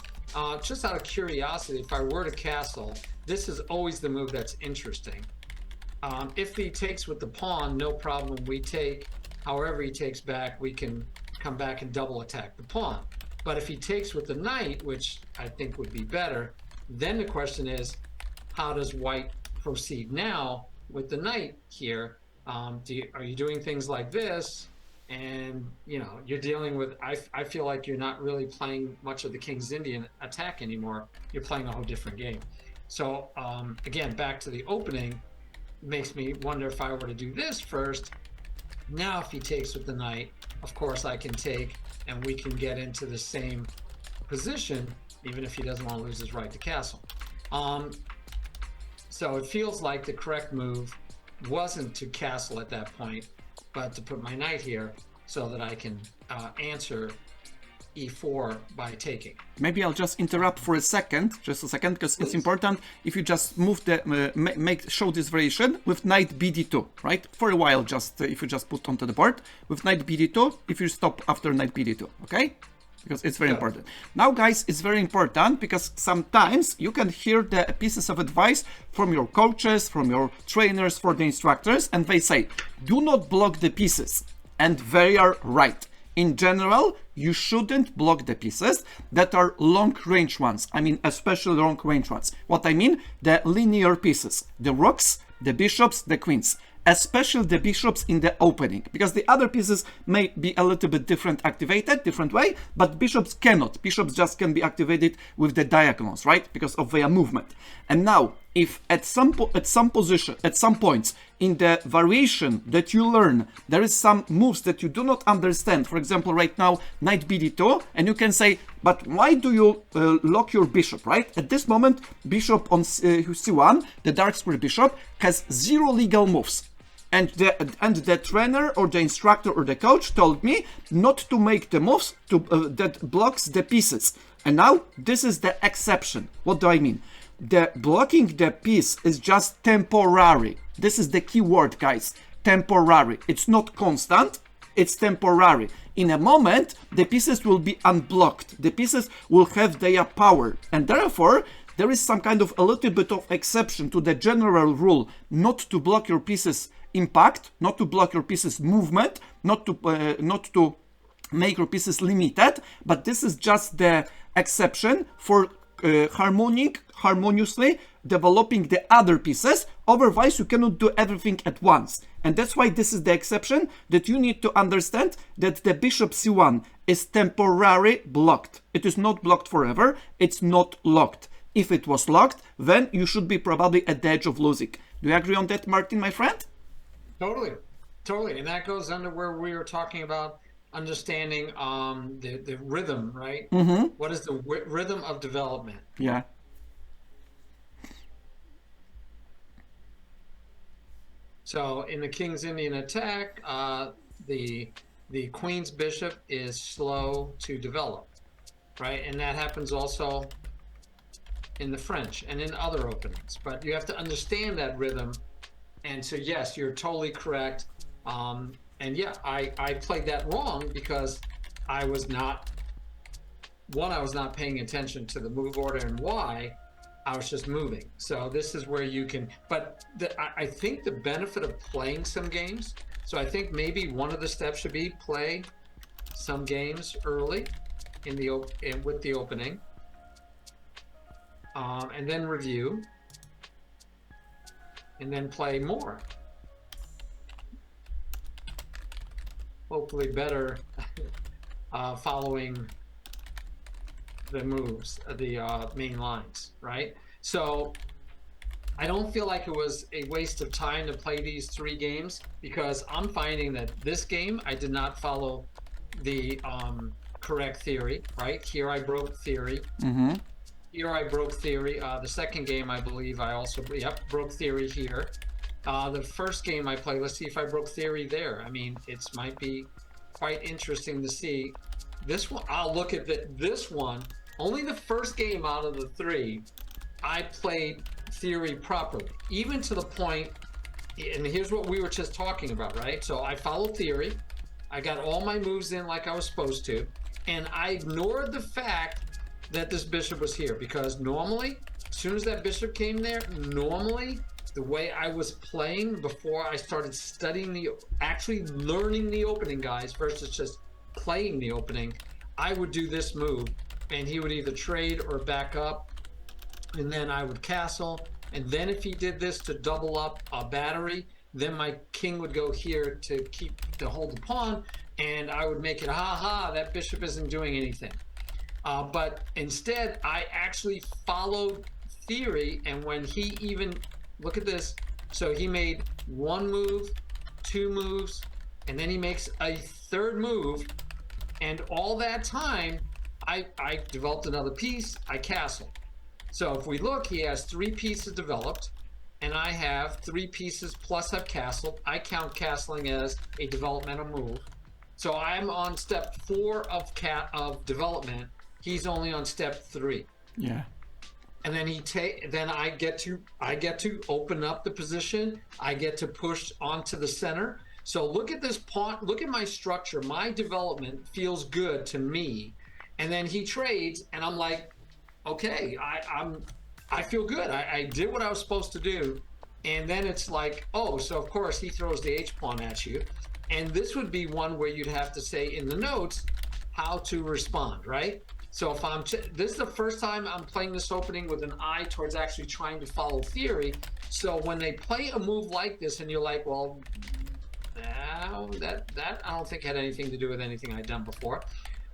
Just out of curiosity, if I were to castle, this is always the move that's interesting. If he takes with the pawn, no problem, we take. However he takes back, we can come back and double attack the pawn. But if he takes with the knight, which I think would be better, then the question is, how does white proceed now with the knight here? Are you doing things like this? And you're dealing with, I feel like you're not really playing much of the King's Indian attack anymore. You're playing a whole different game. So again, back to the opening, makes me wonder if I were to do this first. Now if he takes with the knight, of course I can take, and we can get into the same position, even if he doesn't want to lose his right to castle. So it feels like the correct move wasn't to castle at that point, but to put my knight here so that I can answer e4 by taking. Maybe I'll just interrupt for a second, because it's important if you just move the show this variation with knight bd2, right? For a while, just if you just put onto the board with knight bd2, if you stop after knight bd2, okay? Because it's very important. Now, guys, it's very important because sometimes you can hear the pieces of advice from your coaches, from your trainers, for the instructors, and they say, do not block the pieces. And they are right. In general, you shouldn't block the pieces that are long-range ones. I mean, especially long-range ones. What I mean, the linear pieces, the rooks, the bishops, the queens. Especially the bishops in the opening, because the other pieces may be a little bit different way, but bishops cannot. Bishops just can be activated with the diagonals, right? Because of their movement. And now, if at some points in the variation that you learn, there is some moves that you do not understand. For example, right now, knight bd2, and you can say, but why do you lock your bishop, right? At this moment, bishop on c1, the dark square bishop, has 0 legal moves. And the trainer or the instructor or the coach told me not to make the moves that blocks the pieces. And now this is the exception. What do I mean? The blocking the piece is just temporary. This is the key word, guys. Temporary. It's not constant. It's temporary. In a moment, the pieces will be unblocked. The pieces will have their power. And therefore, there is some kind of a little bit of exception to the general rule not to block your pieces impact, not to block your pieces movement, not to make your pieces limited, but this is just the exception for harmoniously developing the other pieces. Otherwise, you cannot do everything at once. And that's why this is the exception, that you need to understand that the bishop c1 is temporarily blocked. It is not blocked forever. It's not locked. If it was locked, then you should be probably at the edge of losing. Do you agree on that, Martin, my friend? Totally. And that goes under where we were talking about understanding the rhythm, right? Mm-hmm. What is the rhythm of development? Yeah. So in the King's Indian attack, the Queen's bishop is slow to develop, right? And that happens also in the French and in other openings. But you have to understand that rhythm. And so, yes, you're totally correct. And yeah, I played that wrong because I was not paying attention to the move order and why. I was just moving. So this is where you can, but I think the benefit of playing some games, so I think maybe one of the steps should be play some games early with the opening, and then review, and then play more. Hopefully better following the moves, the main lines, right? So I don't feel like it was a waste of time to play these 3 games, because I'm finding that this game I did not follow the correct theory, right? Here I broke theory. Mm-hmm. Here I broke theory. The second game, I believe I also broke theory here. The first game I played, let's see if I broke theory there. I mean, it might be quite interesting to see. This one, I'll look at this one. Only the first game out of the 3, I played theory properly, even to the point, and here's what we were just talking about, right? So I followed theory. I got all my moves in like I was supposed to, and I ignored the fact that this bishop was here, because normally, as soon as that bishop came there, normally, the way I was playing before I started studying actually learning the opening, guys, versus just playing the opening, I would do this move, and he would either trade or back up, and then I would castle, and then if he did this to double up a battery, then my king would go here to hold the pawn, and I would make it, that bishop isn't doing anything. But instead, I actually followed theory, and when he even, look at this, so he made 1 move, 2 moves, and then he makes a 3rd move, and all that time, I developed another piece, I castled. So if we look, he has 3 pieces developed, and I have 3 pieces plus I've castled. I count castling as a developmental move. So I'm on step 4 of development. He's only on step 3. Yeah. And then then I get to open up the position. I get to push onto the center. So look at this pawn. Look at my structure. My development feels good to me. And then he trades, and I'm like, okay, I feel good. I did what I was supposed to do. And then it's like, oh, so of course he throws the H pawn at you. And this would be one where you'd have to say in the notes how to respond, right? So if this is the first time I'm playing this opening with an eye towards actually trying to follow theory. So when they play a move like this and you're like, well, that I don't think had anything to do with anything I'd done before.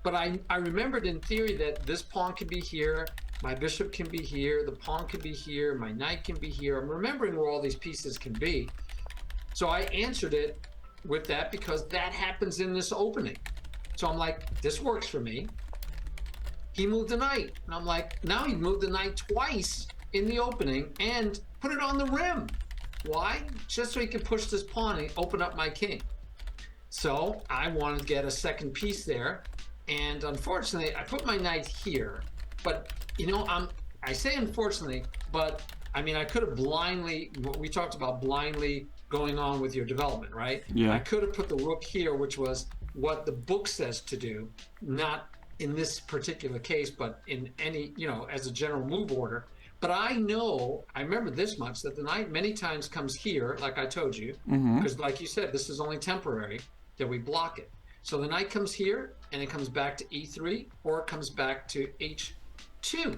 But I remembered in theory that this pawn could be here, my bishop can be here, the pawn can be here, my knight can be here. I'm remembering where all these pieces can be. So I answered it with that because that happens in this opening. So I'm like, this works for me. He moved the knight, and I'm like, now he moved the knight twice in the opening and put it on the rim. Why? Just so he could push this pawn and open up my king. So I wanted to get a second piece there, and unfortunately, I put my knight here. But you know, I say unfortunately, but I mean, I could have blindly. We talked about blindly going on with your development, right? Yeah. I could have put the rook here, which was what the book says to do, not in this particular case, but in any, you know, as a general move order. But I remember this much, that the knight many times comes here, like I told you, because like you said, this is only temporary, that we block it. So the knight comes here, and it comes back to e3, or it comes back to h2.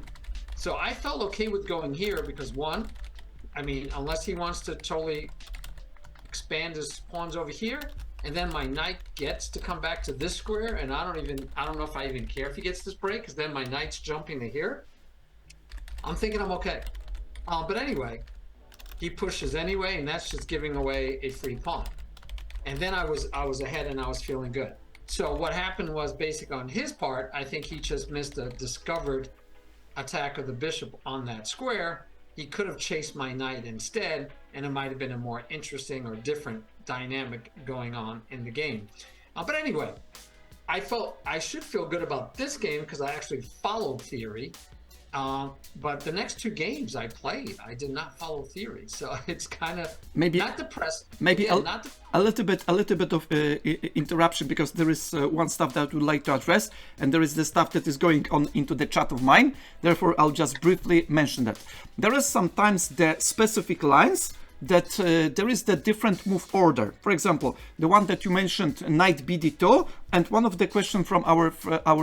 So I felt okay with going here because one, I mean, unless he wants to totally expand his pawns over here, and then my knight gets to come back to this square, and I don't know if I even care if he gets this break, because then my knight's jumping to here. I'm thinking I'm okay. But anyway, he pushes anyway, and that's just giving away a free pawn. And then I was ahead, and I was feeling good. So what happened was, basically on his part, I think he just missed a discovered attack of the bishop on that square. He could have chased my knight instead, and it might have been a more interesting or different dynamic going on in the game. But anyway, I felt I should feel good about this game because I actually followed theory. But the next 2 games I played, I did not follow theory, so it's kind of maybe not depressed. Maybe a little bit of interruption, because there is one stuff that I would like to address, and there is the stuff that is going on into the chat of mine. Therefore, I'll just briefly mention that there is sometimes the specific lines that there is the different move order. For example, the one that you mentioned, knight bd2, and one of the questions from our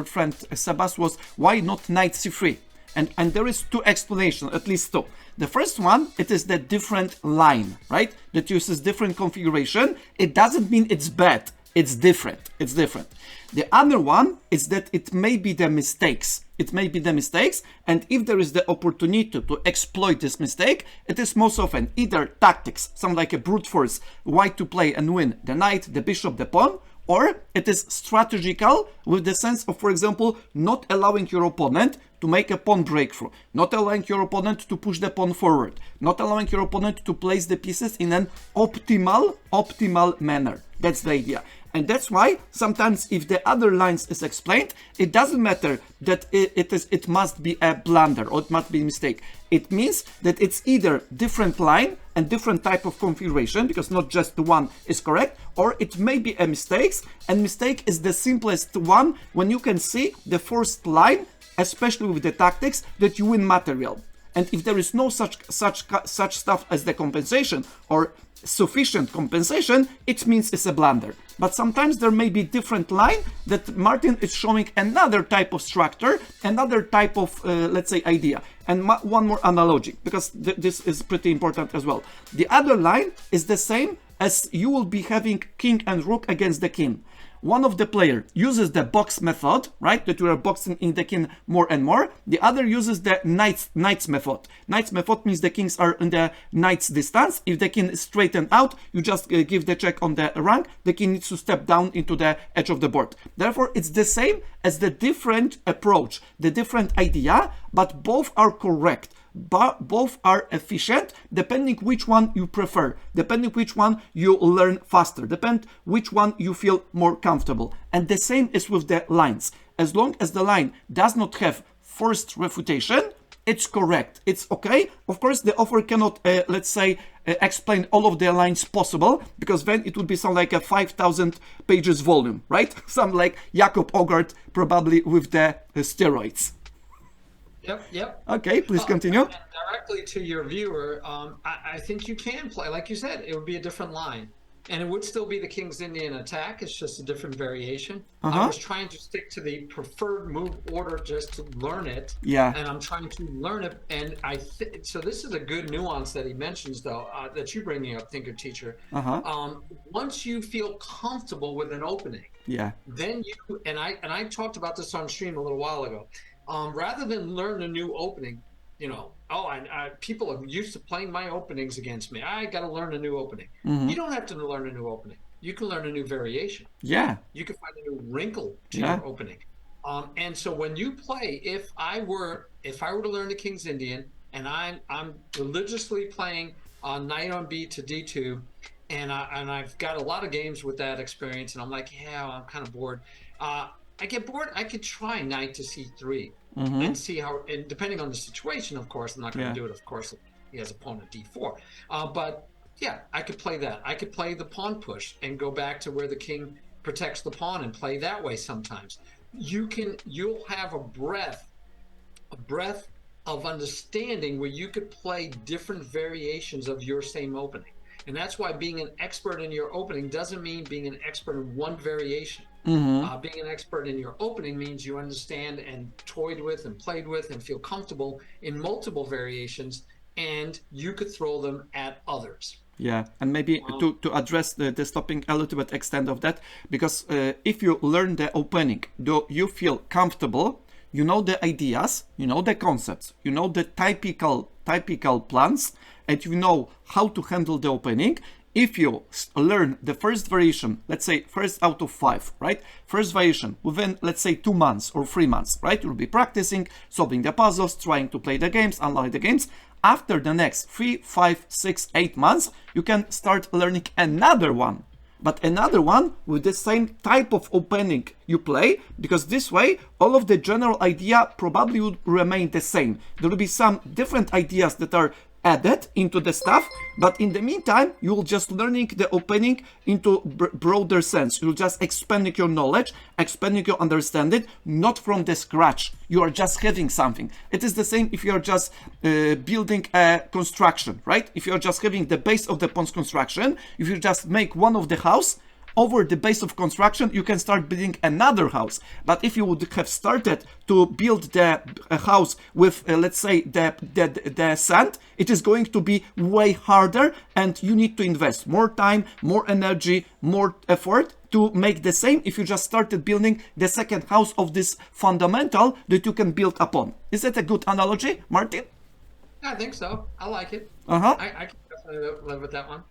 friend Sebas was, why not knight c3? And there is 2 explanations, at least 2. The first one, it is the different line, right? That uses different configuration. It doesn't mean it's bad. It's different. It's different. The other one is that it may be the mistakes. It may be the mistakes. And if there is the opportunity to exploit this mistake, it is most often either tactics, something like a brute force, white to play and win the knight, the bishop, the pawn, or it is strategical with the sense of, for example, not allowing your opponent to make a pawn breakthrough, not allowing your opponent to push the pawn forward, not allowing your opponent to place the pieces in an optimal manner. That's the idea. And that's why sometimes if the other lines is explained, it doesn't matter that it must be a blunder or it must be a mistake. It means that it's either different line and different type of configuration, because not just the one is correct, or it may be a mistake, and mistake is the simplest one when you can see the first line, especially with the tactics, that you win material. And if there is no such stuff as the compensation or sufficient compensation, it means it's a blunder. But sometimes there may be different line that Martin is showing another type of structure, another type of, let's say, idea. And one more analogy, because this is pretty important as well. The other line is the same as you will be having king and rook against the king. One of the player uses the box method, right? That you are boxing in the king more and more. The other uses the knight's method. Knight's method means the kings are in the knight's distance. If the king is straightened out, you just give the check on the rank. The king needs to step down into the edge of the board. Therefore, it's the same as the different approach, the different idea, but both are correct. Both are efficient, depending which one you prefer, depending which one you learn faster, depend which one you feel more comfortable. And the same is with the lines. As long as the line does not have forced refutation, it's correct, it's okay. Of course, the author cannot, let's say, explain all of the lines possible, because then it would be some like a 5,000 pages volume, right? Some like Jakob Ogart, probably with the steroids. Yep. Okay, please continue. And directly to your viewer, I think you can play, like you said, it would be a different line. And it would still be the King's Indian attack. It's just a different variation. I was trying to stick to the preferred move order just to learn it. Yeah. And I'm trying to learn it. And so this is a good nuance that he mentions, though, that you bring up, Thinker Teacher. Once you feel comfortable with an opening, then you, and I talked about this on stream a little while ago. Rather than learn a new opening, you know, people are used to playing my openings against me. I got to learn a new opening. You don't have to learn a new opening. You can learn a new variation. Yeah. You can find a new wrinkle to your opening. And so when you play, if I were to learn the King's Indian, and I'm religiously playing knight on b to d2, and I've got a lot of games with that experience, and I'm like, yeah, I'm kind of bored. I get bored. I could try knight to c3 and see how, and depending on the situation, of course, I'm not going to do it, of course, if he has a pawn at d4. But yeah, I could play that. I could play the pawn push and go back to where the king protects the pawn and play that way sometimes. You'll have a breadth of understanding where you could play different variations of your same opening. And that's why being an expert in your opening doesn't mean being an expert in one variation. Being an expert in your opening means you understand and toyed with and played with and feel comfortable in multiple variations, and you could throw them at others. Yeah, and maybe to address the stopping a little bit extent of that, because if you learn the opening, do you feel comfortable, you know the ideas, you know the concepts, you know the typical plans, and you know how to handle the opening. If you learn the first variation, let's say first out of 5, right? First variation within, let's say 2 months or 3 months, right? You'll be practicing, solving the puzzles, trying to play the games, unlock the games. After the next 3, 5, 6, 8 months, you can start learning another one. But another one with the same type of opening you play, because this way all of the general idea probably would remain the same. There will be some different ideas that are added into the stuff, but in the meantime you'll just learning the opening into broader sense. You'll just expanding your knowledge, expanding your understanding, not from the scratch. You are just having something. It is the same if you're just building a construction, right? If you're just having the base of the pawn's construction, if you just make one of the house, over the base of construction, you can start building another house. But if you would have started to build the house with, let's say, the sand, it is going to be way harder, and you need to invest more time, more energy, more effort to make the same if you just started building the second house of this fundamental that you can build upon. Is that a good analogy, Martin? I think so. I like it. I can definitely live with that one.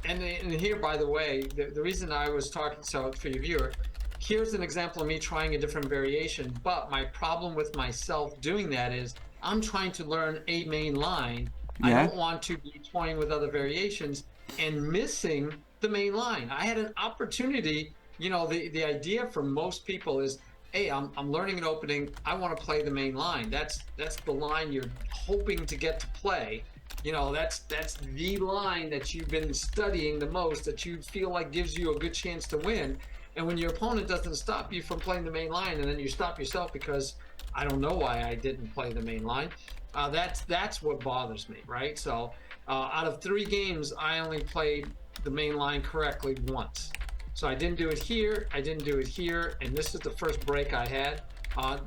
And here, by the way, the reason I was talking, so for your viewer, here's an example of me trying a different variation, but my problem with myself doing that is I'm trying to learn a main line. I don't want to be toying with other variations and missing the main line. I had an opportunity, you know, the idea for most people is, hey, I'm learning an opening, I want to play the main line. That's the line you're hoping to get to play. You know, that's the line that you've been studying the most, that you feel like gives you a good chance to win. And when your opponent doesn't stop you from playing the main line, and then you stop yourself because I don't know why I didn't play the main line, that's what bothers me, right? So out of 3 games, I only played the main line correctly once. So I didn't do it here, I didn't do it here, and this is the first break I had.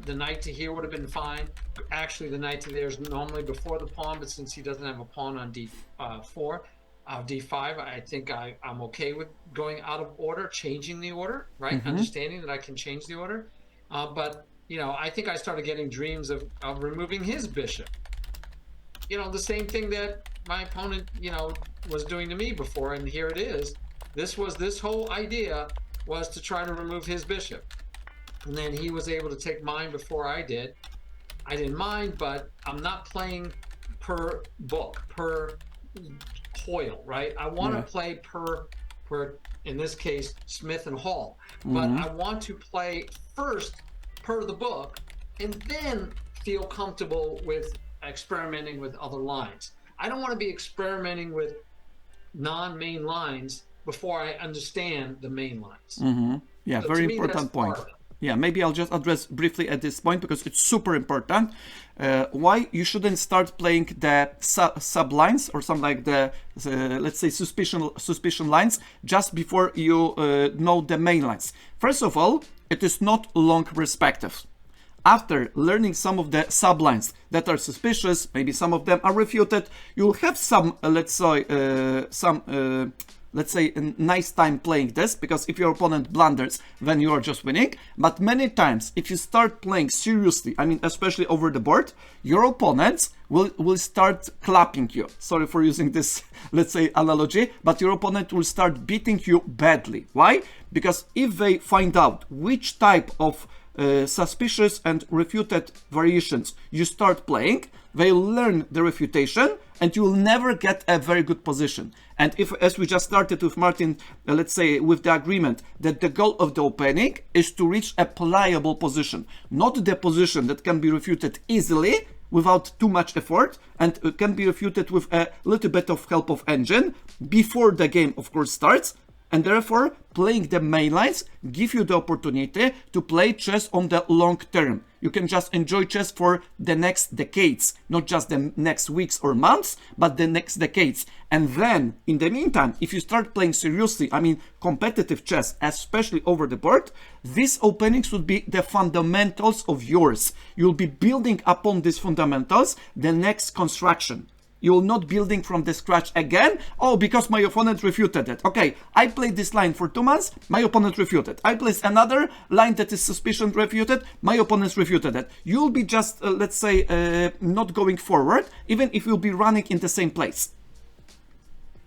The knight to here would have been fine. Actually, the knight to there is normally before the pawn, but since he doesn't have a pawn on d4, d5, I think I'm okay with going out of order, changing the order, right? Understanding that I can change the order. But, you know, I think I started getting dreams of removing his bishop. You know, the same thing that my opponent, you know, was doing to me before, and here it is. This was this whole idea was to try to remove his bishop. And then he was able to take mine before I did. I didn't mind, but I'm not playing per book, per Hoyle, right? I want to play per, in this case, Smith and Hall. But I want to play first per the book and then feel comfortable with experimenting with other lines. I don't want to be experimenting with non-main lines before I understand the main lines. Yeah, so very important point. Yeah, maybe I'll just address briefly at this point because it's super important. Why you shouldn't start playing the sub lines or something like the let's say suspicion lines just before you know the main lines. First of all, it is not long perspective. After learning some of the sublines that are suspicious, maybe some of them are refuted, you'll have some, let's say, a nice time playing this, because if your opponent blunders, then you are just winning. But many times, if you start playing seriously, I mean, especially over the board, your opponents will start clapping you. Sorry for using this, let's say, analogy, but your opponent will start beating you badly. Why? Because if they find out which type of suspicious and refuted variations you start playing, they'll learn the refutation and you will never get a very good position. And if, as we just started with Martin, let's say with the agreement that the goal of the opening is to reach a pliable position, not the position that can be refuted easily without too much effort and can be refuted with a little bit of help of engine before the game, of course, starts. And therefore, playing the main lines give you the opportunity to play chess on the long term. You can just enjoy chess for the next decades, not just the next weeks or months, but the next decades. And then, in the meantime, if you start playing seriously, I mean competitive chess, especially over the board, these openings would be the fundamentals of yours. You'll be building upon these fundamentals the next construction. You're not building from the scratch again. Oh, because my opponent refuted it. Okay, I played this line for 2 months, my opponent refuted. I placed another line that is suspicion refuted, my opponent refuted it. You'll be just, let's say, not going forward, even if you'll be running in the same place.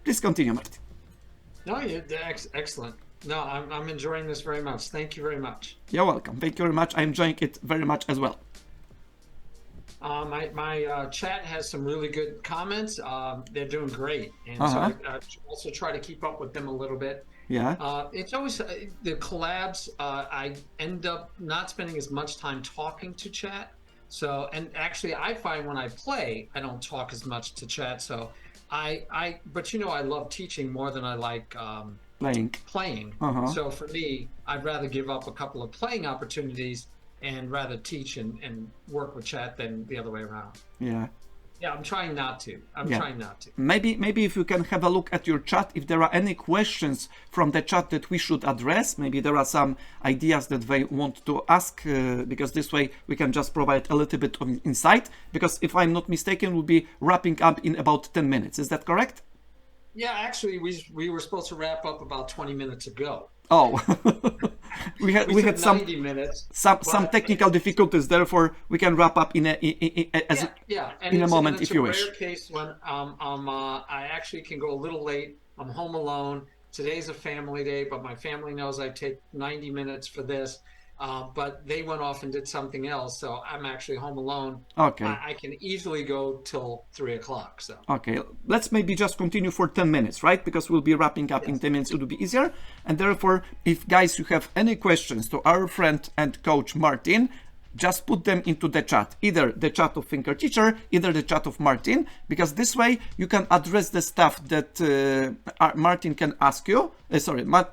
Please continue, Martin. No, you're excellent. No, I'm enjoying this very much. Thank you very much. You're welcome. Thank you very much. I'm enjoying it very much as well. My chat has some really good comments. They're doing great, and so I also try to keep up with them a little bit. Yeah. It's always the collabs. I end up not spending as much time talking to chat. So, and actually, I find when I play, I don't talk as much to chat. So, but you know, I love teaching more than I like playing. So for me, I'd rather give up a couple of playing opportunities and rather teach and work with chat than the other way around. Yeah. Yeah, I'm trying not to. Trying not to. Maybe if you can have a look at your chat, if there are any questions from the chat that we should address, maybe there are some ideas that they want to ask, because this way we can just provide a little bit of insight, because if I'm not mistaken, we'll be wrapping up in about 10 minutes. Is that correct? Yeah, actually, we were supposed to wrap up about 20 minutes ago. Oh, we had some 90 minutes, some technical difficulties. Therefore, we can wrap up in a moment if you wish. It's a rare case when I actually can go a little late. I'm home alone. Today's a family day, but my family knows I take 90 minutes for this. But they went off and did something else, so I'm actually home alone. Okay. I can easily go till 3 o'clock. So. Okay, let's maybe just continue for 10 minutes, right? Because we'll be wrapping up in 10 minutes. It will be easier. And therefore, if guys, you have any questions to our friend and coach Martin, just put them into the chat, either the chat of Thinker Teacher, either the chat of Martin, because this way you can address the stuff that Martin can ask you.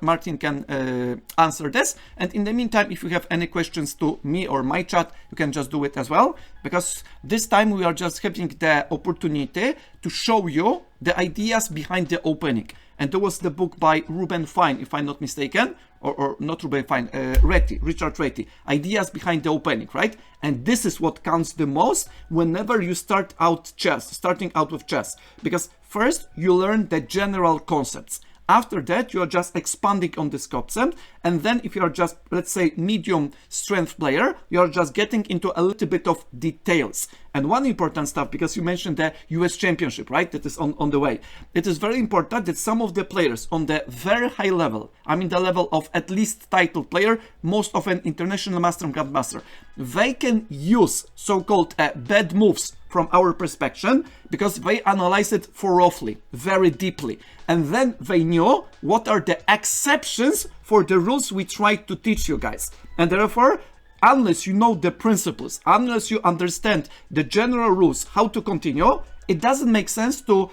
Martin can answer this. And in the meantime, if you have any questions to me or my chat, you can just do it as well. Because this time we are just having the opportunity to show you the ideas behind the opening. And there was the book by Ruben Fine, if I'm not mistaken, or not Ruben Fine, Richard Reti, Ideas Behind the Opening, right? And this is what counts the most whenever you starting out with chess. Because first, you learn the general concepts. After that, you are just expanding on this concept. And then if you are just, let's say, medium strength player, you are just getting into a little bit of details. And one important stuff, because you mentioned the US Championship, right? That is on the way. It is very important that some of the players on the very high level, I mean the level of at least title player, most often international master and grandmaster, they can use so-called bad moves from our perspective, because they analyze it thoroughly, very deeply. And then they knew what are the exceptions for the rules we tried to teach you guys. And therefore, unless you know the principles, unless you understand the general rules, how to continue, it doesn't make sense to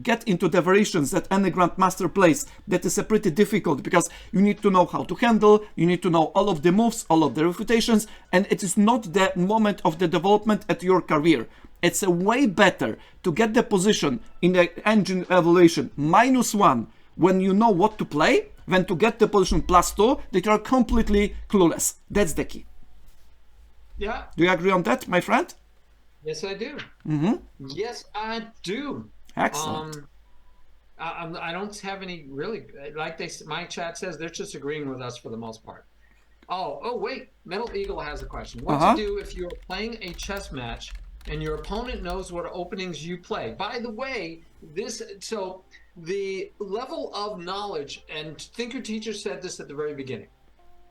get into the variations that any grandmaster plays. That is a pretty difficult, because you need to know how to handle, you need to know all of the moves, all of the refutations, and it is not the moment of the development at your career. It's a way better to get the position in the engine evaluation -1 when you know what to play, than to get the position +2 that you are completely clueless. That's the key. Yeah. Do you agree on that, my friend? Yes, I do. Yes, I do. Excellent. I don't have any really, like my chat says, they're just agreeing with us for the most part. Oh, wait. Metal Eagle has a question. What to do if you're playing a chess match and your opponent knows what openings you play? By the way, so the level of knowledge, and Thinker Teacher said this at the very beginning,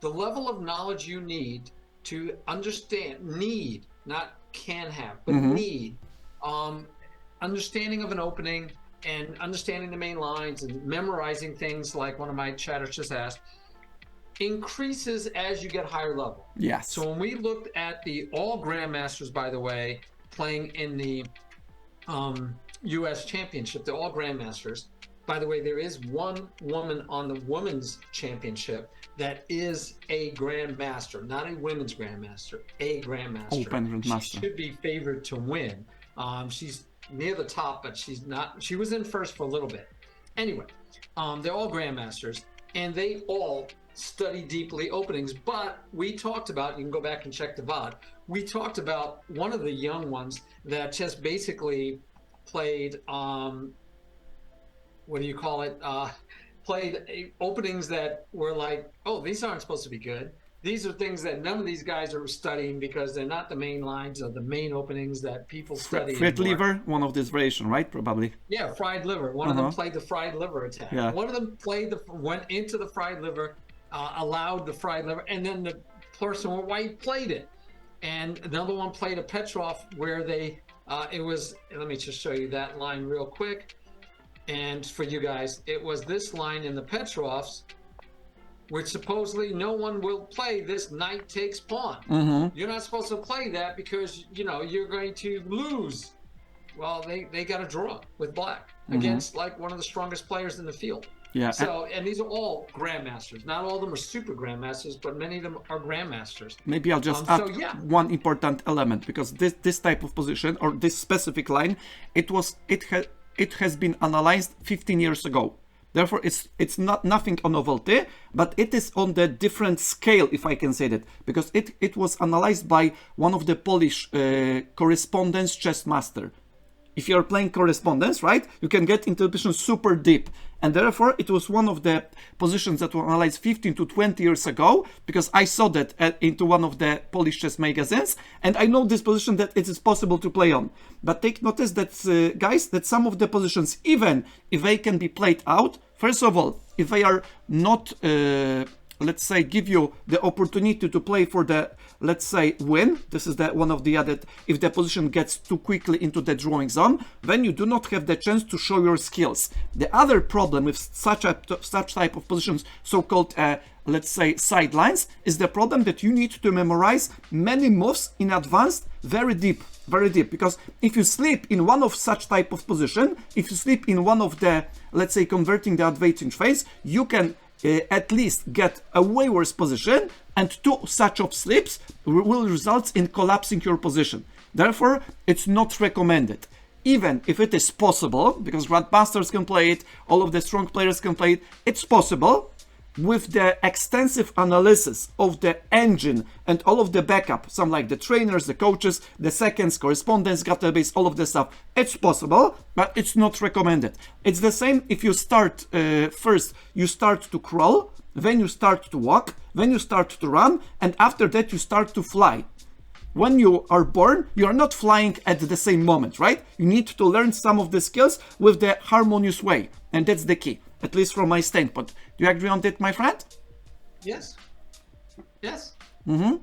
the level of knowledge you need to understand, not can have, but need, understanding of an opening and understanding the main lines and memorizing things, like one of my chatters just asked, increases as you get higher level. Yes. So when we looked at all grandmasters, by the way, playing in the US Championship, the all grandmasters, by the way, there is one woman on the women's championship that is a grandmaster, not a women's grandmaster, a grandmaster. Open grandmaster. She should be favored to win. She's near the top, but she's not. She was in first for a little bit. Anyway, they're all grandmasters, and they all study deeply openings. But we talked about, you can go back and check the VOD, we talked about one of the young ones that just basically played, what do you call it? Played openings that were like, oh, these aren't supposed to be good. These are things that none of these guys are studying, because they're not the main lines or the main openings that people study. Fried liver, one of this variation, right? Probably. Yeah, fried liver. One of them played the fried liver attack. Yeah. One of them went into the fried liver, allowed the fried liver, and then the person with white played it. And another one played a Petrov where they, it was, let me just show you that line real quick. And for you guys, it was this line in the Petrovs, which supposedly no one will play this knight takes pawn. You're not supposed to play that because, you're going to lose. Well, they got a draw with black against like one of the strongest players in the field. Yeah. So, and these are all grandmasters. Not all of them are super grandmasters, but many of them are grandmasters. Maybe I'll just add one important element, because this type of position, or this specific line, it has been analyzed 15 years ago. Therefore, it's not nothing on novelty, but it is on the different scale, if I can say that, because it was analyzed by one of the Polish correspondence chess master. If you're playing correspondence, right, you can get into the position super deep. And therefore, it was one of the positions that were analyzed 15 to 20 years ago, because I saw that into one of the Polish chess magazines, and I know this position that it is possible to play on. But take notice that, guys, that some of the positions, even if they can be played out, first of all, if they are not, let's say, give you the opportunity to play for the, let's say, win, this is one of the other, if the position gets too quickly into the drawing zone, then you do not have the chance to show your skills. The other problem with such type of positions, so-called, let's say, sidelines, is the problem that you need to memorize many moves in advance, very deep, because if you sleep in one of such type of position, if you sleep in one of the, let's say, converting the advantage phase, you can at least get a way worse position, and two such of slips will result in collapsing your position. Therefore, it's not recommended. Even if it is possible, because grandmasters can play it, all of the strong players can play it, it's possible, with the extensive analysis of the engine and all of the backup, some like the trainers, the coaches, the seconds, correspondence, database, all of the stuff, it's possible, but it's not recommended. It's the same if you start, first you start to crawl, then you start to walk, then you start to run, and after that you start to fly. When you are born, you are not flying at the same moment, right? You need to learn some of the skills with the harmonious way, and that's the key, at least from my standpoint. Do you agree on that, my friend? Yes. Yes. Mm-hmm.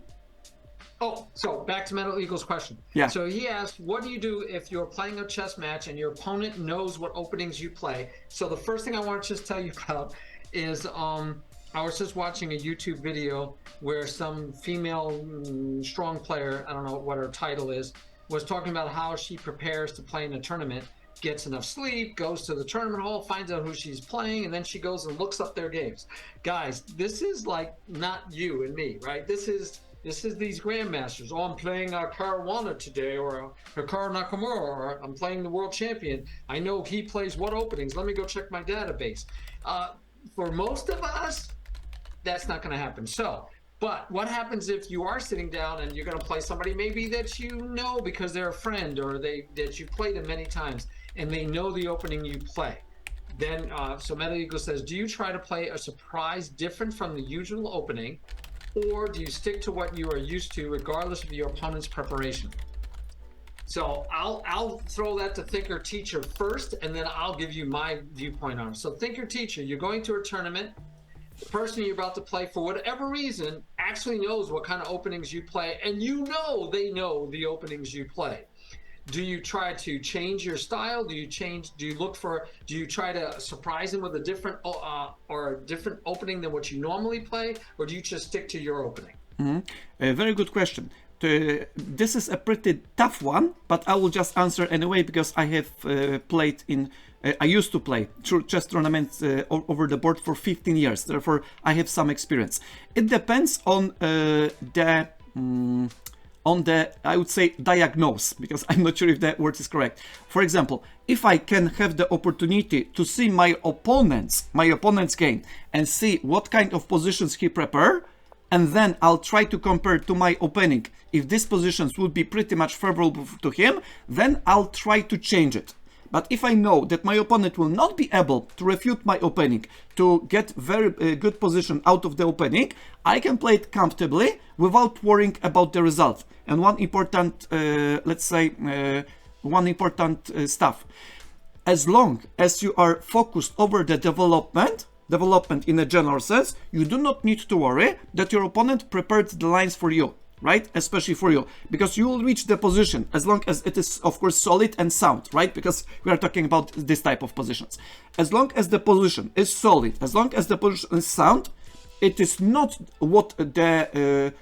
Oh, so back to Metal Eagle's question. Yeah. So he asked, what do you do if you're playing a chess match and your opponent knows what openings you play? So the first thing I want to just tell you about is I was just watching a YouTube video where some female strong player, I don't know what her title is, was talking about how she prepares to play in a tournament, gets enough sleep, goes to the tournament hall, finds out who she's playing, and then she goes and looks up their games. Guys, this is like not you and me, right? This is these grandmasters. Oh, I'm playing Caruana today, or Hikaru Nakamura, or I'm playing the world champion. I know he plays what openings. Let me go check my database. For most of us, that's not going to happen. So, but what happens if you are sitting down and you're going to play somebody maybe that you know because they're a friend, or that you played them many times and they know the opening you play? Then, so Metal Eagle says, do you try to play a surprise different from the usual opening, or do you stick to what you are used to regardless of your opponent's preparation? So I'll throw that to Thinker Teacher first, and then I'll give you my viewpoint on it. So Thinker Teacher, you're going to a tournament. The person you're about to play, for whatever reason, actually knows what kind of openings you play, and you know they know the openings you play. Do you try to change your style? Do you try to surprise them with a different opening than what you normally play, or do you just stick to your opening? Mm-hmm. A very good question. This is a pretty tough one, but I will just answer anyway, because I have played in I used to play chess tournaments over the board for 15 years. Therefore, I have some experience. It depends on the I would say diagnose, because I'm not sure if that word is correct. For example, if I can have the opportunity to see my opponent's game and see what kind of positions he prepared, and then I'll try to compare to my opening. If these positions would be pretty much favorable to him, then I'll try to change it. But if I know that my opponent will not be able to refute my opening, to get very good position out of the opening, I can play it comfortably without worrying about the result. And one important, stuff. As long as you are focused over the development in a general sense, you do not need to worry that your opponent prepared the lines for you. Right? Especially for you, because you will reach the position as long as it is, of course, solid and sound, right? Because we are talking about this type of positions. As long as the position is solid, as long as the position is sound, it is not what is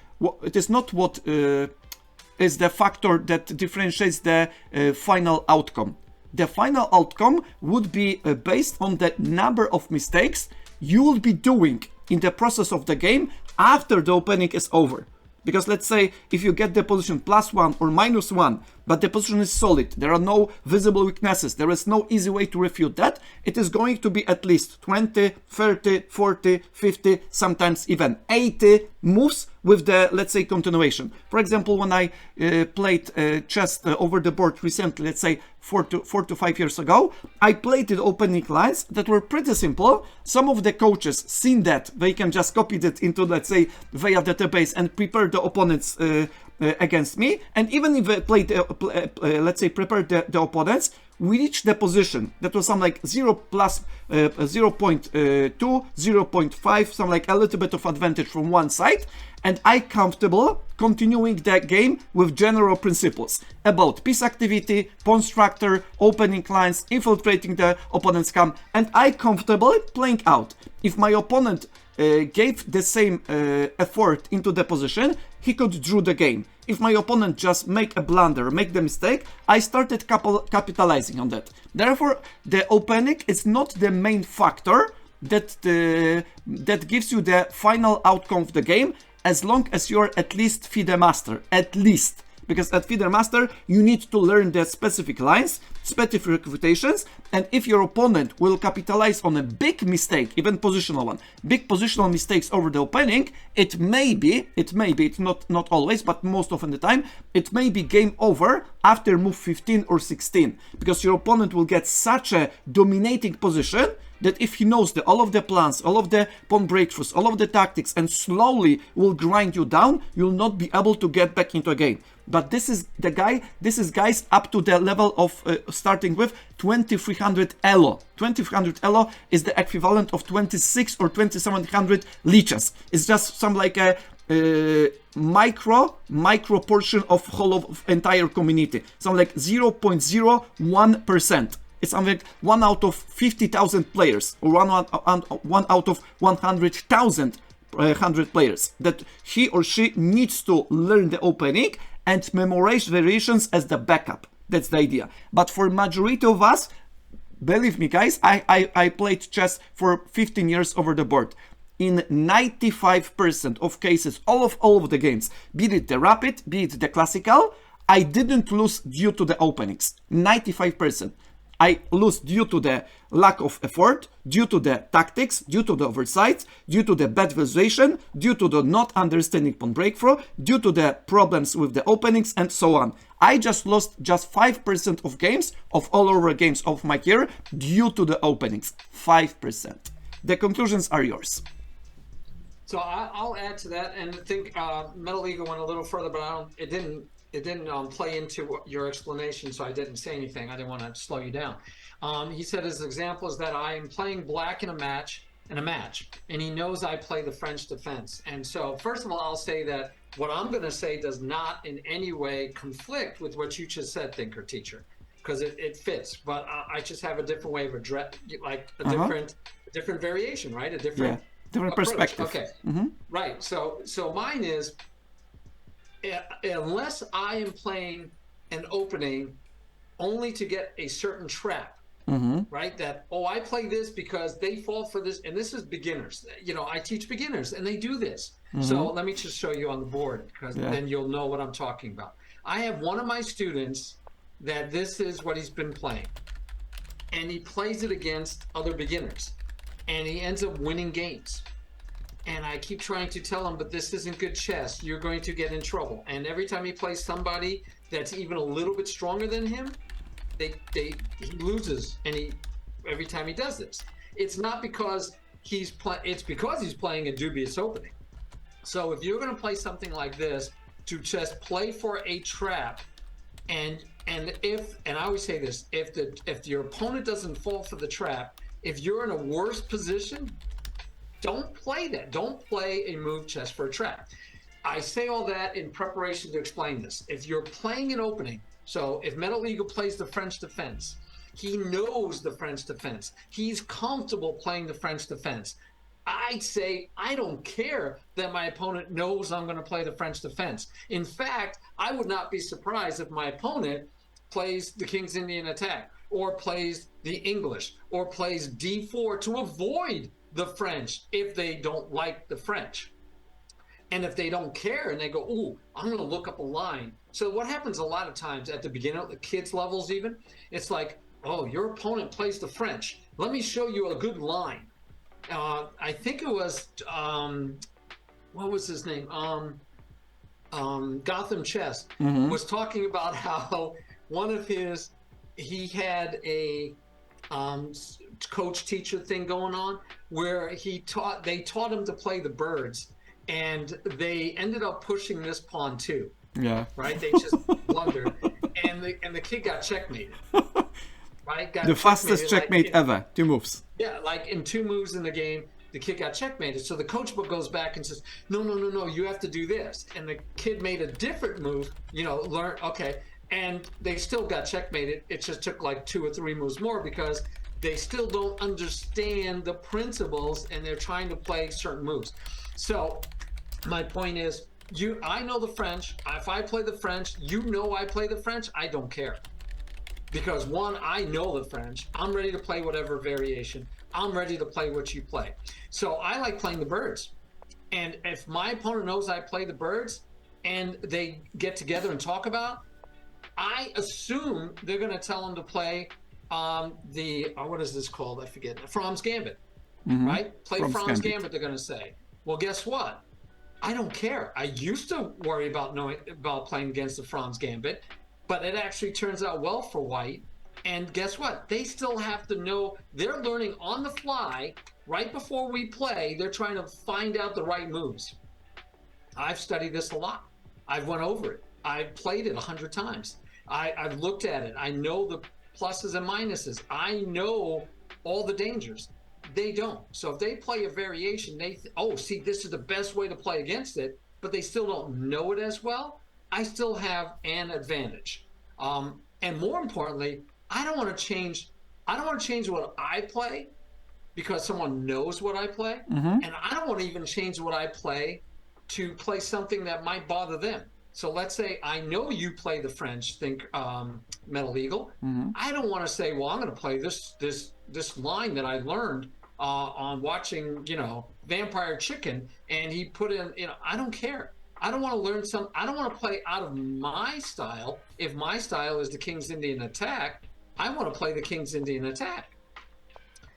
the factor that differentiates the final outcome. The final outcome would be based on the number of mistakes you will be doing in the process of the game after the opening is over. Because let's say if you get the position +1 or -1, but the position is solid, there are no visible weaknesses, there is no easy way to refute that, it is going to be at least 20, 30, 40, 50, sometimes even 80 moves with the, let's say, continuation. For example, when I played chess over the board recently, let's say 4 to 5 years ago, I played the opening lines that were pretty simple. Some of the coaches seen that they can just copy that into, let's say, via database and prepare the opponents against me. And even if they played, let's say, prepared the opponents, we reached the position that was some like 0 plus 0.2, 0.5, some like a little bit of advantage from one side, and I comfortable continuing the game with general principles about piece activity, pawn structure, opening lines, infiltrating the opponent's camp, and I comfortable playing out. If my opponent gave the same effort into the position, he could draw the game. If my opponent just make a blunder, make the mistake, I started capitalizing on that. Therefore, the opening is not the main factor that gives you the final outcome of the game, as long as you're at least FIDE master, at least. Because at FIDE Master, you need to learn the specific lines, specific rotations, and if your opponent will capitalize on a big mistake, even positional one, big positional mistakes over the opening, it may be, it's not always, but most often the time, it may be game over after move 15 or 16, because your opponent will get such a dominating position that if he knows all of the plans, all of the pawn breakthroughs, all of the tactics, and slowly will grind you down, you'll not be able to get back into a game. But this is guys up to the level of starting with 2300 elo. 2300 elo is the equivalent of 26 or 2700 leeches. It's just some like a micro portion of whole of entire community. Some like 0.01%. It's something like 1 out of 50,000 players, or 1 out of 100,000 players, that he or she needs to learn the opening and memorize variations as the backup. That's the idea. But for majority of us, believe me guys, I played chess for 15 years over the board. In 95% of cases, all of the games, be it the rapid, be it the classical, I didn't lose due to the openings. 95%. I lose due to the lack of effort, due to the tactics, due to the oversights, due to the bad visualization, due to the not understanding pawn breakthrough, due to the problems with the openings, and so on. I just lost just 5% of games, of all over games of my career, due to the openings. 5%. The conclusions are yours. So I'll add to that, and I think Metal Eagle went a little further, but it didn't play into your explanation, so I didn't say anything. I didn't want to slow you down. He said his example is that I am playing black in a match, and he knows I play the French defense. And so, first of all, I'll say that what I'm going to say does not in any way conflict with what you just said, Thinker Teacher, because it fits. But I just have a different way of address, like a different variation, right? A different perspective. Okay, right. So mine is, unless I am playing an opening only to get a certain trap, right? That, oh, I play this because they fall for this, and this is beginners. You know, I teach beginners, and they do this. So let me just show you on the board, because then you'll know what I'm talking about. I have one of my students that this is what he's been playing, and he plays it against other beginners, and he ends up winning games. And I keep trying to tell him, but this isn't good chess. You're going to get in trouble. And every time he plays somebody that's even a little bit stronger than him, he loses. And every time he does this, it's not because it's because he's playing a dubious opening. So if you're going to play something like this, to just play for a trap, and I always say this, if your opponent doesn't fall for the trap, if you're in a worse position, don't play that. Don't play a move chess for a trap. I say all that in preparation to explain this. If you're playing an opening, so if Metal Eagle plays the French defense, he knows the French defense. He's comfortable playing the French defense. I'd say I don't care that my opponent knows I'm going to play the French defense. In fact, I would not be surprised if my opponent plays the King's Indian attack, or plays the English, or plays D4 to avoid the French if they don't like the French. And if they don't care and they go, ooh, I'm going to look up a line. So what happens a lot of times at the beginner, the kids levels even, it's like, oh, your opponent plays the French. Let me show you a good line. I think it was, what was his name? Gotham Chess was talking about how one of he had a coach teacher thing going on where they taught him to play the birds, and they ended up pushing this pawn too. Yeah. Right? They just blundered, and the kid got checkmated. Right? The fastest checkmate ever. 2 moves. Yeah, like in 2 moves in the game, the kid got checkmated. So the coach book goes back and says, no, you have to do this. And the kid made a different move, okay. And they still got checkmated. It just took like 2 or 3 moves more because they still don't understand the principles and they're trying to play certain moves. So my point is, I know the French. If I play the French, I play the French, I don't care. Because one, I know the French. I'm ready to play whatever variation. I'm ready to play what you play. So I like playing the birds. And if my opponent knows I play the birds, and they get together and talk about, I assume they're going to tell them to play what is this called? I forget. From's Gambit, right? Play From's Gambit, they're going to say. Well, guess what? I don't care. I used to worry about playing against the From's Gambit, but it actually turns out well for white. And guess what? They still have to know. They're learning on the fly right before we play. They're trying to find out the right moves. I've studied this a lot. I've went over it. I've played it 100 times. I've looked at it. I know the pluses and minuses. I know all the dangers. They don't. So if they play a variation, see, this is the best way to play against it, but they still don't know it as well, I still have an advantage. And more importantly, I don't want to change what I play because someone knows what I play. And I don't want to even change what I play to play something that might bother them. So let's say I know you play the French Metal Eagle. I don't want to say, well, I'm going to play this line that I learned on watching, Vampire Chicken, and he put in, I don't care. I don't want to learn I don't want to play out of my style. If my style is the King's Indian Attack, I want to play the King's Indian Attack.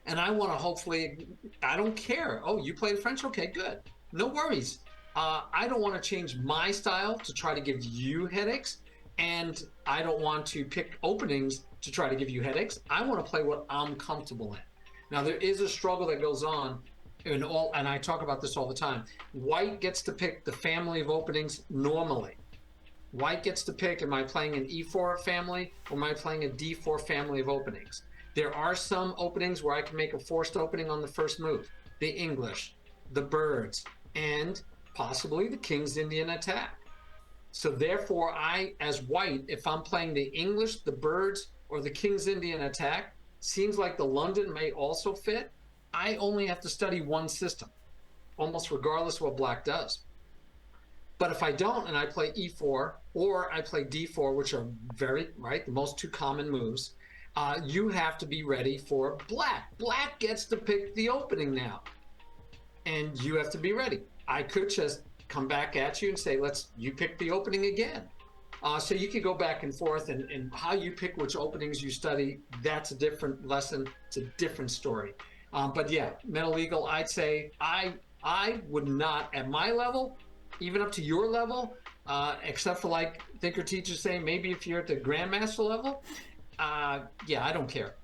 And I want to I don't care. Oh, you play the French? Okay, good. No worries. I don't want to change my style to try to give you headaches, and I don't want to pick openings to try to give you headaches. I want to play what I'm comfortable in. Now, there is a struggle that goes on and I talk about this all the time. White gets to pick the family of openings normally. White gets to pick, am I playing an E4 family or am I playing a D4 family of openings? There are some openings where I can make a forced opening on the first move. The English, the birds, and possibly the King's Indian Attack. So therefore, I, as white, if I'm playing the English, the birds, or the King's Indian Attack, seems like the London may also fit. I only have to study one system, almost regardless of what black does. But if I don't, and I play E4 or I play D4, which are the most two common moves, you have to be ready for black. Black gets to pick the opening now, and you have to be ready. I could just come back at you and say, you pick the opening again. So you could go back and forth, and how you pick which openings you study, that's a different lesson. It's a different story. But yeah, Metal Eagle, I'd say I would not, at my level, even up to your level, except for like Thinker Teachers say, maybe if you're at the Grandmaster level, I don't care.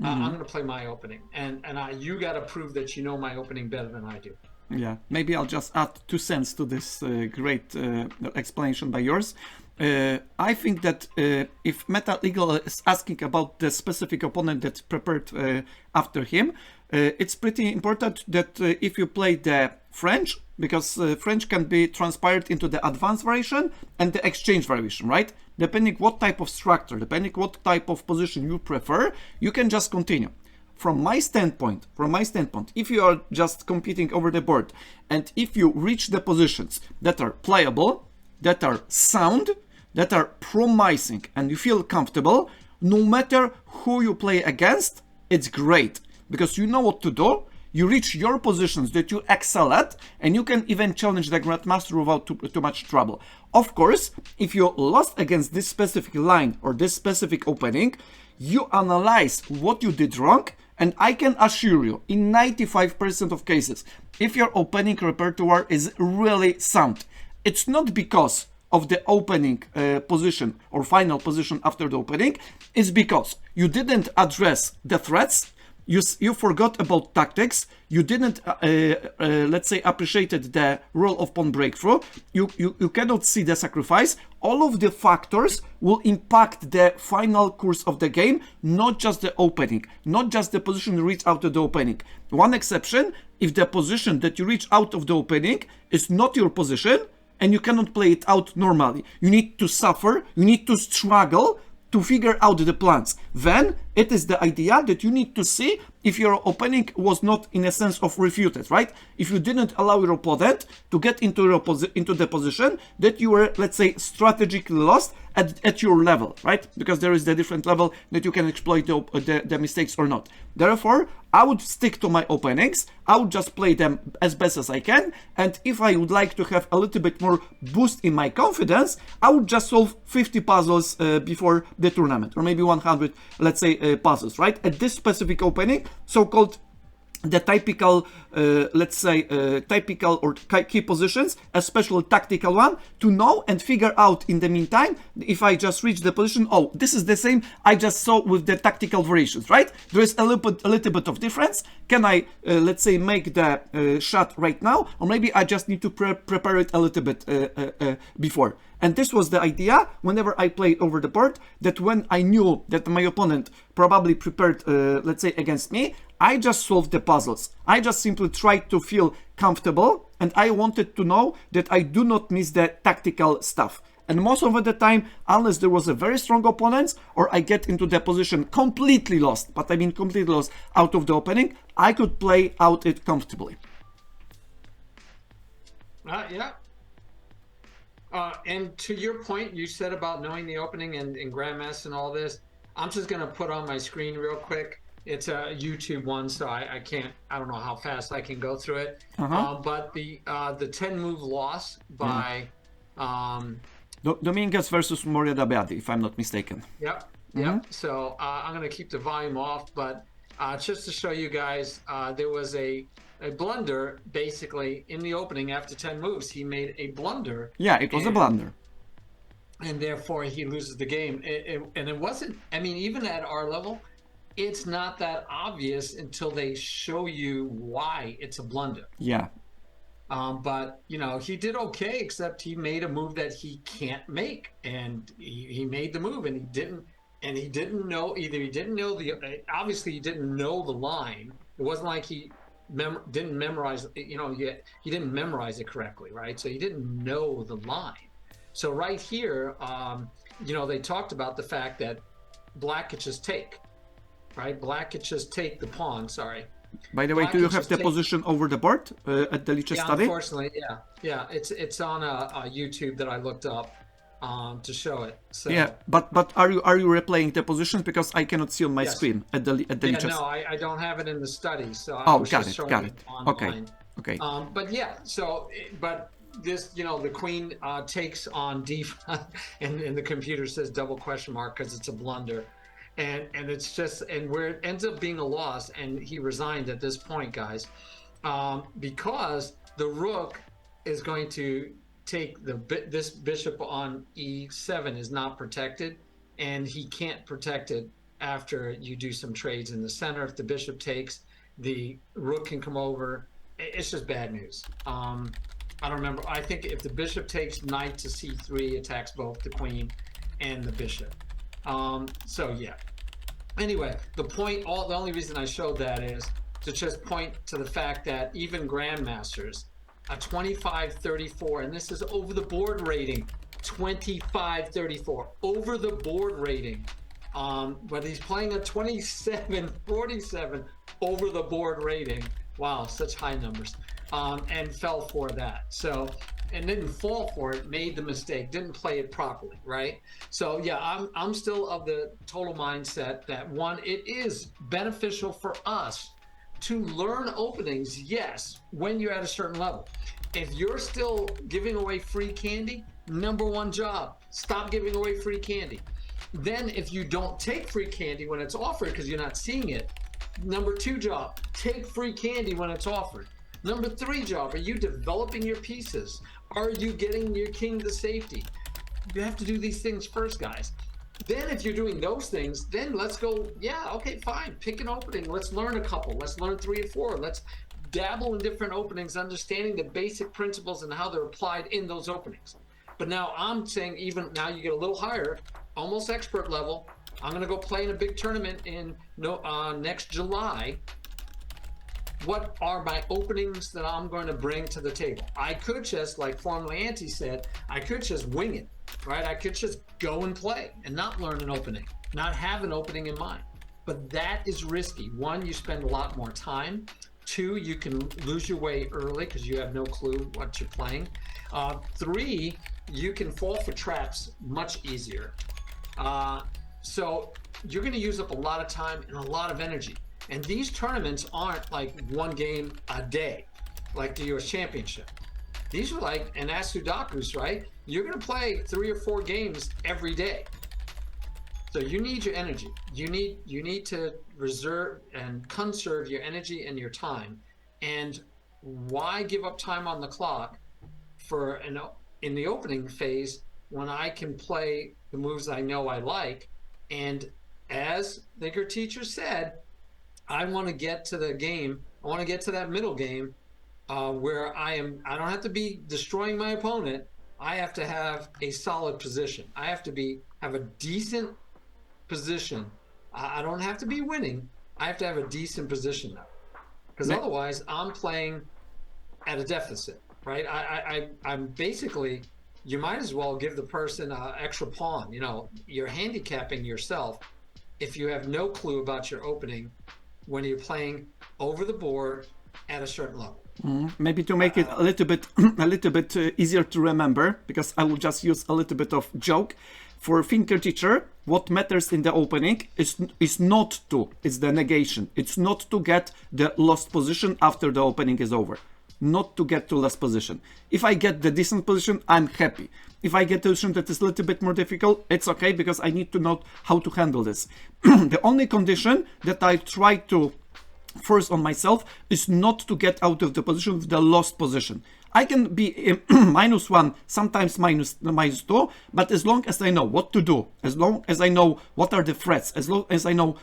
I'm going to play my opening. And you got to prove that you know my opening better than I do. Yeah, maybe I'll just add 2 cents to this great explanation by yours. I think that if Metal Eagle is asking about the specific opponent that's prepared after him, it's pretty important that if you play the French, because French can be transpired into the advanced variation and the exchange variation, right? Depending what type of structure, depending what type of position you prefer, you can just continue. From my standpoint, if you are just competing over the board, and if you reach the positions that are playable, that are sound, that are promising, and you feel comfortable, no matter who you play against, it's great. Because you know what to do, you reach your positions that you excel at, and you can even challenge the Grandmaster without too much trouble. Of course, if you lost against this specific line or this specific opening, you analyze what you did wrong, and I can assure you, in 95% of cases, if your opening repertoire is really sound, it's not because of the opening position or final position after the opening, it's because you didn't address the threats, you forgot about tactics, you didn't, let's say, appreciated the role of pawn breakthrough, you cannot see the sacrifice. All of the factors will impact the final course of the game, not just the opening, not just the position you reach out of the opening. One exception, if the position that you reach out of the opening is not your position, and you cannot play it out normally. You need to suffer, you need to struggle to figure out the plans. Then it is the idea that you need to see if your opening was not in a sense of refuted, right? If you didn't allow your opponent to get into the position that you were, let's say, strategically lost at your level, right? Because there is the different level that you can exploit the mistakes or not. Therefore, I would stick to my openings. I would just play them as best as I can. And if I would like to have a little bit more boost in my confidence, I would just solve 50 puzzles before the tournament, or maybe 100, let's say, puzzles, right? At this specific opening, so-called the typical, let's say, typical or key positions, a special tactical one, to know and figure out in the meantime, if I just reach the position, oh, this is the same I just saw with the tactical variations, right? There is a little bit of difference. Can I, let's say, make the shot right now? Or maybe I just need to prepare it a little bit before. And this was the idea whenever I played over the board, that when I knew that my opponent probably prepared, let's say, against me, I just solved the puzzles. I just simply tried to feel comfortable, and I wanted to know that I do not miss the tactical stuff. And most of the time, unless there was a very strong opponent, or I get into the position completely lost, but I mean completely lost out of the opening, I could play out it comfortably. Yeah. And to your point, you said about knowing the opening and grandmaster and all this, I'm just going to put on my screen real quick. It's a YouTube one, so I don't know how fast I can go through it. But the 10-move loss by Dominguez versus Moria Dabiadi, if I'm not mistaken. Yep. So I'm going to keep the volume off, but just to show you guys, there was a blunder basically in the opening after 10 moves. He made a blunder. Yeah, it was a blunder. And therefore he loses the game. And it wasn't, I mean, even at our level, it's not that obvious until they show you why it's a blunder. Yeah. But, you know, he did okay, except he made a move that he can't make. And he made the move, and he didn't know, either he didn't know obviously he didn't know the line. It wasn't like he didn't memorize, you know, he didn't memorize it correctly, right? So he didn't know the line. So right here, you know, they talked about the fact that black could just take. Right, black could just take the pawn. Sorry. By the way, do you have the position over the board at the Lichess study? Unfortunately, yeah. It's on a YouTube that I looked up to show it. So. Yeah, but are you replaying the positions, because I cannot see on my screen at the Lichess? No, I don't have it in the study, so I was just showing it online. Okay. But yeah, so but this, you know, the queen takes on d5, and the computer says double question mark because it's a blunder. And it's just, and where it ends up being a loss, and he resigned at this point, guys, because the rook is going to take this bishop on e7 is not protected, and he can't protect it after you do some trades in the center. If the bishop takes, the rook can come over. It's just bad news. I don't remember. I think if the bishop takes, knight to c3 attacks both the queen and the bishop. So yeah. Anyway, the only reason I showed that is to just point to the fact that even grandmasters, a 25-34, and this is over the board rating, 25-34, over the board rating. But he's playing a 27-47 over the board rating. Wow, such high numbers. And fell for that. So, and didn't fall for it, made the mistake, didn't play it properly, right? So yeah, I'm still of the total mindset that, one, it is beneficial for us to learn openings, yes, when you're at a certain level. If you're still giving away free candy, number one job, stop giving away free candy. Then if you don't take free candy when it's offered because you're not seeing it, number two job, take free candy when it's offered. Number three job, are you developing your pieces? Are you getting your king to safety? You have to do these things first, guys. Then if you're doing those things, then let's go, yeah, okay, fine. Pick an opening. Let's learn a couple. Let's learn 3 or 4. Let's dabble in different openings, understanding the basic principles and how they're applied in those openings. But now I'm saying, even now you get a little higher, almost expert level. I'm going to go play in a big tournament in next July. What are my openings that I'm going to bring to the table? I could just, like formerly Auntie said, I could just wing it, right? I could just go and play and not learn an opening, not have an opening in mind. but that is risky. One, you spend a lot more time. Two, you can lose your way early because you have no clue what you're playing. Three, you can fall for traps much easier. So you're going to use up a lot of time and a lot of energy. And these tournaments aren't like one game a day, like the US Championship. These are like, and as Sudakus, right? You're going to play 3 or 4 games every day. So you need your energy. You need to reserve and conserve your energy and your time. And why give up time on the clock for in the opening phase when I can play the moves I know I like? And as Thinker Teacher said, I want to get to the game. I want to get to that middle game where I don't have to be destroying my opponent. I have to have a solid position. I have to have a decent position. I don't have to be winning. I have to have a decent position now, because otherwise I'm playing at a deficit, right? I'm basically, you might as well give the person an extra pawn. You know, you're handicapping yourself if you have no clue about your opening when you're playing over the board at a certain level. Maybe to make it a little bit easier to remember, because I will just use a little bit of joke. For Thinker Teacher, what matters in the opening is not to, it's the negation. It's not to get the lost position after the opening is over. Not to get to last position. If I get the decent position, I'm happy. If I get a position that is a little bit more difficult, it's okay, because I need to know how to handle this. The only condition that I try to force on myself is not to get out of the position with the lost position. I can be -1, sometimes -2, but as long as I know what to do, as long as I know what are the threats, as long as I know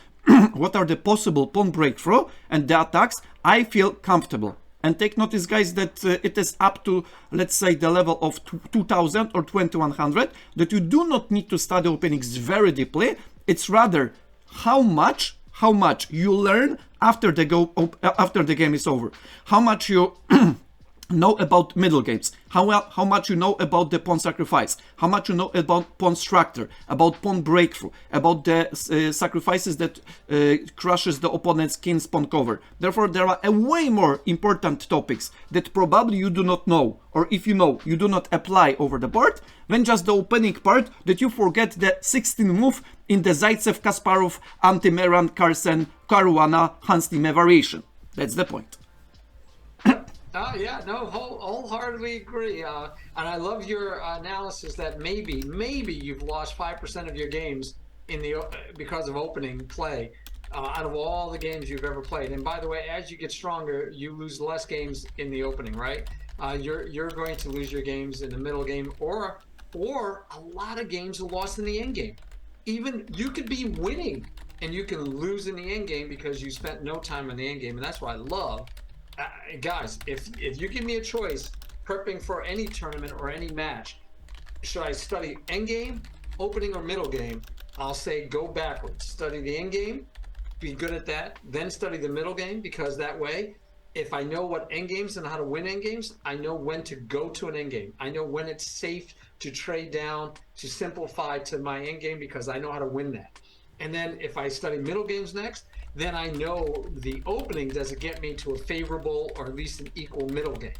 what are the possible pawn breakthrough and the attacks, I feel comfortable. And take notice, guys, that it is up to, let's say, the level of 2000 or 2100, that you do not need to study openings very deeply. It's rather how much you learn after the game is over, how much you know about middle games, how much you know about the pawn sacrifice, how much you know about pawn structure, about pawn breakthrough, about the sacrifices that crushes the opponent's king's pawn cover. Therefore, there are way more important topics that probably you do not know, or if you know, you do not apply over the board, than just the opening part that you forget the 16 move in the Zaitsev, Kasparov, Anti-Meran, Carlsen, Caruana, Hans-Niemann variation. That's the point. Yeah, no, wholeheartedly agree. And I love your analysis that maybe you've lost 5% of your games because of opening play out of all the games you've ever played. And by the way, as you get stronger, you lose less games in the opening, right? You're going to lose your games in the middle game, or a lot of games are lost in the end game. Even you could be winning and you can lose in the end game because you spent no time in the end game. And that's why I love. Guys, if you give me a choice prepping for any tournament or any match, should I study endgame, opening, or middle game? I'll say go backwards. Study the endgame, be good at that, then study the middle game, because that way, if I know what endgames and how to win endgames, I know when to go to an endgame. I know when it's safe to trade down, to simplify to my endgame, because I know how to win that. And then if I study middle games next, then I know the opening doesn't get me to a favorable or at least an equal middle game.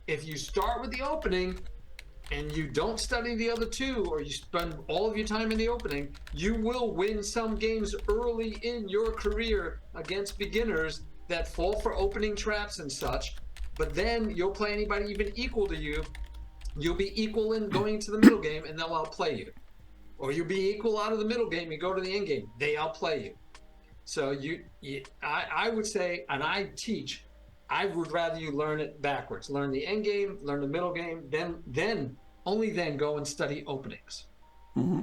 If you start with the opening and you don't study the other two, or you spend all of your time in the opening, you will win some games early in your career against beginners that fall for opening traps and such. But then you'll play anybody even equal to you. You'll be equal in going to the middle game and they'll outplay you. Or you'll be equal out of the middle game, you go to the end game, they outplay you. So I would say, and I teach, I would rather you learn it backwards. Learn the end game, learn the middle game, then only then go and study openings. Mm-hmm.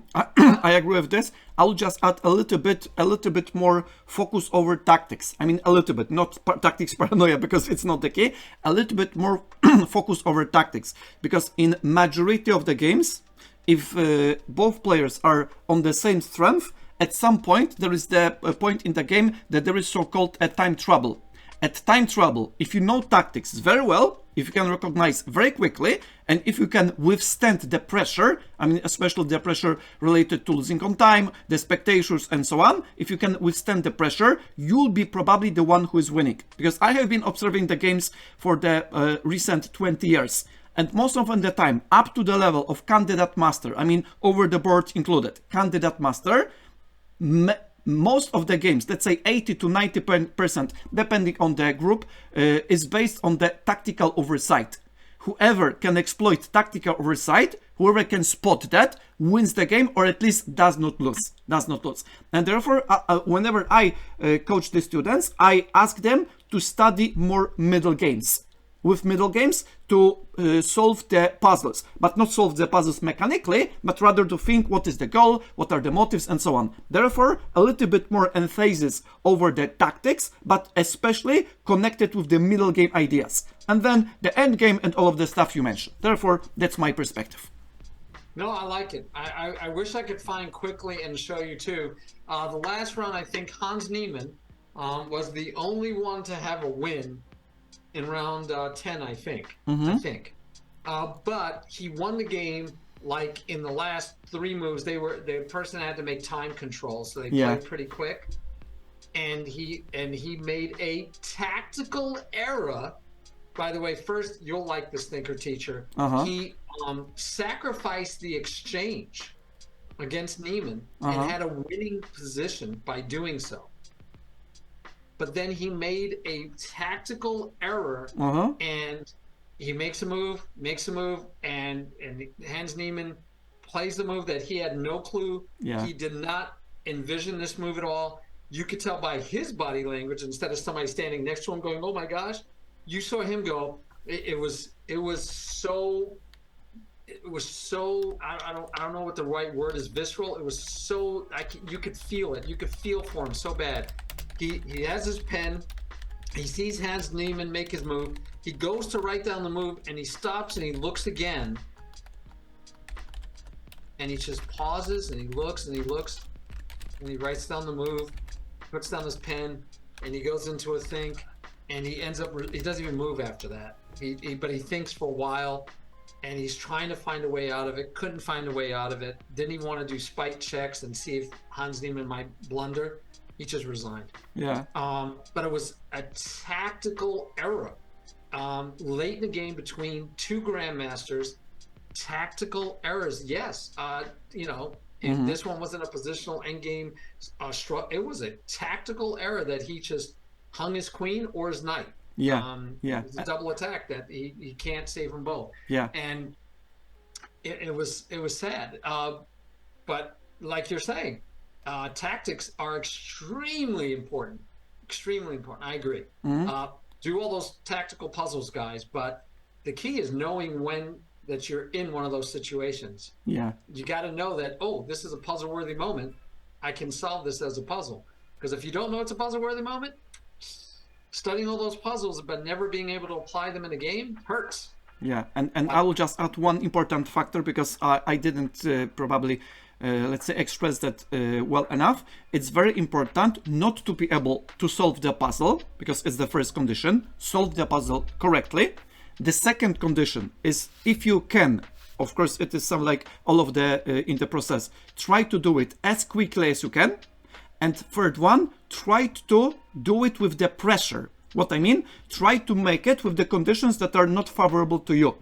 I agree with this. I'll just add a little bit more focus over tactics. I mean, a little bit, not tactics paranoia, because it's not the key. A little bit more focus over tactics, because in majority of the games, if both players are on the same strength, at some point there is the point in the game that there is so-called a time trouble. At time trouble, if you know tactics very well, if you can recognize very quickly, and if you can withstand the pressure, I mean, especially the pressure related to losing on time, the spectators and so on, if you can withstand the pressure, you'll be probably the one who is winning. Because I have been observing the games for the recent 20 years. And most often the time, up to the level of candidate master, I mean, over the board included, candidate master, most of the games, let's say 80 to 90%, depending on the group, is based on the tactical oversight. Whoever can exploit tactical oversight, whoever can spot that, wins the game, or at least does not lose. And therefore, whenever I coach the students, I ask them to study more middle games. With middle games to solve the puzzles, but not solve the puzzles mechanically, but rather to think what is the goal, what are the motives, and so on. Therefore, a little bit more emphasis over the tactics, but especially connected with the middle game ideas. And then the end game and all of the stuff you mentioned. Therefore, that's my perspective. No, I like it. I wish I could find quickly and show you too. The last round, I think Hans Niemann was the only one to have a win in round 10, I think. But he won the game like in the last 3 moves. The person had to make time control, so they played pretty quick. And he made a tactical error. By the way, first, you'll like this thinker teacher. He sacrificed the exchange against Niemann and had a winning position by doing so. But then he made a tactical error, and he makes a move, and Hans Niemann plays the move that he had no clue. He did not envision this move at all. You could tell by his body language, instead of somebody standing next to him going, "Oh my gosh," you saw him go. It was so. I don't know what the right word is. Visceral. It was so. You could feel it. You could feel for him so bad. He has his pen. He sees Hans Niemann make his move. He goes to write down the move, and he stops and he looks again. And he just pauses and he looks and he looks, and he writes down the move, puts down his pen, and he goes into a think, and he ends up. He doesn't even move after that. But he thinks for a while, and he's trying to find a way out of it. Couldn't find a way out of it. Didn't even want to do spite checks and see if Hans Niemann might blunder. He just resigned. But it was a tactical error. Late in the game between 2 grandmasters, tactical errors. Yes, if this one wasn't a positional endgame it was a tactical error that he just hung his queen or his knight. It was a double attack that he can't save them both. And it was sad. But like you're saying, tactics are extremely important. I agree. Do all those tactical puzzles, guys, but the key is knowing when that you're in one of those situations. You got to know that, oh, this is a puzzle worthy moment. I can solve this as a puzzle. Because if you don't know it's a puzzle worthy moment, studying all those puzzles but never being able to apply them in a game hurts. And I will just add one important factor, because I didn't probably let's say express that well enough. It's very important not to be able to solve the puzzle, because it's the first condition. Solve the puzzle correctly. The second condition is, if you can, of course it is some like all of the in the process, try to do it as quickly as you can. And third one, try to do it with the pressure. What I mean, try to make it with the conditions that are not favorable to you.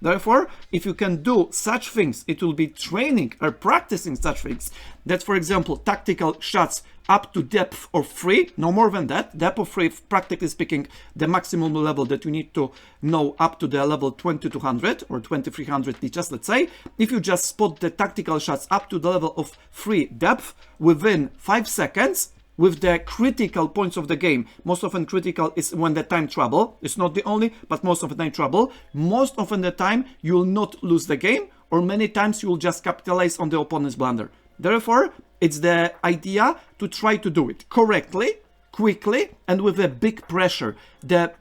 Therefore, if you can do such things, it will be training or practicing such things. That, for example, tactical shots up to depth of 3, no more than that. Depth of 3, practically speaking, the maximum level that you need to know up to the level 2200 or 2300 just let's say. If you just spot the tactical shots up to the level of 3 depth within 5 seconds, with the critical points of the game. Most often critical is when the time trouble. It's not the only, but most of the time trouble. Most often the time you will not lose the game, or many times you will just capitalize on the opponent's blunder. Therefore, it's the idea to try to do it correctly, quickly, and with a big pressure. The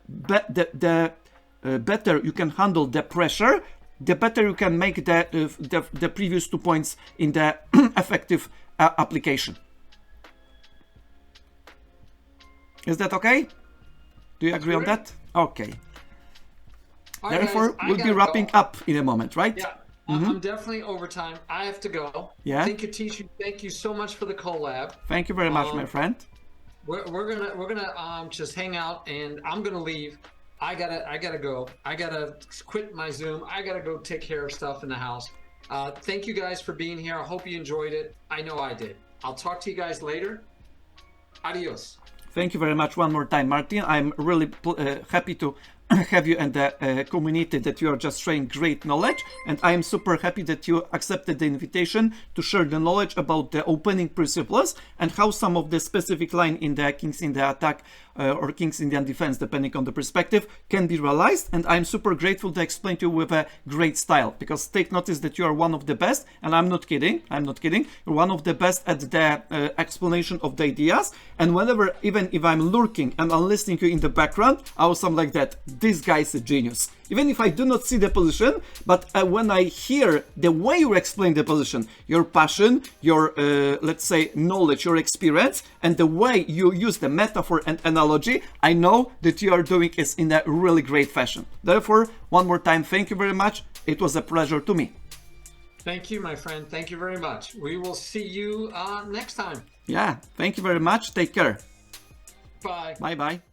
better you can handle the pressure, the better you can make the previous 2 points in the effective application. Is that okay? Do you agree on that? Okay. All right, Therefore, guys, we'll be wrapping up in a moment, right? Yeah. I'm definitely over time. I have to go. Yeah. Thank you, teacher. Thank you so much for the collab. Thank you very much, my friend. We're gonna just hang out, and I'm gonna leave. I gotta go. I gotta quit my Zoom. I gotta go take care of stuff in the house. Thank you guys for being here. I hope you enjoyed it. I know I did. I'll talk to you guys later. Adios. Thank you very much one more time, Martin. I'm really happy to have you and the community, that you are just sharing great knowledge, and I am super happy that you accepted the invitation to share the knowledge about the opening principles and how some of the specific line in the Kings in the Attack or Kings Indian Defense, depending on the perspective, can be realized. And I'm super grateful to explain to you with a great style, because take notice that you are one of the best, and I'm not kidding, you're one of the best at the explanation of the ideas. And whenever, even if I'm lurking and I'm listening to you in the background, I was something like that. This guy is a genius. Even if I do not see the position, but when I hear the way you explain the position, your passion, your, let's say, knowledge, your experience, and the way you use the metaphor and analogy, I know that you are doing it in a really great fashion. Therefore, one more time, thank you very much. It was a pleasure to me. Thank you, my friend. Thank you very much. We will see you next time. Yeah, thank you very much. Take care. Bye. Bye-bye.